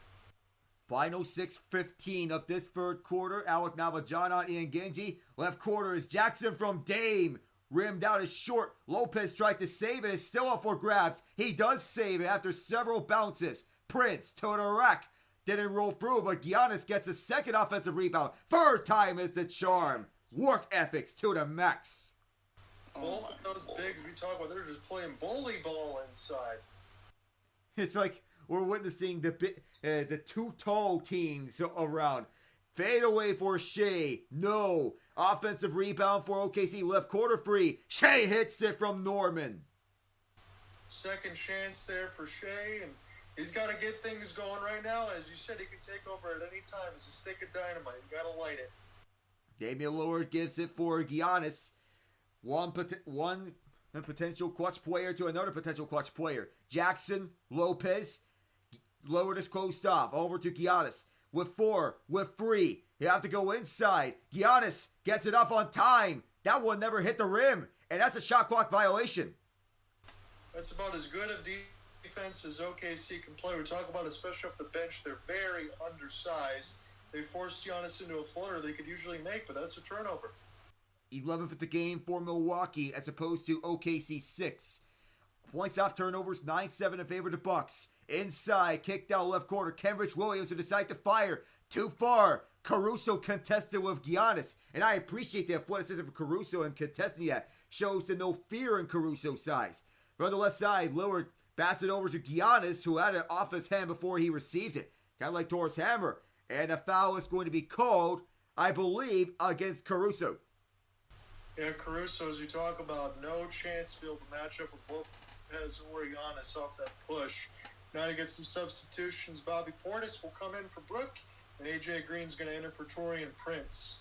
Final 6:15 of this third quarter. Alec Navajana and Genge. Left quarter is Jackson from Dame. Rimmed out is short. Lopez tried to save it. It's still up for grabs. He does save it after several bounces. Prince to the rack. Didn't roll through, but Giannis gets a second offensive rebound. Third time is the charm. Work ethics to the max.
Both of those bigs we talk about, they're just playing bully ball inside.
It's like we're witnessing the two tall teams around. Fade away for Shai. No. Offensive rebound for OKC. Left quarter free. Shai hits it from Norman.
Second chance there for Shai, and he's got to get things going right now. As you said, he can take over at any time. It's a stick of dynamite. You got to light it.
Damian Lillard gives it for Giannis. One potential clutch player to another potential clutch player. Jackson, Lopez. Lillard is closed off. Over to Giannis. With 4, with 3. You have to go inside. Giannis gets it up on time. That one never hit the rim. And that's a shot clock violation.
That's about as good of defense as OKC can play. We talk about, especially off the bench, they're very undersized. They forced Giannis into a flutter they could usually make, but that's a turnover.
11th of the game for Milwaukee as opposed to OKC 6. Points off turnovers, 9-7 in favor of the Bucks. Inside, kicked out left corner. Kenrich Williams will decide to fire. Too far. Caruso contested with Giannis. And I appreciate the athleticism of Caruso and contesting that. Shows the no fear in Caruso's size. From the left side, Lillard bats it over to Giannis, who had it off his hand before he receives it. Kind of like Thor's hammer. And a foul is going to be called, I believe, against Caruso.
Yeah, Caruso, as you talk about, no chance to be able to match up with Lopez or Giannis off that push. Now to get some substitutions, Bobby Portis will come in for Brook, and A.J. Green's going to enter for Taurean Prince.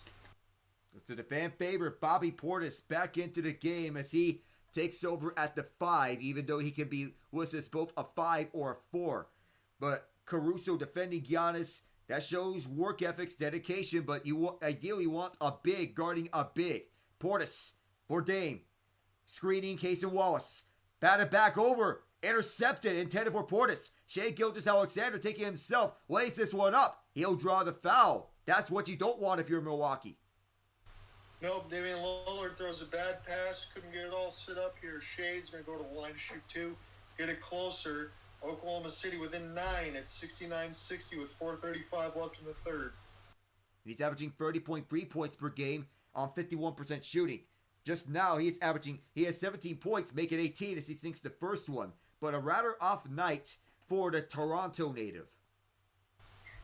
So the fan favorite, Bobby Portis, back into the game as he takes over at the 5, even though he can be listed as both a 5 or a 4. But Caruso defending Giannis, that shows work ethics, dedication, but you ideally want a big guarding a big. Portis for Dame. Screening Casey Wallace. Batted back over. Intercepted. Intended for Portis. Shai Gilgeous-Alexander taking himself. Lays this one up. He'll draw the foul. That's what you don't want if you're Milwaukee.
Nope, Damian Lillard throws a bad pass. Couldn't get it all set up here. Shai's going to go to the line to shoot 2. Get it closer. Oklahoma City within 9 at 69-60 with 4:35 left in the third.
He's averaging 30.3 points per game on 51% shooting. Just now, he has 17 points, making 18 as he sinks the first one. But a rather off night for the Toronto native.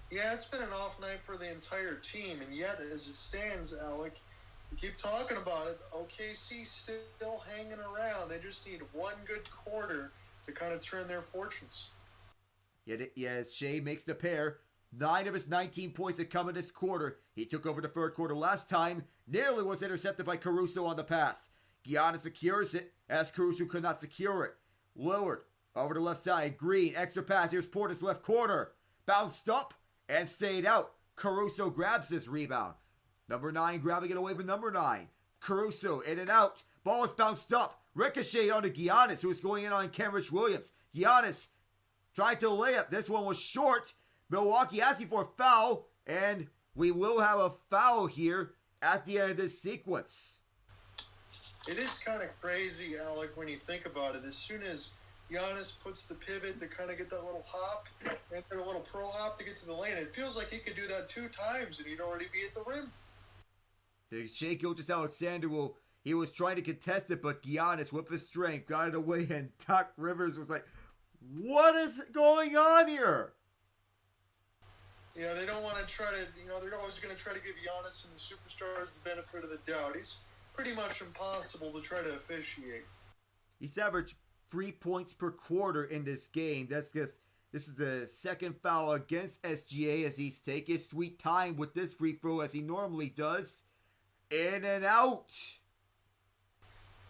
Yeah, it's been an off night for the entire team, and yet, as it stands, Alec, you keep talking about it, OKC still hanging around. They just need one good quarter to kind of turn their fortunes.
Yes, Shai makes the pair. 9 of his 19 points have come in this quarter. He took over the third quarter last time. Nearly was intercepted by Caruso on the pass. Giannis secures it as Caruso could not secure it. Lillard over the left side. Green, extra pass. Here's Portis left corner. Bounced up and stayed out. Caruso grabs this rebound. Number 9 grabbing it away from number 9. Caruso in and out. Ball is bounced up. Ricochet onto Giannis, who is going in on Kenrich Williams. Giannis tried to lay up. This one was short. Milwaukee asking for a foul, and we will have a foul here at the end of this sequence.
It is kind of crazy, Alec, when you think about it. As soon as Giannis puts the pivot to kind of get that little hop and a little pro hop to get to the lane, it feels like he could do that 2 times and he'd already be at the rim.
Shai Gilgeous-Alexander he was trying to contest it, but Giannis, with his strength, got it away, and Doc Rivers was like, what is going on here?
Yeah, they don't want to try to, they're always going to try to give Giannis and the superstars the benefit of the doubt. He's pretty much impossible to try to officiate.
He's averaged 3 points per quarter in this game. That's because this is the second foul against SGA as he's taking his sweet time with this free throw as he normally does. In and out.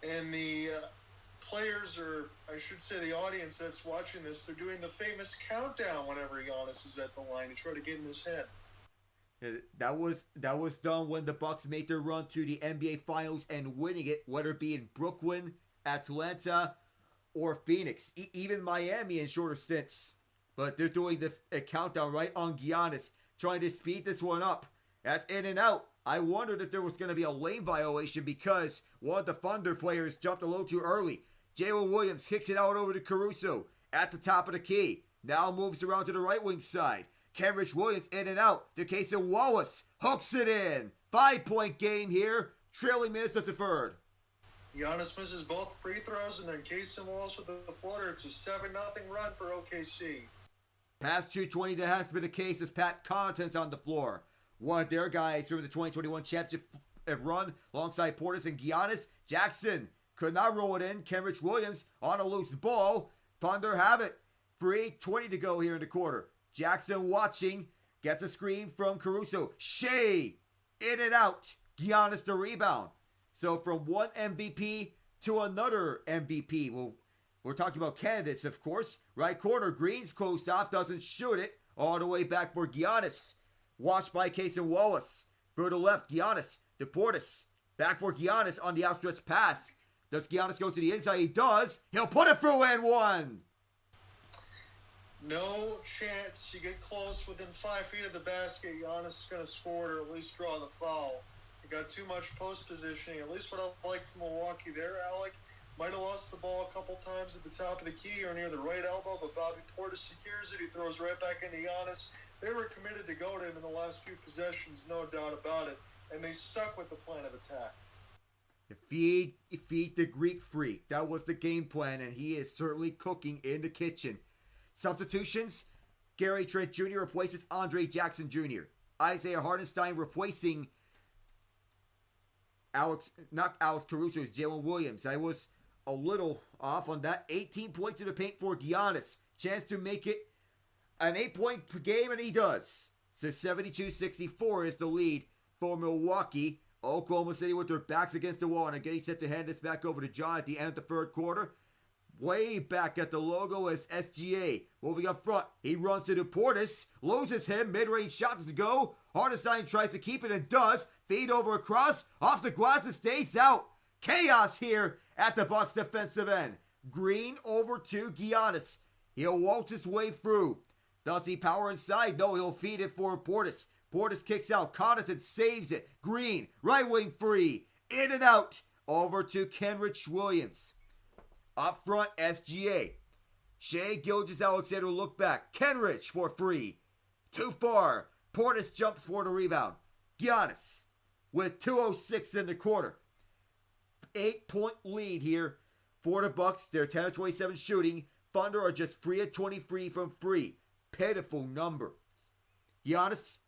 And the players, or I should say the audience that's watching this, they're doing the famous countdown whenever Giannis is at the line to try to get in his head.
That was done when the Bucks made their run to the NBA Finals and winning it, whether it be in Brooklyn Atlanta, or Phoenix. Even Miami in shorter stints. But they're doing a countdown right on Giannis, trying to speed this one up. That's in and out. I wondered if there was going to be a lane violation because one of the Thunder players jumped a little too early. Jalen Williams kicks it out over to Caruso at the top of the key. Now moves around to the right wing side. Kenrich Williams in and out. To Casey Wallace hooks it in. 5-point game here. Trailing minutes of the third.
Giannis misses both free throws, and then Casey Wallace with the floater. It's a 7-0 run for OKC.
Past 2:20, that has been the case as Pat Connaughton's on the floor. One of their guys from the 2021 championship run alongside Portis and Giannis. Jackson could not roll it in. Kenrich Williams on a loose ball. Thunder have it. 3:20 to go here in the quarter. Jackson watching. Gets a screen from Caruso. Shai in and out. Giannis the rebound. So from one MVP to another MVP. Well, we're talking about candidates, of course. Right corner, Green's close off, doesn't shoot it. All the way back for Giannis. Watched by Casey Wallace. For the left, Giannis, to Portis. Back for Giannis on the outstretched pass. Does Giannis go to the inside? He does. He'll put it through and one.
No chance. You get close within 5 feet of the basket, Giannis is going to score or at least draw the foul. You got too much post positioning. At least what I like from Milwaukee there, Alec. Might have lost the ball a couple times at the top of the key or near the right elbow, but Bobby Portis secures it. He throws right back into Giannis. They were committed to go to him in the last few possessions, no doubt about it, and they stuck with the plan of attack.
Feed the Greek freak. That was the game plan, and he is certainly cooking in the kitchen. Substitutions: Gary Trent Jr. replaces Andre Jackson Jr. Isaiah Hartenstein replacing not Alex Caruso, it's Jalen Williams. I was a little off on that. 18 points in the paint for Giannis. Chance to make it an 8-point per game, and he does. So 72-64 is the lead for Milwaukee. Oklahoma City with their backs against the wall, and are getting set to hand this back over to John at the end of the third quarter. Way back at the logo is SGA. Moving up front, he runs to Portis, loses him, mid-range shot to go. Hartenstein tries to keep it and does. Feed over across, off the glass and stays out. Chaos here at the Bucks defensive end. Green over to Giannis. He'll waltz his way through. Does he power inside? No, he'll feed it for Portis. Portis kicks out. Connaughton saves it. Green, right wing free. In and out. Over to Kenrich Williams. Up front, SGA. Shai Gilgeous-Alexander look back. Kenrich for free. Too far. Portis jumps for the rebound. Giannis with 2:06 in the quarter. 8-point lead here for the Bucks. They're 10 of 27 shooting. Thunder are just 3 of 23 from free. Pitiful number. Giannis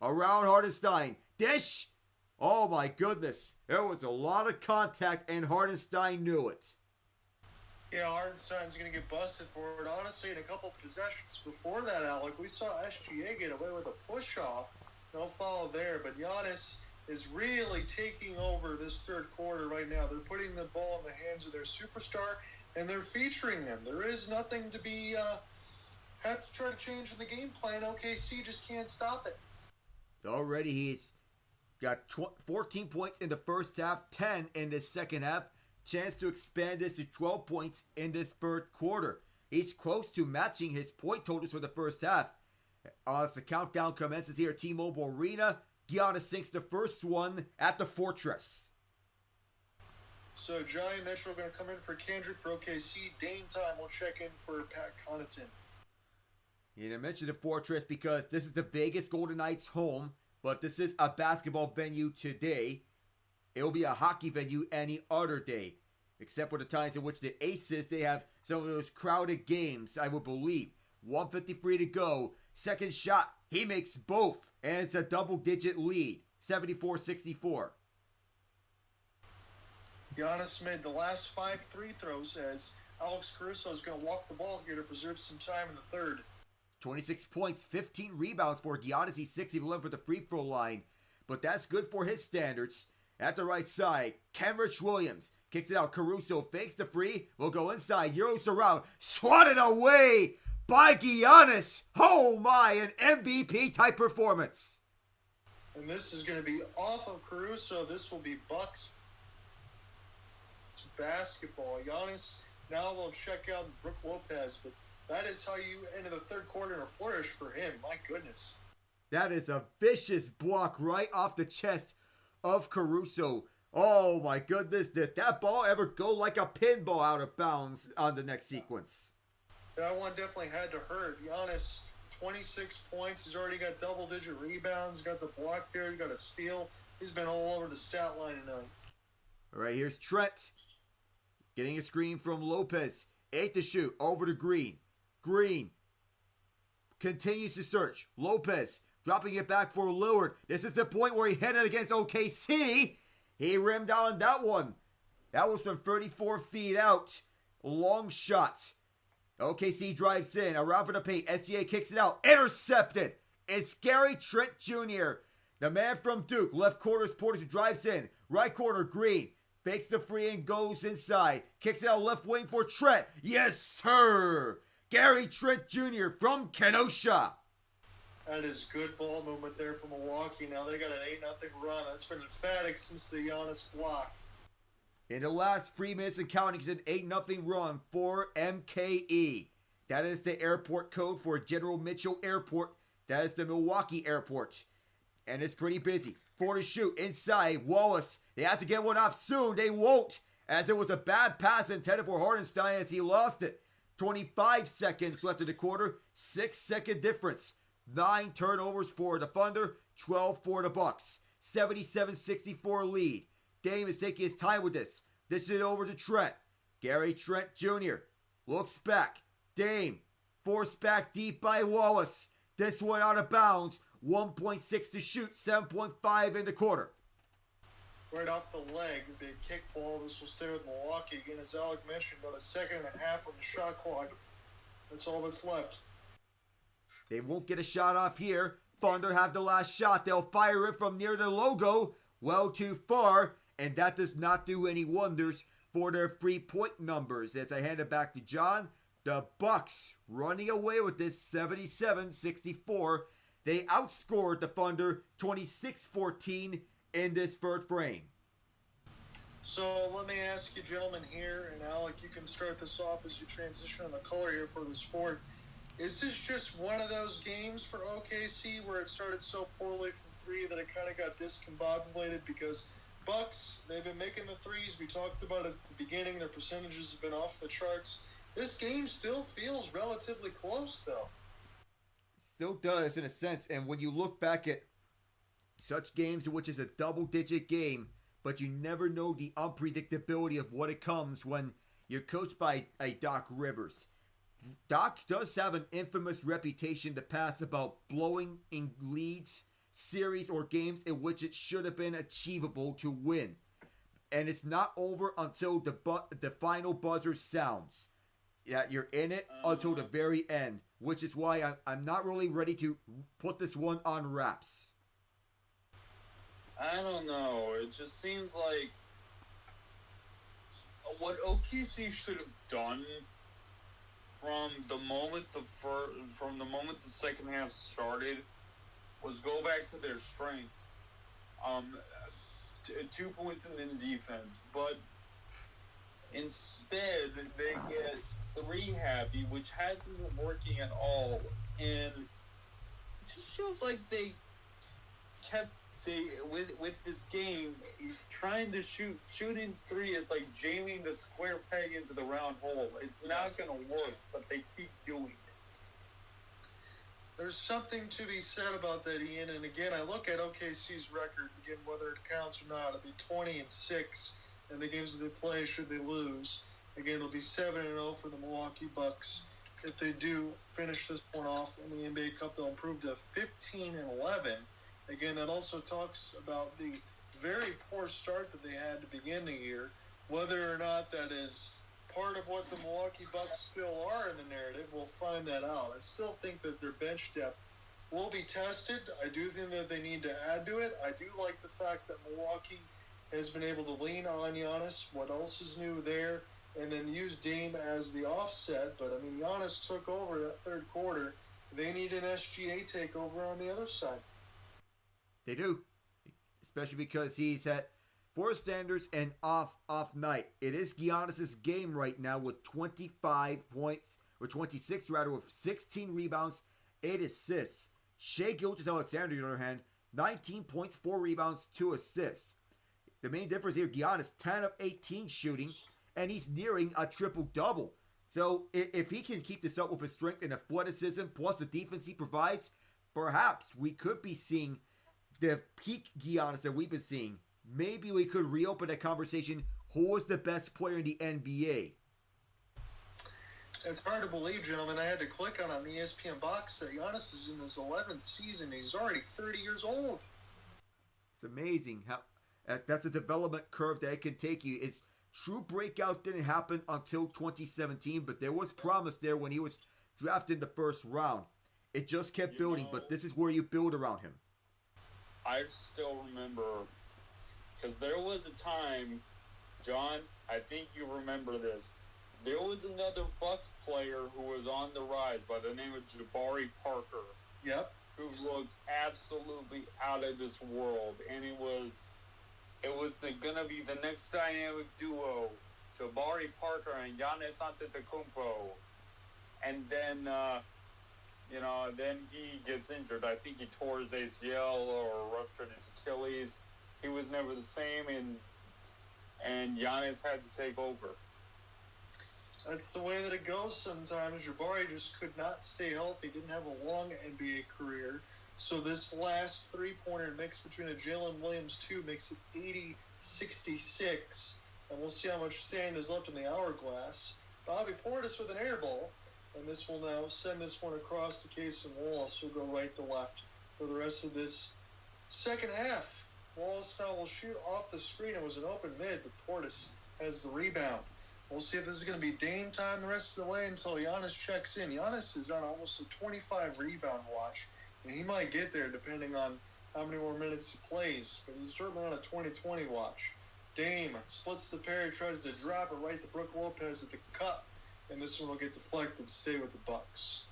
around Hartenstein. Dish. Oh my goodness. There was a lot of contact and Hartenstein knew it.
Yeah, Hartenstein's going to get busted for it. Honestly, in a couple possessions before that, Alec, we saw SGA get away with a push-off. No foul there, but Giannis is really taking over this third quarter right now. They're putting the ball in the hands of their superstar, and they're featuring him. There is nothing to be have to try to change in the game plan. OKC just can't stop it.
Already he's got 14 points in the first half, 10 in the second half. Chance to expand this to 12 points in this third quarter. He's close to matching his point totals for the first half. As the countdown commences here at T-Mobile Arena, Giannis sinks the first one at the Fortress.
So Johnny Mitchell going to come in for Kendrick for OKC. Dame time will check in for Pat Connaughton.
You mentioned the Fortress because this is the Vegas Golden Knights' home, but this is a basketball venue today. It will be a hockey venue any other day, except for the times in which the Aces, they have some of those crowded games, I would believe. 1:53 to go. Second shot, he makes both, and it's a double-digit lead, 74-64.
Giannis made the last 5 free throws as Alex Caruso is going to walk the ball here to preserve some time in the third.
26 points, 15 rebounds for Giannis. He's 6 of 11 for the free throw line, but that's good for his standards. At the right side, Kenrich Williams kicks it out. Caruso fakes the free. Will go inside. Euros around. Swatted away by Giannis. Oh my, an MVP type performance.
And this is going to be off of Caruso. This will be Bucks basketball. Giannis now will check out Brook Lopez, but that is how you enter the third quarter and a flourish for him. My goodness.
That is a vicious block right off the chest of Caruso. Oh my goodness, did that ball ever go like a pinball out of bounds on the next sequence?
That one definitely had to hurt. Giannis, 26 points. He's already got double-digit rebounds. Got the block there. He got a steal. He's been all over the stat line tonight.
All right, here's Trent. Getting a screen from Lopez. 8 to shoot. Over to Green. Green continues to search. Lopez dropping it back for Lillard. This is the point where he hit it against OKC. He rimmed on that one. That was from 34 feet out. Long shots. OKC drives in. Around for the paint. SGA kicks it out. Intercepted. It's Gary Trent Jr. The man from Duke. Left corner is Portis, who drives in. Right corner, Green. Fakes the free and goes inside. Kicks it out left wing for Trent. Yes, sir. Gary Trent Jr. from Kenosha.
That is good ball movement there for Milwaukee. Now they got an 8-0 run. That's been emphatic since the Giannis block.
In the last 3 minutes and counting, it's an 8-0 run for MKE. That is the airport code for General Mitchell Airport. That is the Milwaukee Airport. And it's pretty busy. 4 to shoot inside. Wallace. They have to get one off soon. They won't, as it was a bad pass intended for Hartenstein as he lost it. 25 seconds left in the quarter. 6-second difference. 9 turnovers for the Thunder. 12 for the Bucks. 77-64 lead. Dame is taking his time with this. This is over to Trent. Gary Trent Jr. looks back. Dame forced back deep by Wallace. This one out of bounds. 1.6 to shoot. 7.5 in the quarter.
Right off the leg, the big kick ball. This will stay with Milwaukee. Again, as Alec mentioned, about a second and a half on the shot clock. That's all that's left.
They won't get a shot off here. Thunder have the last shot. They'll fire it from near the logo. Well too far. And that does not do any wonders for their 3-point numbers. As I hand it back to John, the Bucks running away with this 77-64. They outscored the Thunder 26-14 in this third frame.
So let me ask you gentlemen here, and Alec, you can start this off as you transition on the color here for this fourth. Is this just one of those games for OKC where it started so poorly from 3 that it kind of got discombobulated? Because Bucks, they've been making the threes. We talked about it at the beginning. Their percentages have been off the charts. This game still feels relatively close, though.
Still does in a sense. And when you look back at such games in which it's a double-digit game, but you never know the unpredictability of what it comes when you're coached by a Doc Rivers. Doc does have an infamous reputation in the past about blowing in leads, series, or games in which it should have been achievable to win. And it's not over until the final buzzer sounds. Yeah, you're in it until the very end, which is why I'm not really ready to put this one on wraps.
I don't know. It just seems like what OKC should have done from the moment the second half started was go back to their strength. 2 points in the defense, but instead they get 3 happy, which hasn't been working at all, and it just feels like they kept with this game trying to shooting 3 is like jamming the square peg into the round hole. It's not gonna work, but they keep doing it.
There's something to be said about that, Ian. And again, I look at OKC's record, again, whether it counts or not. It'll be 20-6 in the games that they play should they lose. Again, it'll be 7-0 for the Milwaukee Bucks. If they do finish this one off in the NBA Cup, they'll improve to 15-11. Again, that also talks about the very poor start that they had to begin the year. Whether or not that is part of what the Milwaukee Bucks still are in the narrative, we'll find that out. I still think that their bench depth will be tested. I do think that they need to add to it. I do like the fact that Milwaukee has been able to lean on Giannis. What else is new there? And then use Dame as the offset. But, I mean, Giannis took over that third quarter. They need an SGA takeover on the other side.
They do. Especially because he's at For Standards and off night, it is Giannis' game right now with 25 points, or 26 rather, with 16 rebounds, 8 assists. Shai Gilgeous-Alexander, on the other hand, 19 points, 4 rebounds, 2 assists. The main difference here, Giannis 10 of 18 shooting, and he's nearing a triple-double. So if he can keep this up with his strength and athleticism, plus the defense he provides, perhaps we could be seeing the peak Giannis that we've been seeing. Maybe we could reopen that conversation. Who is the best player in the NBA?
It's hard to believe, gentlemen. I had to click on the ESPN box that Giannis is in his 11th season. He's already 30 years old.
It's amazing how that's a development curve that it can take you. His true breakout didn't happen until 2017, but there was promise there when he was drafted in the first round. It just kept building, but this is where you build around him.
I still remember, because there was a time, John, I think you remember this. There was another Bucks player who was on the rise by the name of Jabari Parker.
Yep.
Who looked absolutely out of this world, and it was gonna be the next dynamic duo, Jabari Parker and Giannis Antetokounmpo, and then then he gets injured. I think he tore his ACL or ruptured his Achilles. He was never the same, and Giannis had to take over.
That's the way that it goes sometimes. Jabari just could not stay healthy, didn't have a long NBA career. So this last three-pointer mix between a Jalen Williams 2 makes it 80-66. And we'll see how much sand is left in the hourglass. Bobby Portis with an air ball. And this will now send this one across to Case and Wallace, who'll go right to left for the rest of this second half. Wallace now will shoot off the screen. It was an open mid, but Portis has the rebound. We'll see if this is going to be Dame time the rest of the way until Giannis checks in. Giannis is on almost a 25 rebound watch, and he might get there depending on how many more minutes he plays, but he's certainly on a 20-20 watch. Dame splits the pair, tries to drop it right to Brook Lopez at the cup, and this one will get deflected, stay with the Bucks.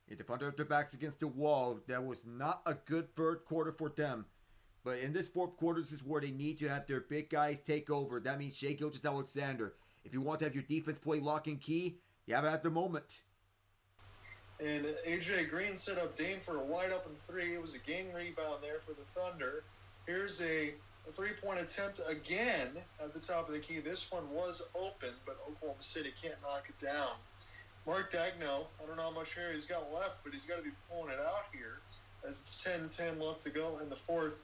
Yeah, the Thunder have their backs against the wall. That was not a good third quarter for them. But in this fourth quarter, this is where they need to have their big guys take over. That means Shai Gilgeous-Alexander. If you want to have your defense play lock and key, you have to have the moment.
And AJ Green set up Dame for a wide open three. It was a game rebound there for the Thunder. Here's a three-point attempt again at the top of the key. This one was open, but Oklahoma City can't knock it down. Mark Daigneault, I don't know how much hair he's got left, but he's got to be pulling it out here as it's 10-10 left to go in the fourth.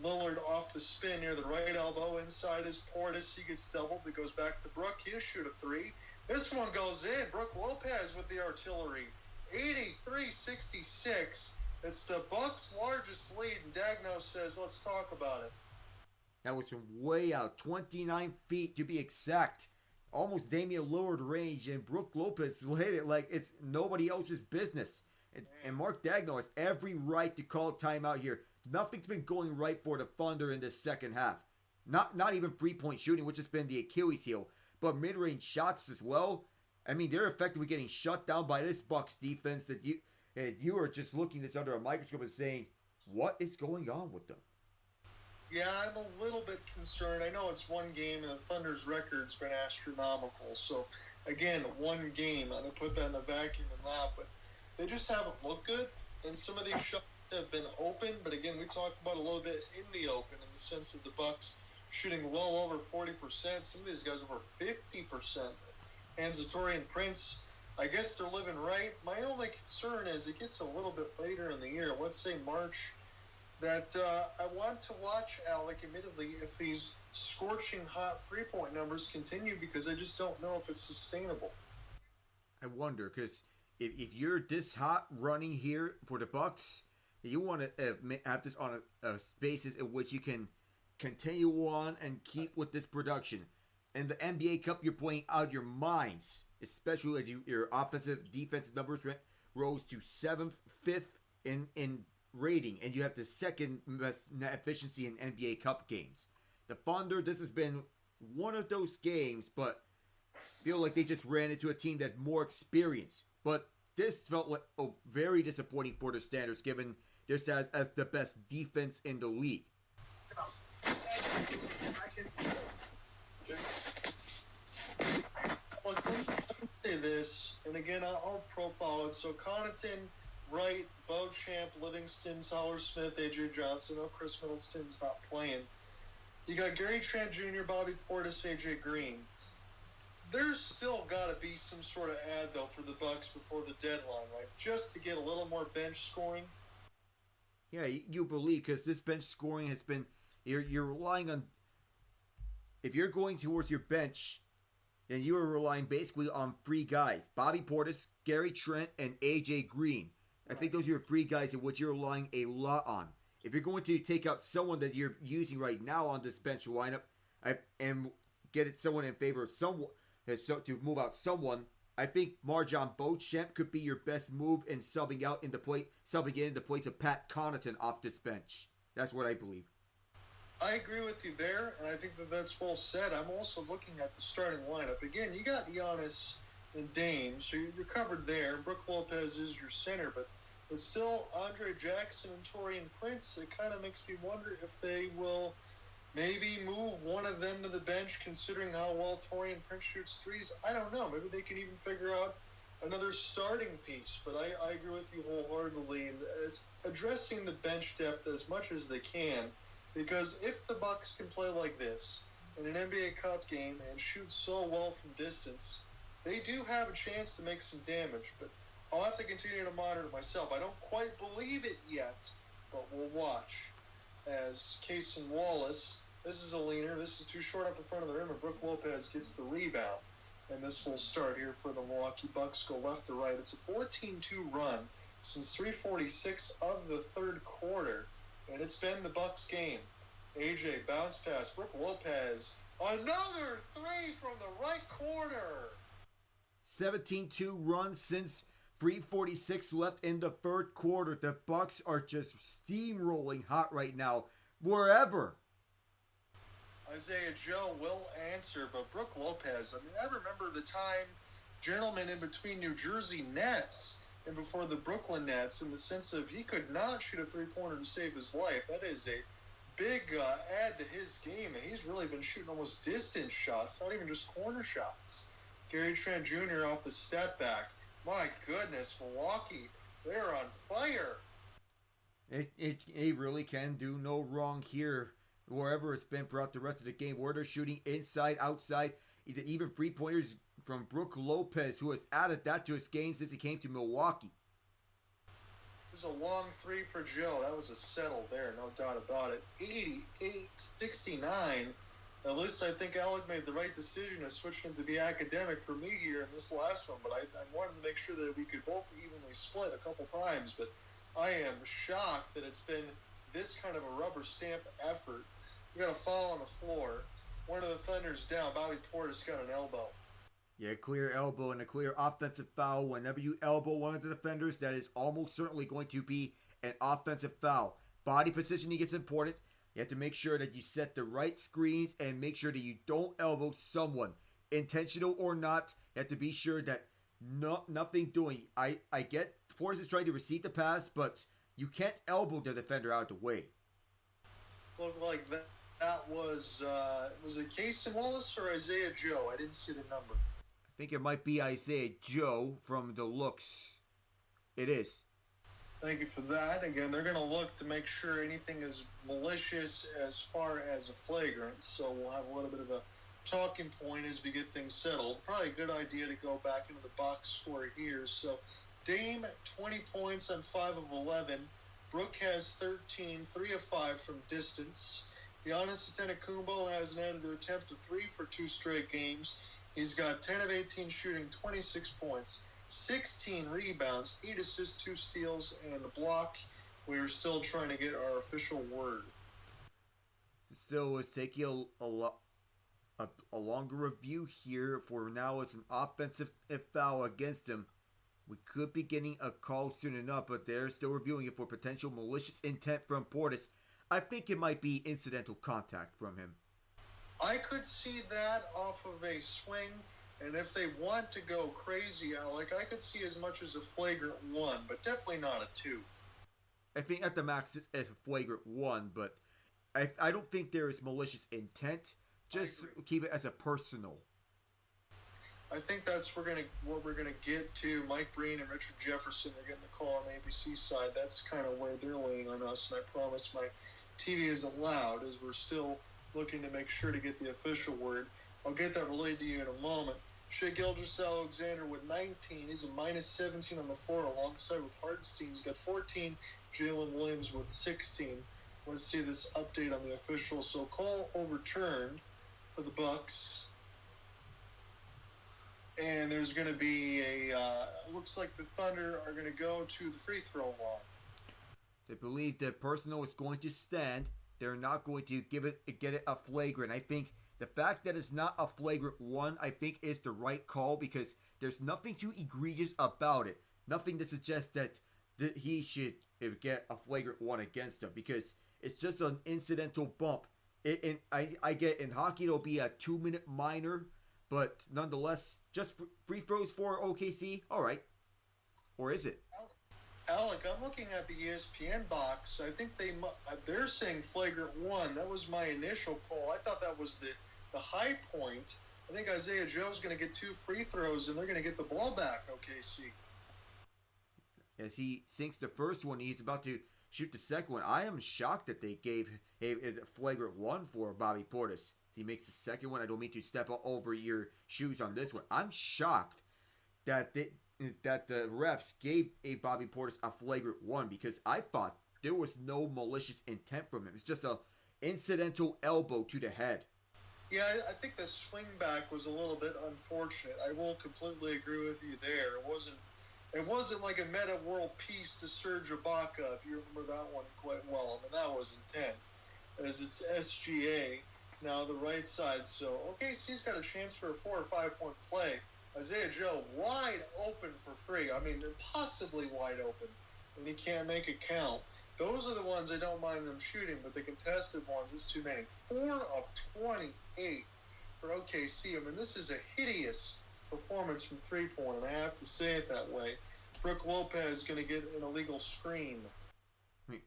Lillard off the spin near the right elbow. Inside is Portis. He gets doubled. It goes back to Brook. He'll shoot a three. This one goes in. Brook Lopez with the artillery. 83-66. It's the Bucks' largest lead, and Daigneault says, let's talk about it.
That was from way out, 29 feet to be exact. Almost Damian Lillard range, and Brook Lopez hit it like it's nobody else's business. And Mark Daigneault has every right to call timeout here. Nothing's been going right for the Thunder in the second half. Not even three-point shooting, which has been the Achilles heel, but mid-range shots as well. I mean, they're effectively getting shut down by this Bucks defense that you are just looking this under a microscope and saying, what is going on with them?
Yeah, I'm a little bit concerned. I know it's one game, and the Thunder's record's been astronomical. So, again, one game. I'm going to put that in a vacuum and that, but they just haven't looked good. And some of these shots have been open, but again, we talked about a little bit in the open in the sense of the Bucks shooting well over 40%. Some of these guys over 50%. And Zatori and Prince, I guess they're living right. My only concern is it gets a little bit later in the year, let's say March, that I want to watch, Alec, admittedly, if these scorching hot three-point numbers continue, because I just don't know if it's sustainable.
I wonder, because if you're this hot running here for the Bucks, you want to have this on a basis in which you can continue on and keep with this production. In the NBA Cup, you're playing out your minds, especially as your offensive, defensive numbers rose to 7th, 5th in rating, and you have the second best net efficiency in NBA Cup games. The Thunder, this has been one of those games, but feel like they just ran into a team that's more experienced. But this felt like very disappointing for the Standards, given their status as the best defense in the league.
I can again, I'll profile it. So Connaughton, Wright, Beauchamp, Livingston, Tyler Smith, AJ Johnson. Oh, Chris Middleton's not playing. You got Gary Trent Jr., Bobby Portis, AJ Green. There's still got to be some sort of ad, though, for the Bucks before the deadline, right? Just to get a little more bench scoring.
Yeah, you believe, because this bench scoring has been... You're relying on... If you're going towards your bench, then you are relying basically on three guys. Bobby Portis, Gary Trent, and AJ Green. I think those are your three guys in which you're relying a lot on. If you're going to take out someone that you're using right now on this bench lineup and get it someone in favor of someone... to move out someone, I think Marjon Beauchamp could be your best move in subbing in the place of Pat Connaughton off this bench. That's what I believe.
I agree with you there, and I think that's well said. I'm also looking at the starting lineup. Again, you got Giannis and Dame, so you're covered there. Brook Lopez is your center, but it's still Andre Jackson and Taurean Prince. It kind of makes me wonder if they will maybe move one of them to the bench, considering how well Taurean Prince shoots threes. I don't know. Maybe they can even figure out another starting piece. But I agree with you wholeheartedly in addressing the bench depth as much as they can. Because if the Bucks can play like this in an NBA Cup game and shoot so well from distance, they do have a chance to make some damage. But I'll have to continue to monitor myself. I don't quite believe it yet, but we'll watch. As Cason Wallace, this is a leaner. This is too short up in front of the rim, and Brook Lopez gets the rebound. And this will start here for the Milwaukee Bucks. Go left to right. It's a 14-2 run since 3:46 of the third quarter. And it's been the Bucks game. AJ, bounce pass. Brook Lopez. Another three from the right corner.
17-2 run since 3:46 left in the third quarter. The Bucks are just steamrolling hot right now. Wherever.
Isaiah Joe will answer, but Brook Lopez, I remember the time, gentlemen, in between New Jersey Nets and before the Brooklyn Nets, in the sense of he could not shoot a three-pointer to save his life. That is a big add to his game, and he's really been shooting almost distance shots, not even just corner shots. Gary Trent Jr. off the step back. My goodness, Milwaukee, they're on fire.
It really can do no wrong here, wherever it's been throughout the rest of the game, where they're shooting inside, outside, even three-pointers from Brook Lopez, who has added that to his game since he came to Milwaukee.
There's a long three for Joe. That was a settle there, no doubt about it. 88-69. At least I think Alec made the right decision of switching to be academic for me here in this last one, but I wanted to make sure that we could both evenly split a couple times, but I am shocked that it's been this kind of a rubber stamp effort. We got a foul on the floor. One of the Thunder's down. Bobby Portis got an elbow.
Yeah, clear elbow and a clear offensive foul. Whenever you elbow one of the defenders, that is almost certainly going to be an offensive foul. Body positioning is important. You have to make sure that you set the right screens and make sure that you don't elbow someone. Intentional or not, you have to be sure that nothing doing. I get Portis is trying to receive the pass, but you can't elbow the defender out of the way.
Looked like that was it Cason Wallace or Isaiah Joe? I didn't see the number.
I think it might be Isaiah Joe from the looks. It is.
Thank you for that. Again, they're going to look to make sure anything is malicious as far as a flagrant. So we'll have a little bit of a talking point as we get things settled. Probably a good idea to go back into the box score here. So Dame, 20 points on 5 of 11. Brook has 13, 3 of 5 from distance. Giannis Antetokounmpo has an added attempt to 3 for 2 straight games. He's got 10 of 18 shooting, 26 points, 16 rebounds, 8 assists, 2 steals, and a block. We are still trying to get our official word.
Still, it's taking a longer review here. For now, it's an offensive foul against him. We could be getting a call soon enough, but they're still reviewing it for potential malicious intent from Portis. I think it might be incidental contact from him.
I could see that off of a swing, and if they want to go crazy, Alec, I could see as much as a flagrant 1, but definitely not a 2.
I think at the max it's a flagrant 1, but I don't think there is malicious intent. Just keep it as a personal.
I think that's what we're gonna get to. Mike Breen and Richard Jefferson are getting the call on the ABC side. That's kind of where they're laying on us, and I promise my TV isn't loud as we're still looking to make sure to get the official word. I'll get that relayed to you in a moment. Shai Gilgeous-Alexander with 19. He's a minus 17 on the floor alongside with Hartenstein. He's got 14. Jalen Williams with 16. Let's see this update on the official. So call overturned for the Bucks. And there's going to be looks like the Thunder are going to go to the free throw line.
They believe the personal is going to stand. They're not going to get it a flagrant. I think the fact that it's not a flagrant one, I think is the right call because there's nothing too egregious about it. Nothing to suggest that he should get a flagrant one against him because it's just an incidental bump. I get in hockey it'll be a 2-minute minor, but nonetheless, just free throws for OKC. All right, or is it?
Alec, I'm looking at the ESPN box. I think they're saying flagrant one. That was my initial call. I thought that was the high point. I think Isaiah Joe's going to get 2 free throws, and they're going to get the ball back, OKC.
As he sinks the first one, he's about to shoot the second one. I am shocked that they gave a flagrant one for Bobby Portis. As he makes the second one, I don't mean to step over your shoes on this one. I'm shocked that the refs gave a Bobby Portis a flagrant one because I thought there was no malicious intent from him. It's just a incidental elbow to the head.
Yeah, I think the swing back was a little bit unfortunate. I will completely agree with you there. It wasn't like a meta world peace to Serge Ibaka, if you remember that one quite well. I mean, that was intent. As it's SGA, now the right side. So, OKC's got a chance for a 4 or 5 point play. Isaiah Joe wide open for free. I mean, impossibly wide open. And he can't make it count. Those are the ones I don't mind them shooting, but the contested ones, it's too many. 4 of 28 for OKC. I mean, this is a hideous performance from three-point, and I have to say it that way. Brook Lopez is going to get an illegal screen.
I mean,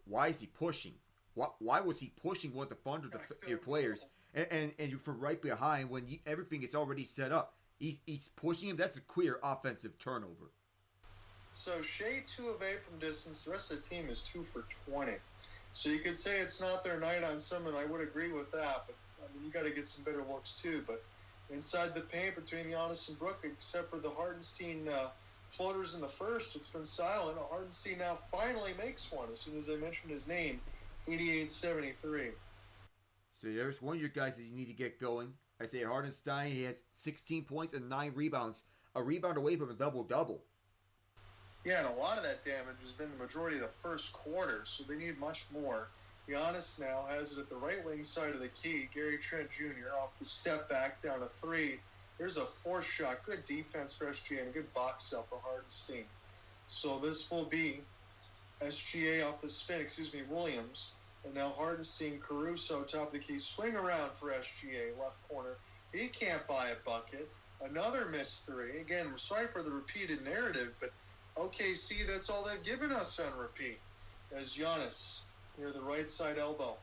why is he pushing? Why was he pushing one of the Thunder players and from right behind when everything is already set up? He's pushing him. That's a clear offensive turnover.
So Shai 2 of 8 from distance. The rest of the team is 2 for 20. So you could say it's not their night on some, and I would agree with that. But I mean, you got to get some better looks too. But inside the paint between Giannis and Brook, except for the Hartenstein floaters in the first, it's been silent. Hartenstein now finally makes one as soon as I mentioned his name, 88-73.
So there's one of your guys that you need to get going. I say Hartenstein, he has 16 points and 9 rebounds. A rebound away from a double-double.
Yeah, and a lot of that damage has been the majority of the first quarter, so they need much more. Giannis now has it at the right wing side of the key. Gary Trent Jr. off the step back down to 3. There's a force shot. Good defense for SGA and a good box out for Hartenstein. So this will be SGA off the spin, Williams. And now Hartenstein, Caruso, top of the key. Swing around for SGA, left corner. He can't buy a bucket. Another missed 3. Again, sorry for the repeated narrative, but OKC, that's all they've given us on repeat. As Giannis near the right side elbow.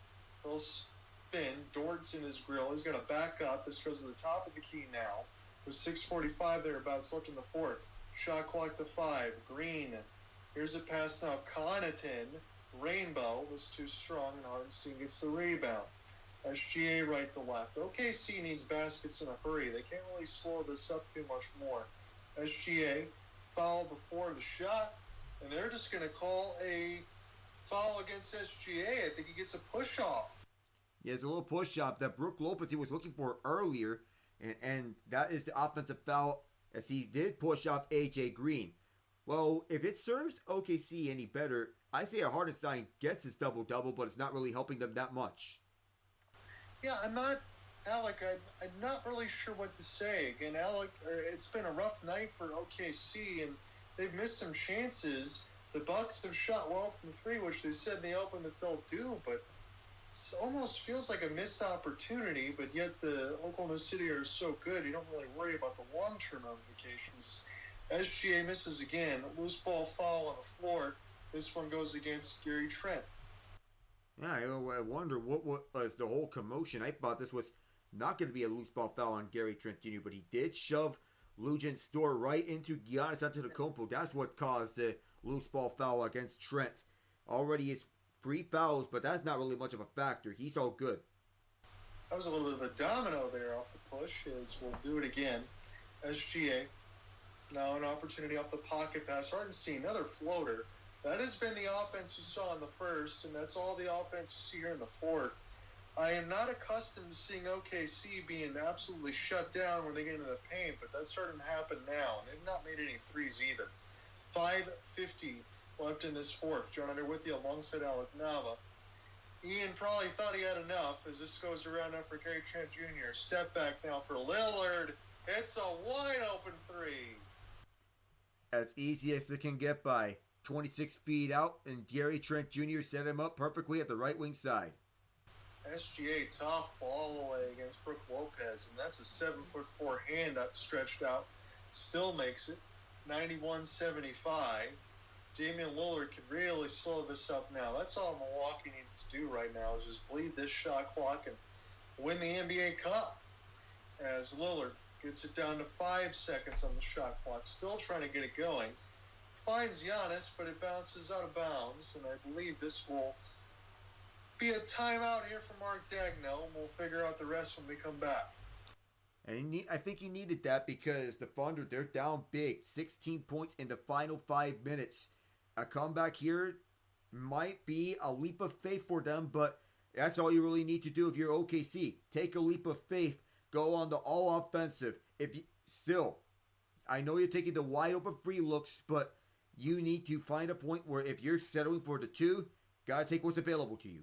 He'll spin. Dort's in his grill. He's going to back up. This goes to the top of the key now. With 6:45 thereabouts left in the fourth. Shot clock to 5. Green. Here's a pass now. Connaughton. Rainbow was too strong, and Hartenstein gets the rebound. SGA right to left. OKC needs baskets in a hurry. They can't really slow this up too much more. SGA foul before the shot, and they're just going to call a foul against SGA. I think he gets a push-off.
Yeah, it's a little push-off that Brook Lopez he was looking for earlier, and that is the offensive foul as he did push off A.J. Green. Well, if it serves OKC any better, I say Hartenstein gets his double-double, but it's not really helping them that much.
Yeah, Alec, I'm not really sure what to say. Again, Alec, it's been a rough night for OKC, and they've missed some chances. The Bucks have shot well from 3, which they said they opened that they'll do, but it almost feels like a missed opportunity, but yet the Oklahoma City are so good, you don't really worry about the long-term ramifications. SGA misses again. A loose ball foul on the floor. This one goes against Gary Trent.
Yeah, I wonder what was the whole commotion. I thought this was not going to be a loose ball foul on Gary Trent Jr., but he did shove Lujan's store right into Giannis Antetokounmpo. That's what caused the loose ball foul against Trent. Already is 3 fouls, but that's not really much of a factor. He's all good.
That was a little bit of a domino there off the push, as we'll do it again. SGA. Now an opportunity off the pocket pass. Hardenstein, another floater. That has been the offense you saw in the first, and that's all the offense you see here in the fourth. I am not accustomed to seeing OKC being absolutely shut down when they get into the paint, but that's starting to happen now. They've not made any threes either. 5:50 left in this fourth. John Under with you alongside Alec Nava. Ian probably thought he had enough as this goes around now for Gary Trent Jr. Step back now for Lillard. It's a wide open three.
As easy as it can get by. 26 feet out, and Gary Trent Jr. set him up perfectly at the right wing side.
SGA tough all the way against Brook Lopez, and that's a 7'4" hand up stretched out. Still makes it 91-75. Damian Lillard can really slow this up now. That's all Milwaukee needs to do right now is just bleed this shot clock and win the NBA Cup. As Lillard gets it down to 5 seconds on the shot clock, still trying to get it going. Finds Giannis, but it bounces out of bounds, and I believe this will be a timeout here for Mark Daigneault, and we'll figure out the rest when we come back.
And I think he needed that because the Thunder, they're down big. 16 points in the final 5 minutes. A comeback here might be a leap of faith for them, but that's all you really need to do if you're OKC. Take a leap of faith. Go on the all offensive. If you still, I know you're taking the wide open free looks, but you need to find a point where if you're settling for the 2, gotta take what's available to you.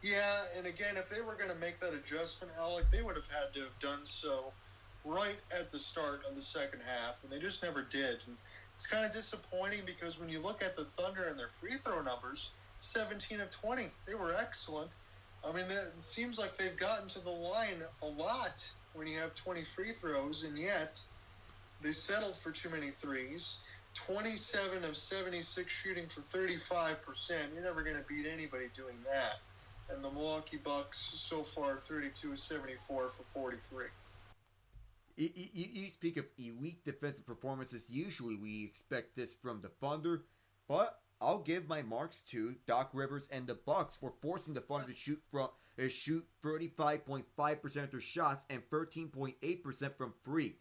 Yeah, and again, if they were going to make that adjustment, Alec, they would have had to have done so right at the start of the second half, and they just never did. And it's kind of disappointing because when you look at the Thunder and their free throw numbers, 17 of 20, they were excellent. I mean, it seems like they've gotten to the line a lot when you have 20 free throws, and yet they settled for too many threes. 27 of 76 shooting for 35%. You're never going to beat anybody doing that. And the Milwaukee Bucks so far 32 of 74 for 43.
You speak of elite defensive performances. Usually we expect this from the Thunder, but I'll give my marks to Doc Rivers and the Bucks for forcing the Thunder to shoot 35.5% of their shots and 13.8% from free.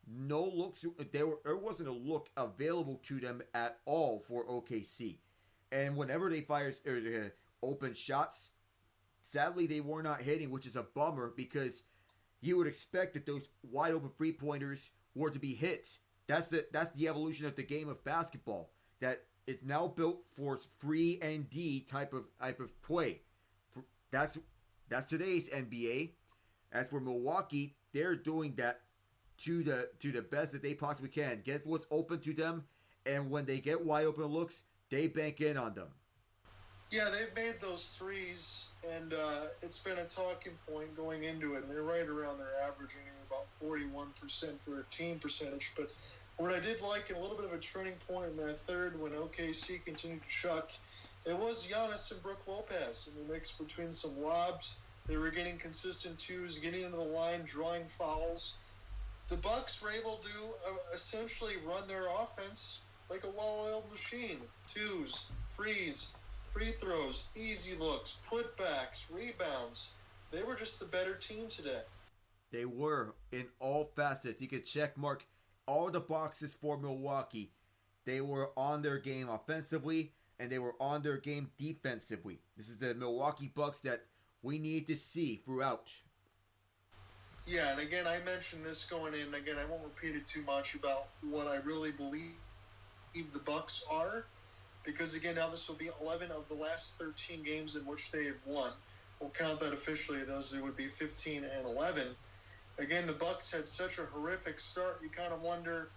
No looks. There wasn't a look available to them at all for OKC, and whenever they fire open shots, sadly they were not hitting, which is a bummer because you would expect that those wide open 3-pointers were to be hit. That's the evolution of the game of basketball. That it's now built for free and D type of play. That's today's NBA. As for Milwaukee, they're doing that to the best that they possibly can. Guess what's open to them, and when they get wide open looks, they bank in on them.
Yeah, they've made those threes, and it's been a talking point going into it, and they're right around their averaging about 41% for a team percentage. But what I did like, and a little bit of a turning point in that third when OKC continued to chuck, it was Giannis and Brook Lopez in the mix between some lobs. They were getting consistent 2s, getting into the line, drawing fouls. The Bucks were able to essentially run their offense like a well-oiled machine. 2s, frees, free throws, easy looks, putbacks, rebounds. They were just the better team today.
They were in all facets. You could check mark all the boxes for Milwaukee. They were on their game offensively, and they were on their game defensively. This is the Milwaukee Bucks that we need to see throughout.
Yeah, and again, I mentioned this going in. Again, I won't repeat it too much about what I really believe the Bucks are, because again, now this will be 11 of the last 13 games in which they have won. We'll count that officially; those it would be 15 and 11. Again, the Bucks had such a horrific start. You kind of wonder,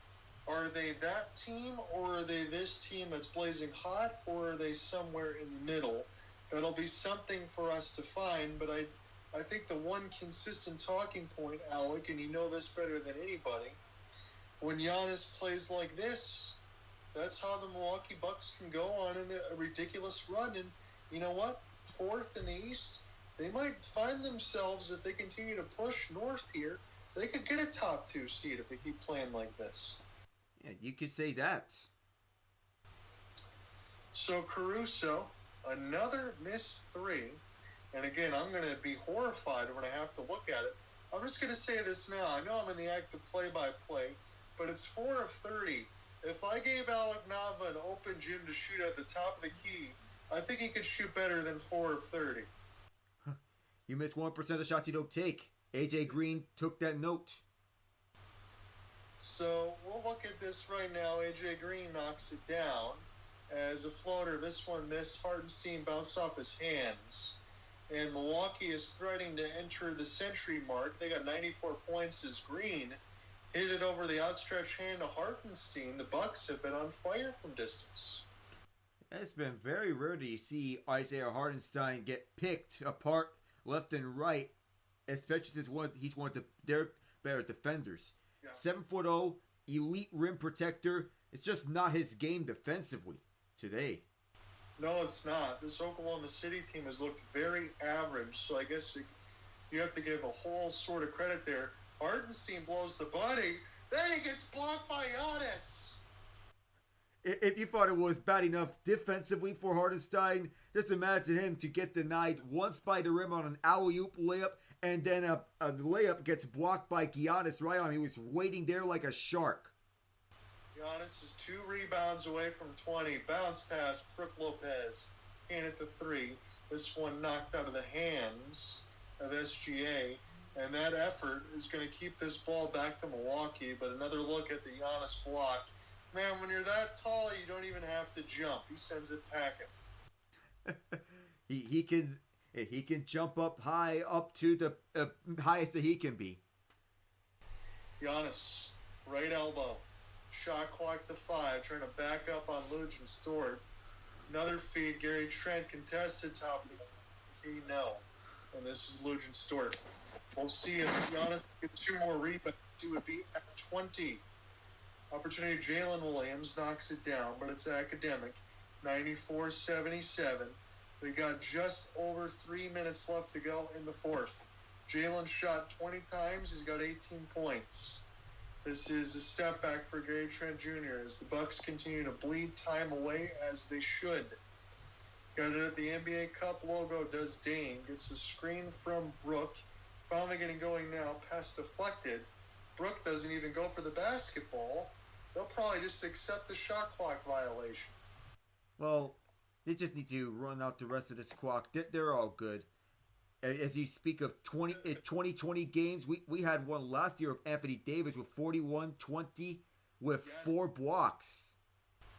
are they that team, or are they this team that's blazing hot, or are they somewhere in the middle? That'll be something for us to find, but I think the one consistent talking point, Alec, and you know this better than anybody, when Giannis plays like this, that's how the Milwaukee Bucks can go on in a ridiculous run. And you know what? 4th in the East, they might find themselves, if they continue to push north here, they could get a top 2 seed if they keep playing like this.
Yeah, you could say that.
So Caruso, another missed 3. And again, I'm going to be horrified when I have to look at it. I'm just going to say this now. I know I'm in the act of play-by-play, but it's 4 of 30. If I gave Alec Nava an open gym to shoot at the top of the key, I think he could shoot better than 4 of 30.
You miss 1% of the shots you don't take. AJ Green took that note.
So we'll look at this right now. AJ Green knocks it down. As a floater, this one missed. Hartenstein bounced off his hands. And Milwaukee is threatening to enter the century mark. They got 94 points as Green hit it over the outstretched hand to Hartenstein. The Bucks have been on fire from distance.
It's been very rare to see Isaiah Hartenstein get picked apart left and right, especially since he's one of their better defenders.
Yeah.
7'0", elite rim protector. It's just not his game defensively today.
No, it's not. This Oklahoma City team has looked very average, so I guess you have to give a whole sort of credit there. Hartenstein blows the body, then he gets blocked by Giannis.
If you thought it was bad enough defensively for Hartenstein, just imagine him to get denied once by the rim on an alley-oop layup, and then a layup gets blocked by Giannis right on him. He was waiting there like a shark.
Giannis is 2 rebounds away from 20. Bounce pass, Brook Lopez. Hand it to 3. This one knocked out of the hands of SGA. And that effort is going to keep this ball back to Milwaukee. But another look at the Giannis block. Man, when you're that tall, you don't even have to jump. He sends it packing.
he can jump up high, up to the highest that he can be.
Giannis, right elbow. Shot clock to 5, trying to back up on Luge and Stewart. Another feed, Gary Trent contested top of the key, no. And this is Luge and Stewart. We'll see if Giannis gets 2 more rebounds. He would be at 20. Opportunity, Jalen Williams knocks it down, but it's academic. 94-77. We got just over 3 minutes left to go in the 4th. Jalen shot 20 times. He's got 18 points. This is a step back for Gary Trent Jr. as the Bucks continue to bleed time away as they should. Got it at the NBA Cup logo, does Dame. Gets a screen from Brook. Finally getting going now. Pass deflected. Brook doesn't even go for the basketball. They'll probably just accept the shot clock violation.
Well, they just need to run out the rest of this clock. They're all good. As you speak of 2020 games, we had one last year of Anthony Davis with 41-20 with 4 blocks.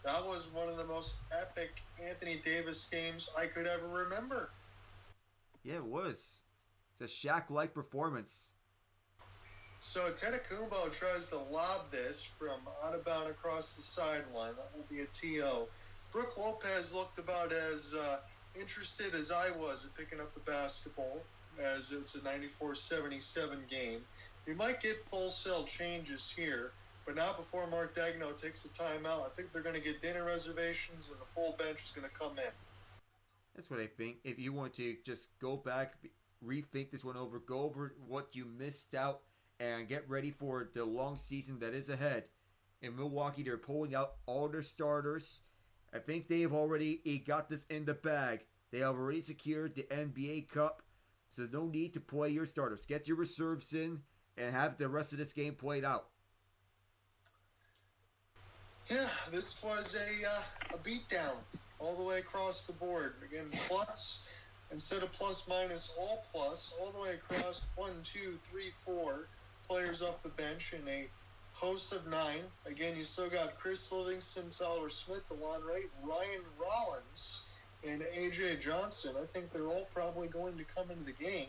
That was one of the most epic Anthony Davis games I could ever remember.
Yeah, it was. It's a Shaq-like performance.
So Antetokounmpo tries to lob this from out of bounds across the sideline. That will be a TO. Brook Lopez looked about as interested as I was at picking up the basketball, as it's a 94-77 game. We might get full cell changes here, but not before Mark Daigneault takes a timeout. I think they're going to get dinner reservations, and the full bench is going to come in.
That's what I think. If you want to just go back, rethink this one over, go over what you missed out, and get ready for the long season that is ahead. In Milwaukee, they're pulling out all their starters. I think they've already got this in the bag. They have already secured the NBA Cup, so no need to play your starters. Get your reserves in and have the rest of this game played out.
Yeah, this was a beatdown all the way across the board. Again, plus, instead of plus minus, all plus, all the way across 1, 2, 3, 4 players off the bench in a host of 9. Again, you still got Chris Livingston, Tyler Smith, DeLon Wright, Ryan Rollins, and A.J. Johnson. I think they're all probably going to come into the game.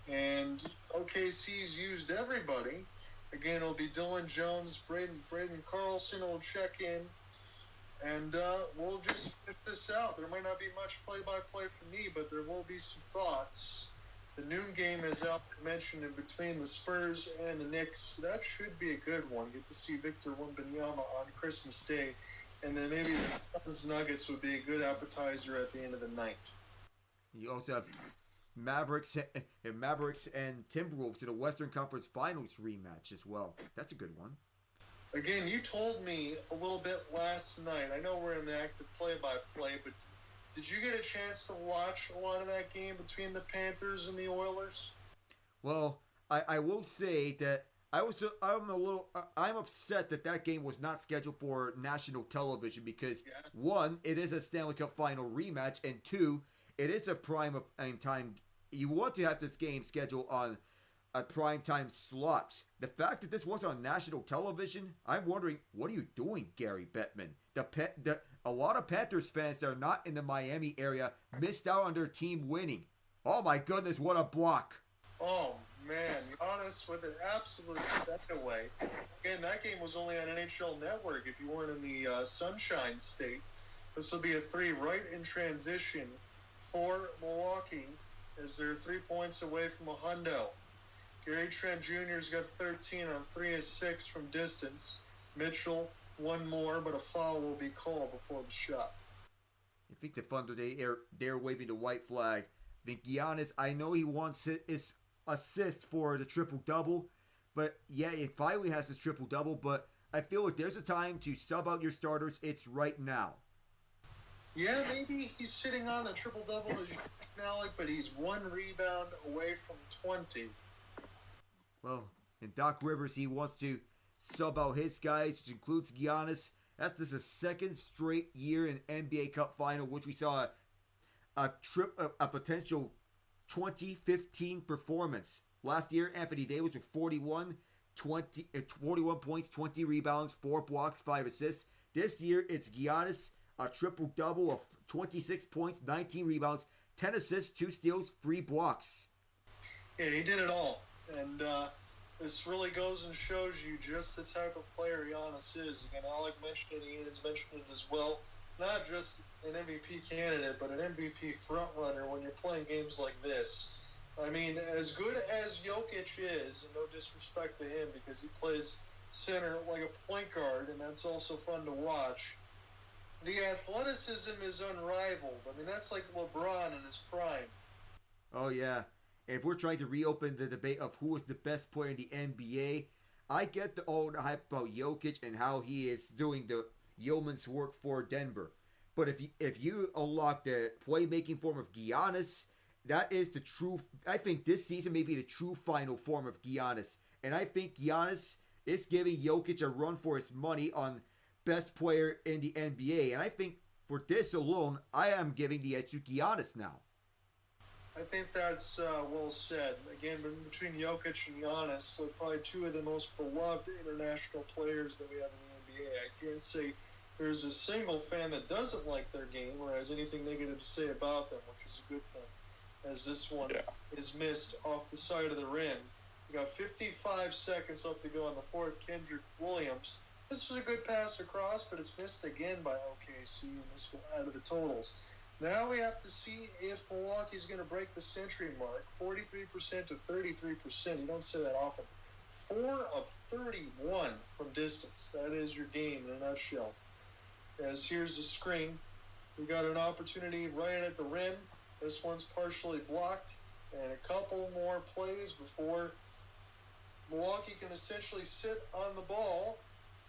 And OKC's used everybody. Again, it'll be Dylan Jones, Braden Carlson will check in. And we'll just finish this out. There might not be much play-by-play from me, but there will be some thoughts. The noon game is out, mentioned, in between the Spurs and the Knicks. That should be a good one. Get to see Victor Wembanyama on Christmas Day. And then maybe the Suns Nuggets would be a good appetizer at the end of the night.
You also have Mavericks and Timberwolves in the Western Conference Finals rematch as well. That's a good one.
Again, you told me a little bit last night. I know we're in the active play-by-play, but did you get a chance to watch a lot of that game between the Panthers and the Oilers?
Well, I will say that I'm upset that game was not scheduled for national television because one, it is a Stanley Cup final rematch, and two, it is a prime time. You want to have this game scheduled on a prime time slot. The fact that this was on national television, I'm wondering, what are you doing, Gary Bettman? A lot of Panthers fans that are not in the Miami area missed out on their team winning. Oh my goodness, what a block!
Oh man, Giannis with an absolute away. Again, that game was only on NHL Network if you weren't in the Sunshine State. This will be a 3 right in transition for Milwaukee as they're 3 points away from a hundo. Gary Trent Jr.'s got 13 on 3 of 6 from distance. Mitchell, one more, but a foul will be called before the shot.
I think the Thunder, they're waving the white flag. I think Giannis, I know he wants his assist for the triple-double, but yeah, he finally has his triple-double, but I feel like there's a time to sub out your starters. It's right now.
Yeah, maybe he's sitting on the triple-double as you mentioned, Alec, but he's 1 rebound away from 20.
Well, in Doc Rivers, he wants to sub out his guys, which includes Giannis. That's just a second straight year in NBA Cup final, which we saw a potential 2015 performance. Last year, Anthony Davis with 41 points, 20 rebounds, 4 blocks, 5 assists. This year, it's Giannis, a triple-double of 26 points, 19 rebounds, 10 assists, 2 steals, 3 blocks.
Yeah, he did it all. And this really goes and shows you just the type of player Giannis is. Again, Alec mentioned it, Ian's mentioned it as well. Not just an MVP candidate, but an MVP frontrunner when you're playing games like this. I mean, as good as Jokic is, and no disrespect to him because he plays center like a point guard, and that's also fun to watch, the athleticism is unrivaled. I mean, that's like LeBron in his prime.
Oh, yeah. If we're trying to reopen the debate of who is the best player in the NBA, I get the hype about Jokic and how he is doing the yeoman's work for Denver. But if you unlock the playmaking form of Giannis, that is the true. I think this season may be the true final form of Giannis. And I think Giannis is giving Jokic a run for his money on best player in the NBA. And I think for this alone, I am giving the edge to Giannis now.
I think that's well said. Again, between Jokic and Giannis, they're probably 2 of the most beloved international players that we have in the NBA. I can't say there's a single fan that doesn't like their game or has anything negative to say about them, which is a good thing, as this one is missed off the side of the rim. We got 55 seconds left to go on the 4th. Kendrick Williams. This was a good pass across, but it's missed again by OKC, and this will add to the totals. Now we have to see if Milwaukee's going to break the century mark. 43% to 33%. You don't say that often. 4 of 31 from distance. That is your game in a nutshell. As here's the screen. We got an opportunity right at the rim. This one's partially blocked. And a couple more plays before Milwaukee can essentially sit on the ball.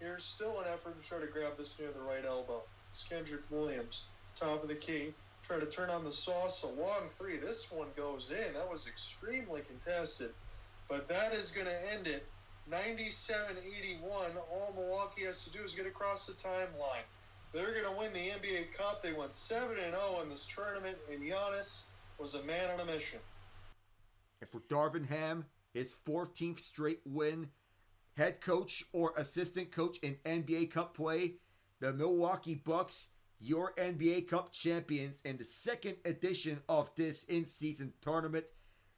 Here's still an effort to try to grab this near the right elbow. It's Kendrick Williams. Top of the key, try to turn on the sauce, a long 3. This one goes in. That was extremely contested, but that is going to end it 97-81. All Milwaukee has to do is get across the timeline. They're going to win the NBA Cup. They went 7-0 in this tournament, and Giannis was a man on a mission.
And for Darvin Ham, his 14th straight win, head coach or assistant coach in NBA Cup play, the Milwaukee Bucks, your NBA Cup champions in the 2nd edition of this in-season tournament,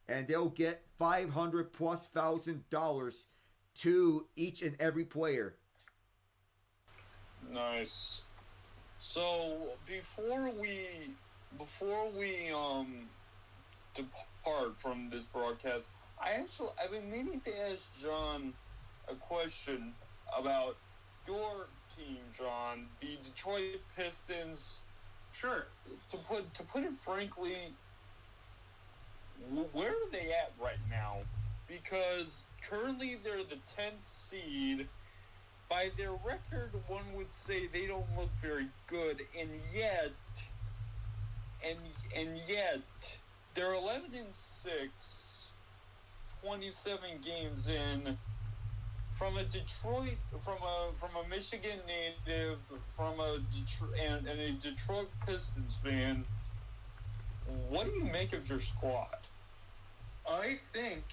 and they'll get $500,000+ to each and every player.
Nice. So before we depart from this broadcast, I've been meaning to ask John a question about your team, John, the Detroit Pistons.
Sure.
To put it frankly, where are they at right now? Because currently they're the 10th seed. By their record, one would say they don't look very good, and yet they're 11-6, 27 games in. From a Michigan native, from a and a Detroit Pistons fan, what do you make of your squad?
I think,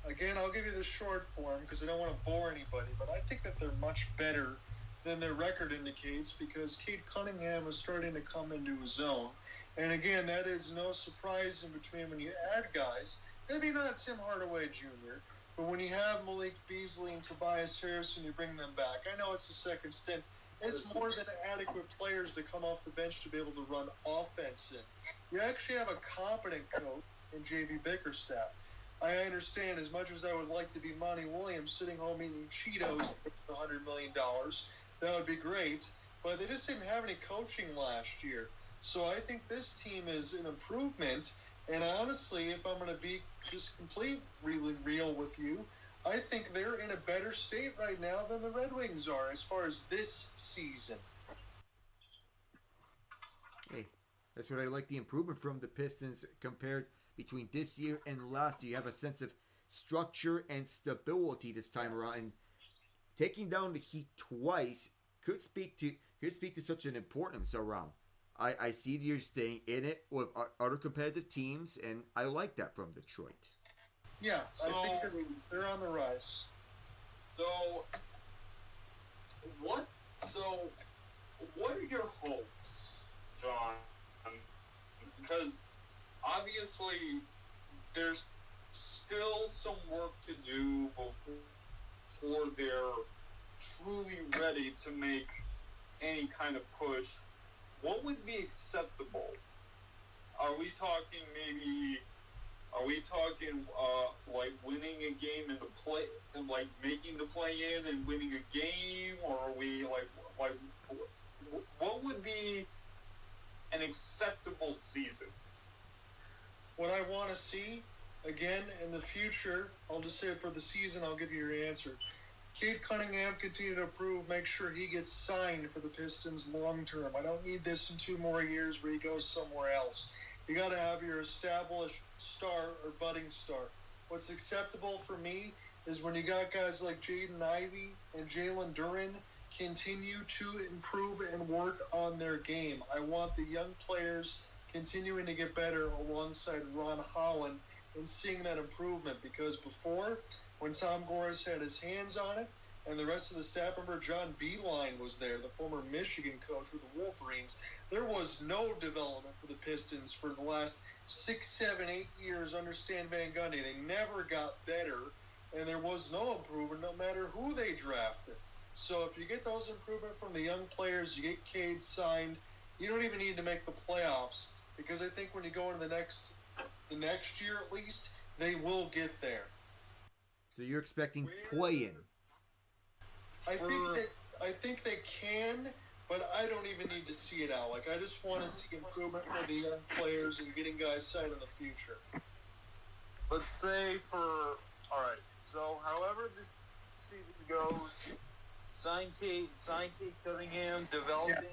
again, I'll give you the short form because I don't want to bore anybody, but I think that they're much better than their record indicates because Cade Cunningham is starting to come into his own. And again, that is no surprise in between when you add guys, maybe not Tim Hardaway Jr., but when you have Malik Beasley and Tobias Harris and you bring them back, I know it's a second stint. It's more than adequate players to come off the bench to be able to run offense in. You actually have a competent coach in J.B. Bickerstaff. I understand as much as I would like to be Monty Williams sitting home eating Cheetos for $100 million, that would be great. But they just didn't have any coaching last year. So I think this team is an improvement. And honestly, if I'm going to be just really real with you, I think they're in a better state right now than the Red Wings are as far as this season.
Hey, that's what I like, the improvement from the Pistons compared between this year and last year. You have a sense of structure and stability this time around. And taking down the Heat twice could speak to such an importance around. I see you're staying in it with other competitive teams, and I like that from Detroit.
Yeah, I think they're on the rise.
So, what are your hopes, John? Because obviously there's still some work to do before they're truly ready to make any kind of push. What would be acceptable? Are we talking like winning a game in the play, like making the play in and winning a game, or are we like what would be an acceptable season?
What I want to see, again, in the future, I'll just say it for the season, I'll give you your answer. Cade Cunningham continue to improve, make sure he gets signed for the Pistons long term. I don't need this in 2 more years where he goes somewhere else. You got to have your established star or budding star. What's acceptable for me is when you got guys like Jaden Ivey and Jalen Duren continue to improve and work on their game. I want the young players continuing to get better alongside Ron Holland and seeing that improvement, because before, when Tom Gores had his hands on it and the rest of the staff, remember John Beilein was there, the former Michigan coach with the Wolverines, there was no development for the Pistons for the last 6, 7, 8 years under Stan Van Gundy. They never got better, and there was no improvement no matter who they drafted. So if you get those improvement from the young players, you get Cade signed, you don't even need to make the playoffs, because I think when you go into the next year at least, they will get there.
So you're expecting play-in?
I think they can, but I don't even need to see it out. Like, I just want to see improvement for the young players and getting guys signed in the future.
Let's say so however this season goes, sign Cade Cunningham, developing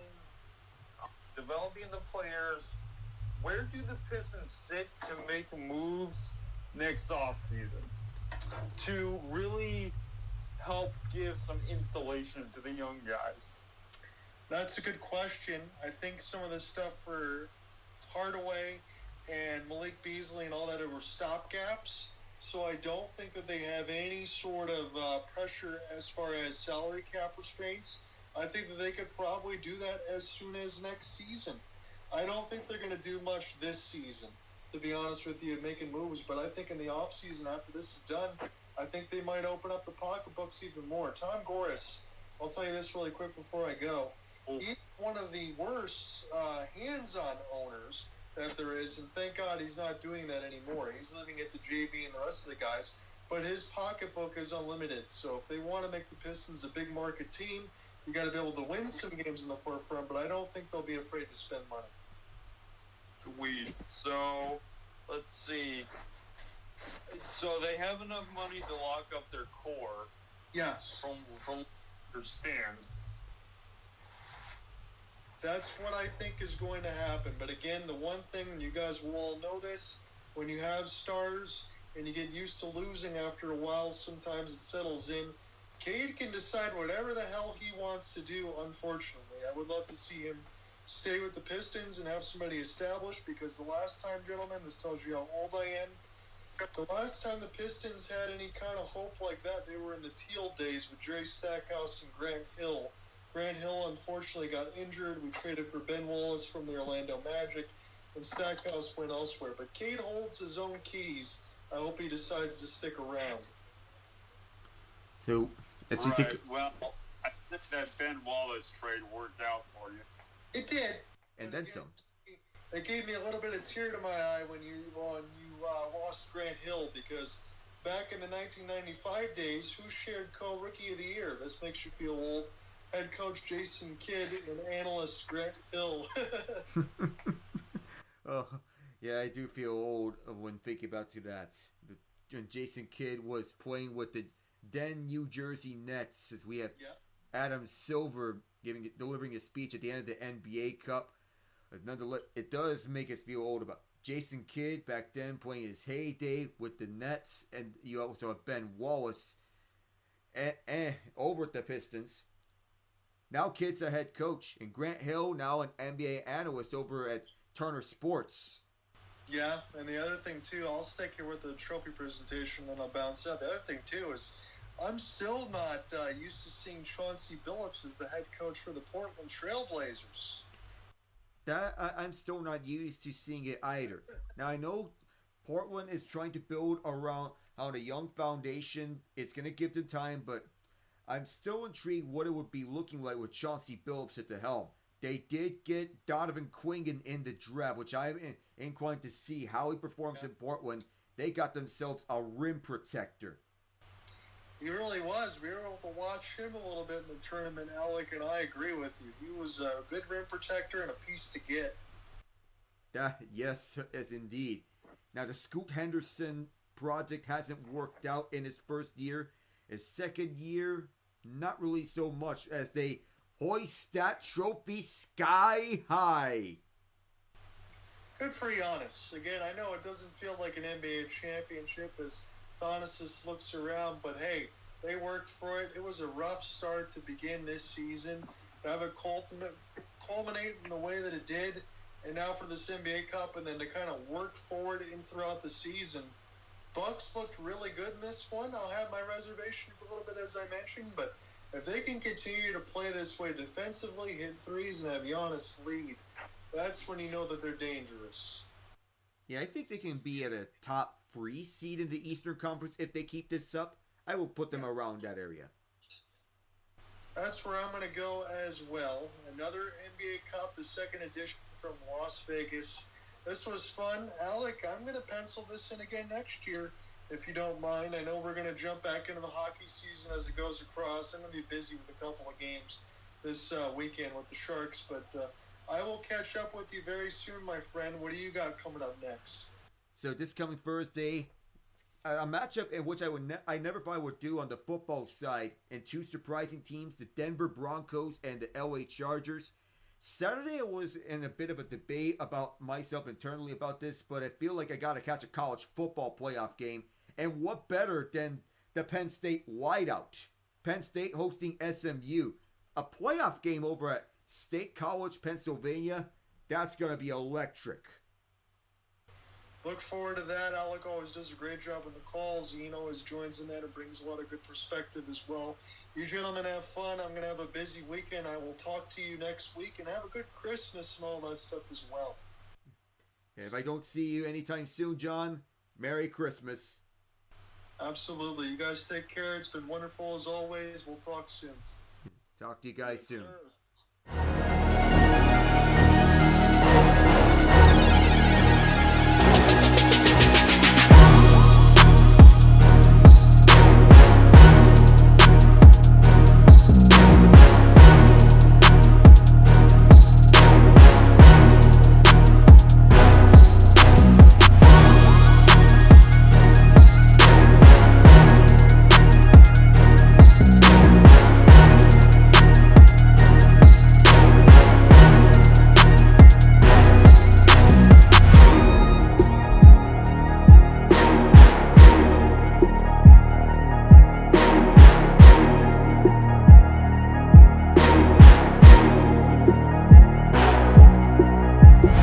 the players. Where do the Pistons sit to make moves next offseason to really help give some insulation to the young guys?
That's a good question. I think some of the stuff for Hardaway and Malik Beasley and all that were stopgaps. So I don't think that they have any sort of pressure as far as salary cap restraints. I think that they could probably do that as soon as next season. I don't think they're going to do much this season, to be honest with you, making moves. But I think in the offseason, after this is done, I think they might open up the pocketbooks even more. Tom Gores, I'll tell you this really quick before I go. He's one of the worst hands-on owners that there is, and thank God he's not doing that anymore. He's leaving it to JB and the rest of the guys. But his pocketbook is unlimited. So if they want to make the Pistons a big market team, you got to be able to win some games in the forefront. But I don't think they'll be afraid to spend money.
Sweet. So, let's see. So they have enough money to lock up their core.
Yes.
From understand.
That's what I think is going to happen. But again, the one thing, you guys will all know this, when you have stars and you get used to losing after a while, sometimes it settles in. Cade can decide whatever the hell he wants to do, unfortunately. I would love to see him stay with the Pistons and have somebody established, because the last time, gentlemen, this tells you how old I am, the last time the Pistons had any kind of hope like that, they were in the Teal days with Jerry Stackhouse and Grant Hill. Grant Hill unfortunately got injured. We traded for Ben Wallace from the Orlando Magic, and Stackhouse went elsewhere. But Cade holds his own keys. I hope he decides to stick around.
So,
Well, I think that Ben Wallace trade worked out for you.
It did.
And then some.
It gave me a little bit of tear to my eye when you lost Grant Hill, because back in the 1995 days, who shared co-rookie of the year? This makes you feel old. Head coach Jason Kidd and analyst Grant Hill.
Oh, yeah, I do feel old when thinking about that. When Jason Kidd was playing with the then New Jersey Nets, as we have Adam Silver delivering a speech at the end of the NBA Cup. Nonetheless, it does make us feel old about Jason Kidd back then playing his heyday with the Nets, and you also have Ben Wallace over at the Pistons. Now Kidd's a head coach, and Grant Hill now an NBA analyst over at Turner Sports.
Yeah, and the other thing too, I'll stick here with the trophy presentation, then I'll bounce out. The other thing too is, I'm still not used to seeing Chauncey Billups as the head coach for the Portland Trailblazers.
I'm still not used to seeing it either. Now, I know Portland is trying to build around a young foundation. It's going to give them time, but I'm still intrigued what it would be looking like with Chauncey Billups at the helm. They did get Donovan Quingen in the draft, which I'm inclined to see how he performs in Portland. They got themselves a rim protector.
He really was. We were able to watch him a little bit in the tournament, Alec, and I agree with you. He was a good rim protector and a piece to get.
Yes, indeed. Now, the Scoot Henderson project hasn't worked out in his first year. His second year, not really so much, as they hoist that trophy sky high.
Good for Giannis. Again, I know it doesn't feel like an NBA championship as Thanasis looks around, but hey, they worked for it. It was a rough start to begin this season. To have it culminate in the way that it did, and now for this NBA Cup, and then to kind of work forward in throughout the season. Bucks looked really good in this one. I'll have my reservations a little bit, as I mentioned, but if they can continue to play this way defensively, hit threes, and have Giannis lead, that's when you know that they're dangerous.
Yeah, I think they can be at a top 3 seed in the Eastern Conference if they keep this up. I will put them around that area.
That's where I'm going to go as well. Another NBA Cup, the second edition from Las Vegas. This was fun. Alec, I'm going to pencil this in again next year, if you don't mind. I know we're going to jump back into the hockey season as it goes across. I'm going to be busy with a couple of games this weekend with the Sharks, but I will catch up with you very soon, my friend. What do you got coming up next?
So this coming Thursday, a matchup in which I never thought I would do on the football side, and two surprising teams, the Denver Broncos and the LA Chargers. Saturday I was in a bit of a debate about myself internally about this, but I feel like I got to catch a college football playoff game. And what better than the Penn State whiteout? Penn State hosting SMU. A playoff game over at State College, Pennsylvania. That's going to be electric.
Look forward to that. Alec always does a great job on the calls. Ian always joins in that and brings a lot of good perspective as well. You gentlemen have fun. I'm going to have a busy weekend. I will talk to you next week, and have a good Christmas and all that stuff as well.
If I don't see you anytime soon, John, Merry Christmas.
Absolutely. You guys take care. It's been wonderful as always. We'll talk soon.
Talk to you guys soon.
Sir.